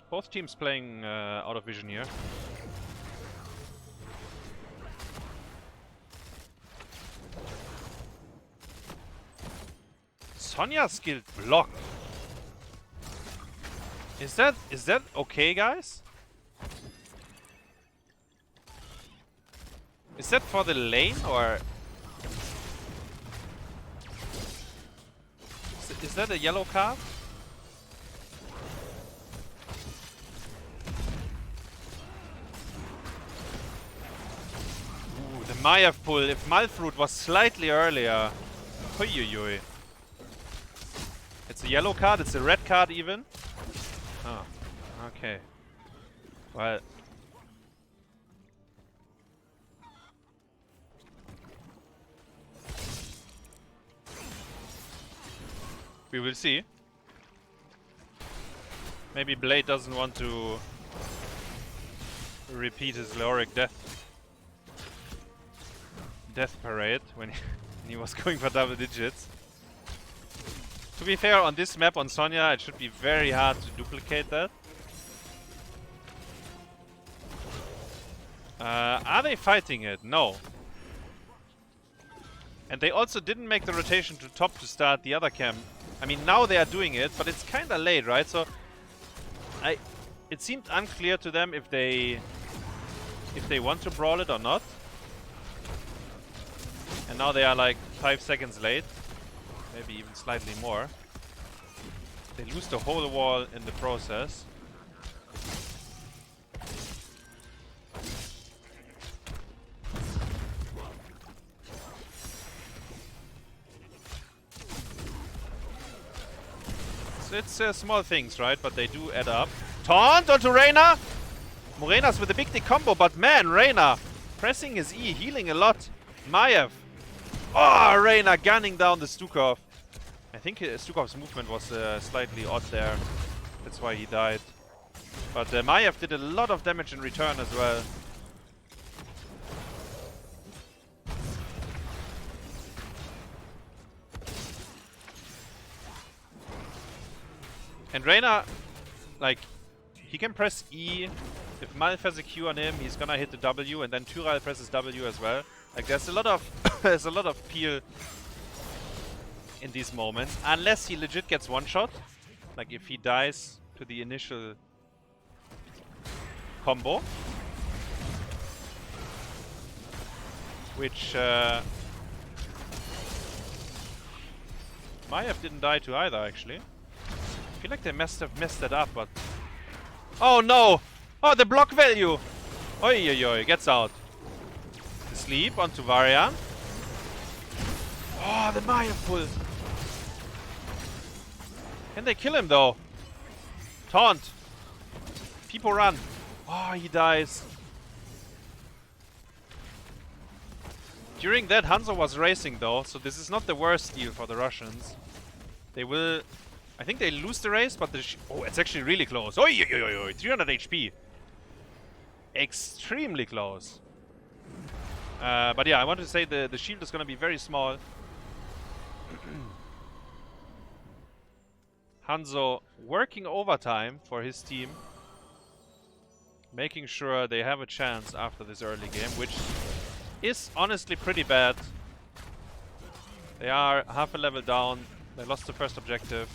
Both teams playing out of vision here. Sonya skilled block. Is that okay, guys? Is that for the lane, or is that a yellow card? Ooh, the Maiev pull. If Malfruit was slightly earlier. Huiuiui. It's a yellow card, it's a red card even. Oh, okay. Well. We will see. Maybe Blade doesn't want to repeat his Leoric death parade when he was going for double digits. To be fair, on this map on Sonya, it should be very hard to duplicate that. Are they fighting it? No. And they also didn't make the rotation to top to start the other camp. I mean, now they are doing it, but it's kinda late, right? So it seemed unclear to them if they want to brawl it or not. And now they are like 5 seconds late. Maybe even slightly more. They lose the whole wall in the process. So it's small things, right? But they do add up. Taunt onto Reyna! Murenas with a big dick combo, but man, Reyna pressing his E, healing a lot. Maiev. Oh, Reyna gunning down the Stukov. I think Stukov's movement was slightly odd there. That's why he died. But Maiev did a lot of damage in return as well. And Reyna, like, he can press E. If Malf has a Q on him, he's gonna hit the W, and then Tyrael presses W as well. Like, there's a lot of there's a lot of peel in these moments, unless he legit gets one shot. Like if he dies to the initial combo, which Maiev didn't die to either, actually. I feel like they must have messed that up, but oh no! Oh, the block value! Oi, oi, oi, gets out. The sleep onto Varian. Oh, the Maiev pull. Can they kill him though? Taunt. People run. Oh, he dies. During that, Hanzo was racing though, so this is not the worst deal for the Russians. They will... I think they lose the race, but the... oh, it's actually really close. Oi, oi, oi, oi, 300 HP. Extremely close. But yeah, I want to say the shield is going to be very small. Hanzo working overtime for his team. Making sure they have a chance after this early game, which is honestly pretty bad. They are half a level down. They lost the first objective.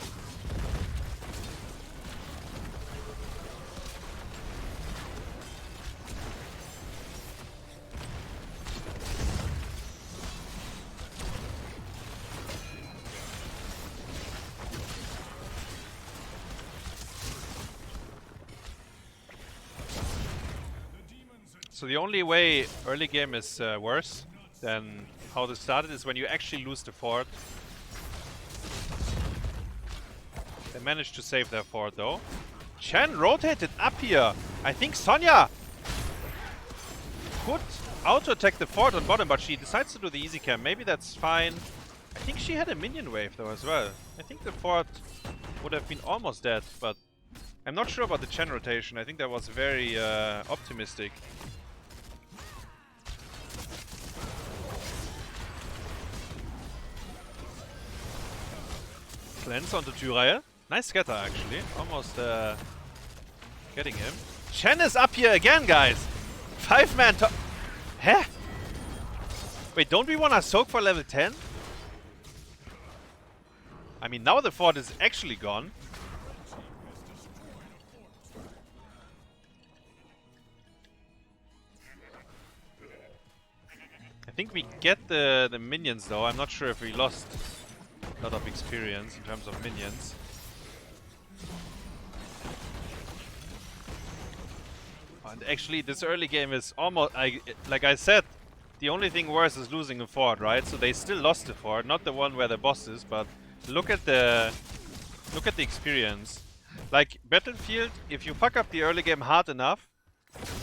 So the only way early game is worse than how this started is when you actually lose the fort. They managed to save their fort though. Chen rotated up here. I think Sonya could auto-attack the fort on bottom, but she decides to do the easy cam. Maybe that's fine. I think she had a minion wave though as well. I think the fort would have been almost dead, but I'm not sure about the Chen rotation. I think that was very optimistic. Cleanse onto Tyrael. Nice scatter actually. Almost getting him. Chen is up here again, guys. 5-man top. Huh? Wait, don't we want to soak for level 10? I mean, now the fort is actually gone. I think we get the minions though. I'm not sure if we lost a lot of experience in terms of minions. And actually, this early game is almost... like I said, the only thing worse is losing a fort, right? So they still lost the fort, not the one where the boss is, but look at the experience. Like, Battlefield, if you fuck up the early game hard enough,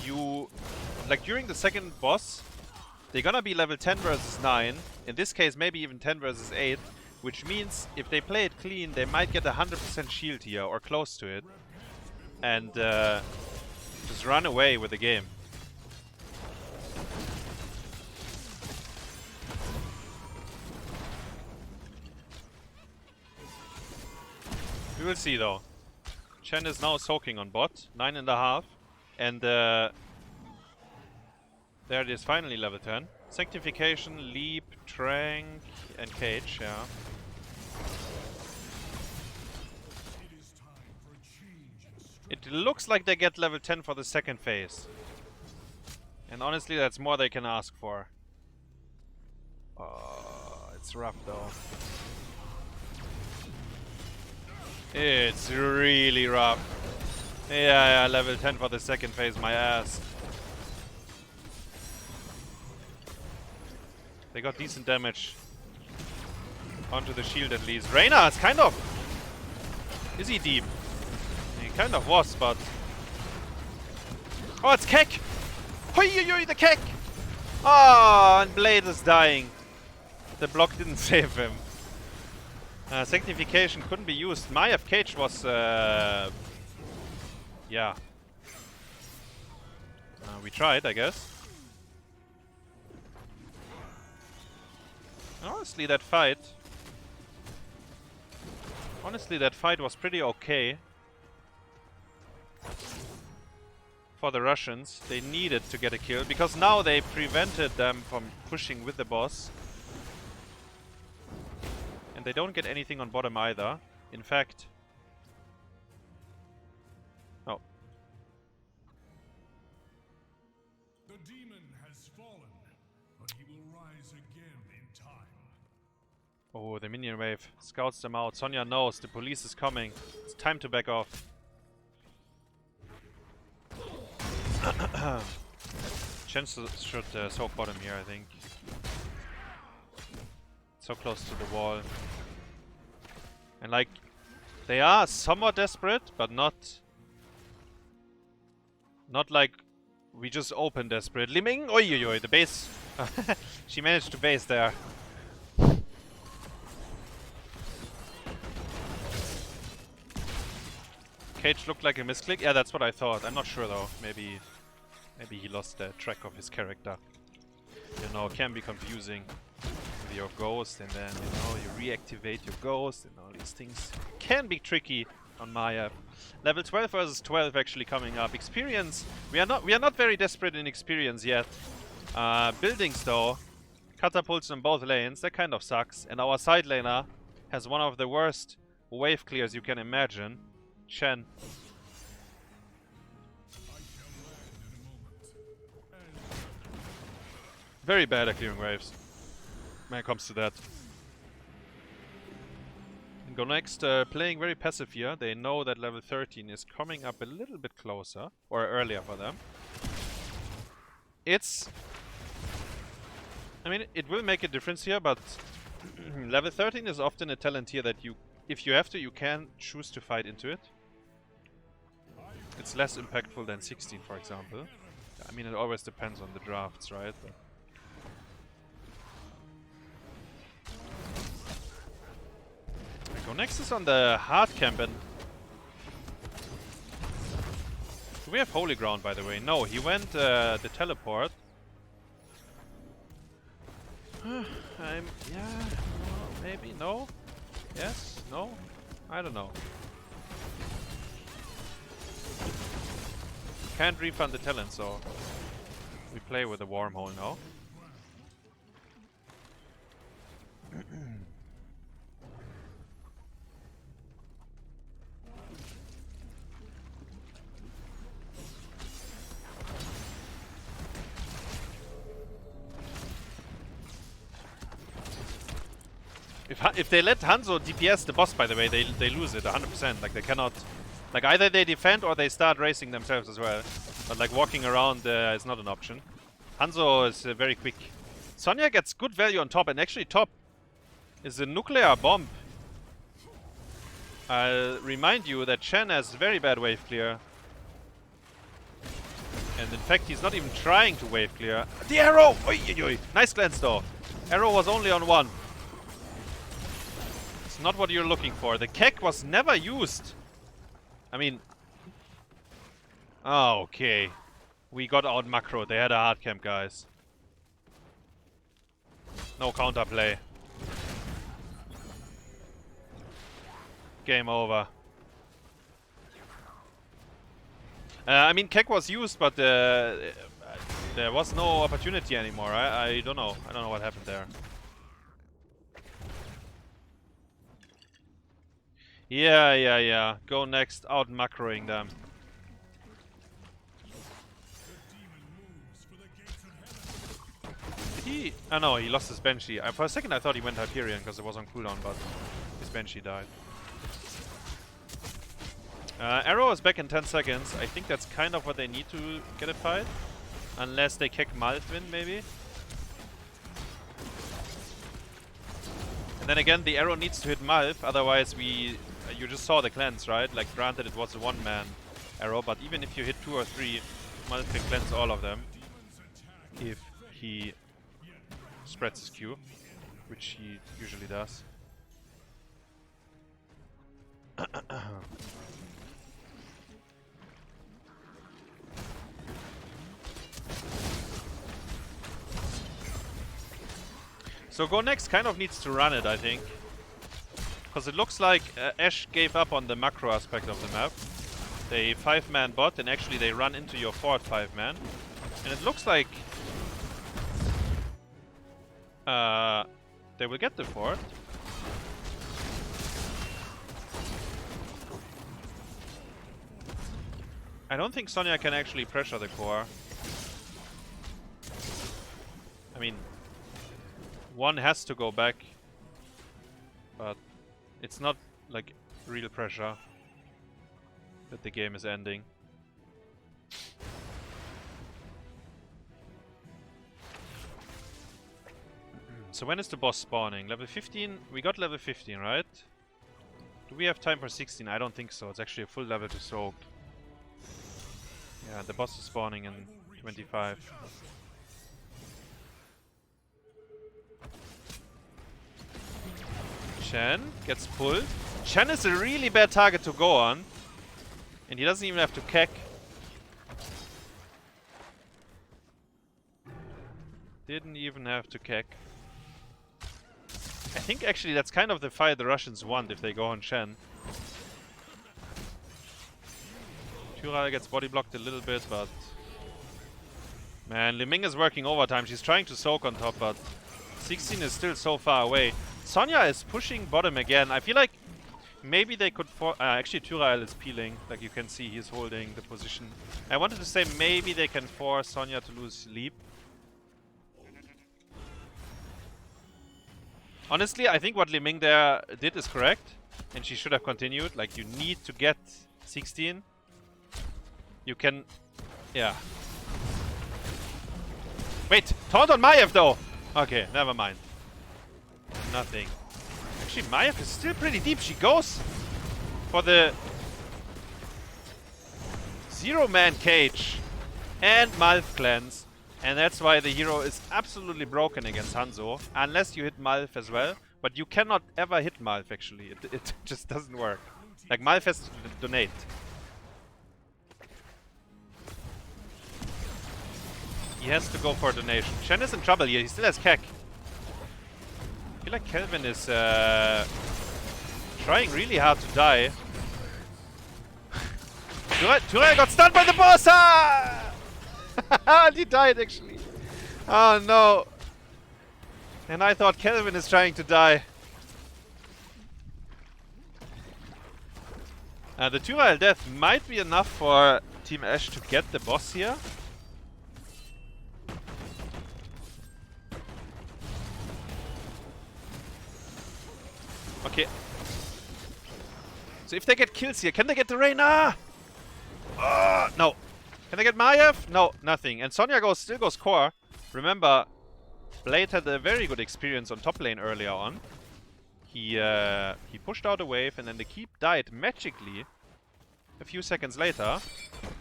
you... like, during the second boss, they're gonna be level 10 versus 9. In this case, maybe even 10 versus 8. Which means, if they play it clean, they might get 100% shield here, or close to it. And just run away with the game. We will see though. Chen is now soaking on bot, 9.5. And there it is, finally level 10. Sanctification, Leap, Trank, and Cage, yeah. It looks like they get level 10 for the second phase. And honestly, that's more they can ask for. Oh, it's rough though. It's really rough. Yeah, level 10 for the second phase, my ass. They got decent damage onto the shield at least. Reyna is kind of... is he deep? He kind of was, but Oh, it's Kek! Hoi, the Kek! Oh, and Blade is dying. The block didn't save him. Sanctification couldn't be used. My FK was... yeah. We tried, I guess. Honestly, that fight was pretty okay. For the Russians, they needed to get a kill, because now they prevented them from pushing with the boss. And they don't get anything on bottom either. In fact... Oh. The demon has fallen, but he will rise again in time. Oh, the minion wave scouts them out. Sonya knows the police is coming. It's time to back off. Chen should soak bottom here, I think. So close to the wall. And like, they are somewhat desperate, but not like we just open desperately. Ming! Oi, the base. She managed to base there. Cage looked like a misclick. Yeah, that's what I thought. I'm not sure though. Maybe he lost the track of his character. You know, can be confusing with your ghost, and then you know you reactivate your ghost, and all these things can be tricky on my app. Level 12 versus 12 actually coming up. Experience. We are not very desperate in experience yet. Buildings though, catapults in both lanes. That kind of sucks. And our side laner has one of the worst wave clears you can imagine. Chen. Very bad at clearing waves when it comes to that. Gonext playing very passive here. They know that level 13 is coming up a little bit closer, or earlier for them. I mean, it will make a difference here, but level 13 is often a talent here that you, if you have to, you can choose to fight into it. It's less impactful than 16, for example. I mean, it always depends on the drafts, right? But Gonext is on the hard camp, and do we have holy ground, by the way? No, he went the teleport. Yeah, no, maybe, no, yes, no, I don't know. Can't refund the talent, so we play with a wormhole now. If they let Hanzo DPS the boss, by the way, they lose it 100%. Like, they cannot... Like, either they defend or they start racing themselves as well. But, like, walking around is not an option. Hanzo is very quick. Sonya gets good value on top, and actually top is a nuclear bomb. I'll remind you that Chen has very bad wave clear. And in fact, he's not even trying to wave clear. The arrow! Oi, oi, oi. Nice glance, though. Arrow was only on one. It's not what you're looking for. The KEK was never used. I mean... Oh, okay. We got out macro. They had a hard camp, guys. No counterplay. Game over. I mean, KEK was used, but there was no opportunity anymore. I don't know. I don't know what happened there. Yeah. Go next, out macroing them. Did he? Oh no, he lost his Banshee. For a second I thought he went Hyperion because it was on cooldown, but his Banshee died. Arrow is back in 10 seconds. I think that's kind of what they need to get a fight. Unless they kick Malvin, maybe. And then again, the arrow needs to hit Malv, otherwise we... you just saw the cleanse, right? Like, granted it was a one-man arrow, but even if you hit 2 or 3, Malf can cleanse all of them if he spreads his Q, which he usually does. So Gonext kind of needs to run it, I think. Because it looks like Ashe gave up on the macro aspect of the map. They 5-man bot, and actually they run into your 4th 5-man. And it looks like they will get the 4th. I don't think Sonya can actually pressure the core. I mean, one has to go back, but it's not like real pressure that the game is ending. So when is the boss spawning? Level 15? We got level 15, right? Do we have time for 16? I don't think so. It's actually a full level to soak. Yeah, the boss is spawning in 25. Chen gets pulled. Chen is a really bad target to go on. And he doesn't even have to kek. Didn't even have to kek. I think actually that's kind of the fight the Russians want if they go on Chen. Tyrael gets body blocked a little bit, but... Man, Li Ming is working overtime. She's trying to soak on top, but 16 is still so far away. Sonya is pushing bottom again. I feel like maybe they could... actually, Tyrael is peeling. Like you can see, he's holding the position. I wanted to say maybe they can force Sonya to lose leap. Honestly, I think what Li Ming there did is correct. And she should have continued. Like, you need to get 16. You can... Yeah. Wait! Taunt on Maiev though! Okay, never mind. Nothing. Actually, Maiev is still pretty deep. She goes for the 0-man cage and Malf cleanse. And that's why the hero is absolutely broken against Hanzo. Unless you hit Malf as well. But you cannot ever hit Malf actually. It just doesn't work. Like, Malf has to donate. He has to go for a donation. Chen is in trouble here. He still has Kek. I feel like Chelvin is trying really hard to die. Tyrael got stunned by the boss! Ah! And he died actually. Oh no. And I thought Chelvin is trying to die. The Tyrael death might be enough for Team Ashe to get the boss here. Okay. So if they get kills here, can they get the Reyna? No. Can they get Maiev? No, nothing. And Sonya still goes core. Remember, Blade had a very good experience on top lane earlier on. He pushed out a wave and then the keep died magically a few seconds later.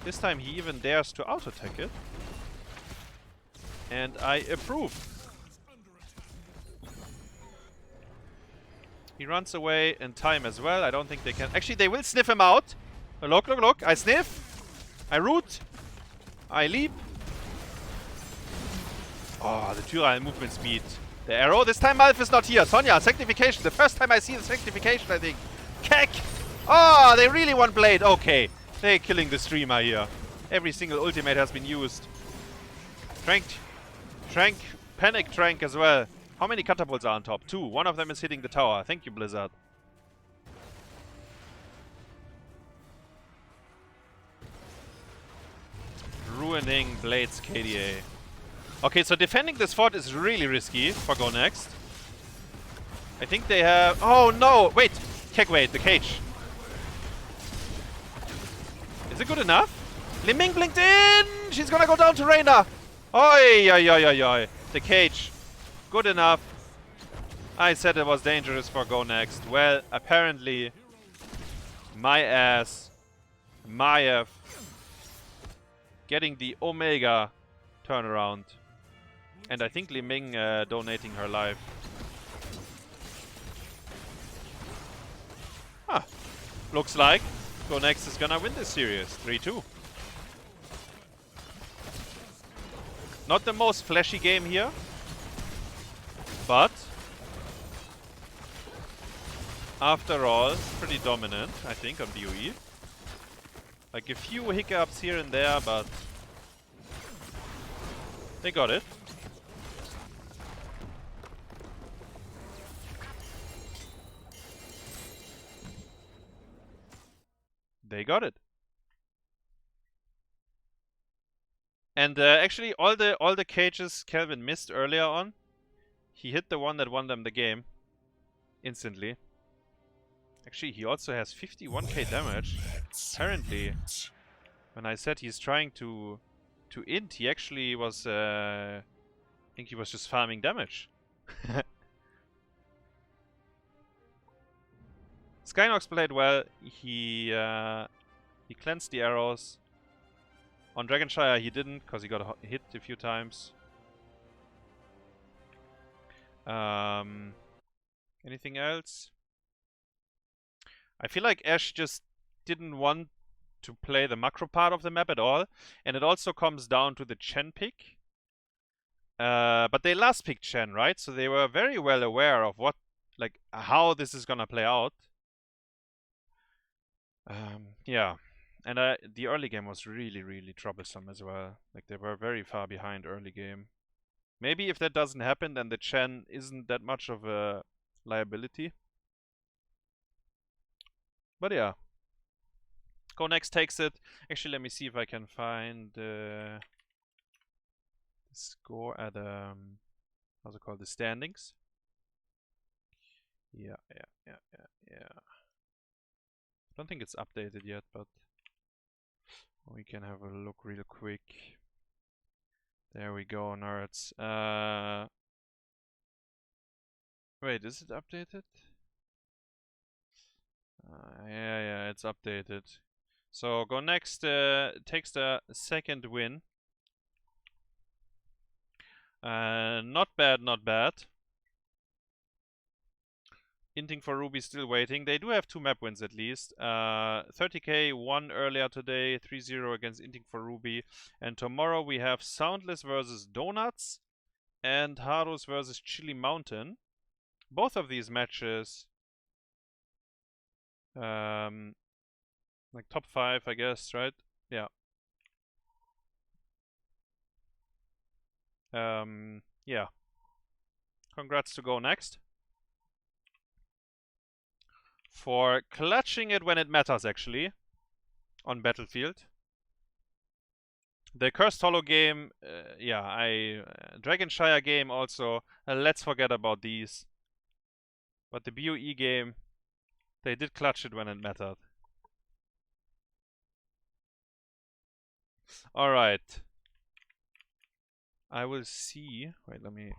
This time he even dares to auto-attack it. And I approve. He runs away in time as well. I don't think they can... Actually, they will sniff him out. Look, look, look. I sniff. I root. I leap. Oh, the Tyrael movement speed. The arrow. This time Malf is not here. Sonya, Sanctification. The first time I see the Sanctification, I think. Kek! Oh, they really want Blade. Okay. They're killing the streamer here. Every single ultimate has been used. Trank. Panic Trank as well. How many catapults are on top? 2. One of them is hitting the tower. Thank you, Blizzard. Ruining Blade's KDA. Okay, so defending this fort is really risky for Gonext. I think they have... Oh no! Wait! Wait, the cage. Is it good enough? Li Ming blinked in! She's gonna go down to Reyna! Oi, oi, oi, oi, oi. The cage. Good enough. I said it was dangerous for Gonext. Well, apparently, my ass, Maiev, getting the Omega turnaround. And I think Li Ming donating her life. Ah, looks like Gonext is gonna win this series, 3-2. Not the most flashy game here, but after all, pretty dominant, I think, on BOE. Like a few hiccups here and there, but they got it. They got it. And actually, all the cages Chelvin missed earlier on, he hit the one that won them the game instantly. Actually, he also has 51k damage. Apparently, when I said he's trying to int, he actually was. I think he was just farming damage. Skynox played well. He cleansed the arrows. On Dragonshire he didn't, because he got hit a few times. Anything else? I feel like Ash just didn't want to play the macro part of the map at all. And it also comes down to the Chen pick. But they last picked Chen, right? So they were very well aware of what, like, how this is gonna play out. Yeah. And the early game was really, really troublesome as well. Like, they were very far behind early game. Maybe if that doesn't happen, then the Chen isn't that much of a liability. But yeah. Gonext takes it. Actually, let me see if I can find the score at how's it called? The standings. Yeah. I don't think it's updated yet, but we can have a look real quick. There we go, nerds. Wait, is it updated? Yeah, it's updated. So Gonext takes the second win. Not bad, not bad. Inting for Ruby still waiting. They do have 2 map wins at least. 30k won earlier today, 3-0 against Inting for Ruby. And tomorrow we have Soundless versus Donuts and Haros versus Chili Mountain. Both of these matches, like top 5, I guess, right? Yeah. Yeah. Congrats to Gonext for clutching it when it matters, actually, on Battlefield. The Cursed Hollow game, yeah, Dragonshire game also, let's forget about these. But the BOE game, they did clutch it when it mattered. Alright. I will see, wait, let me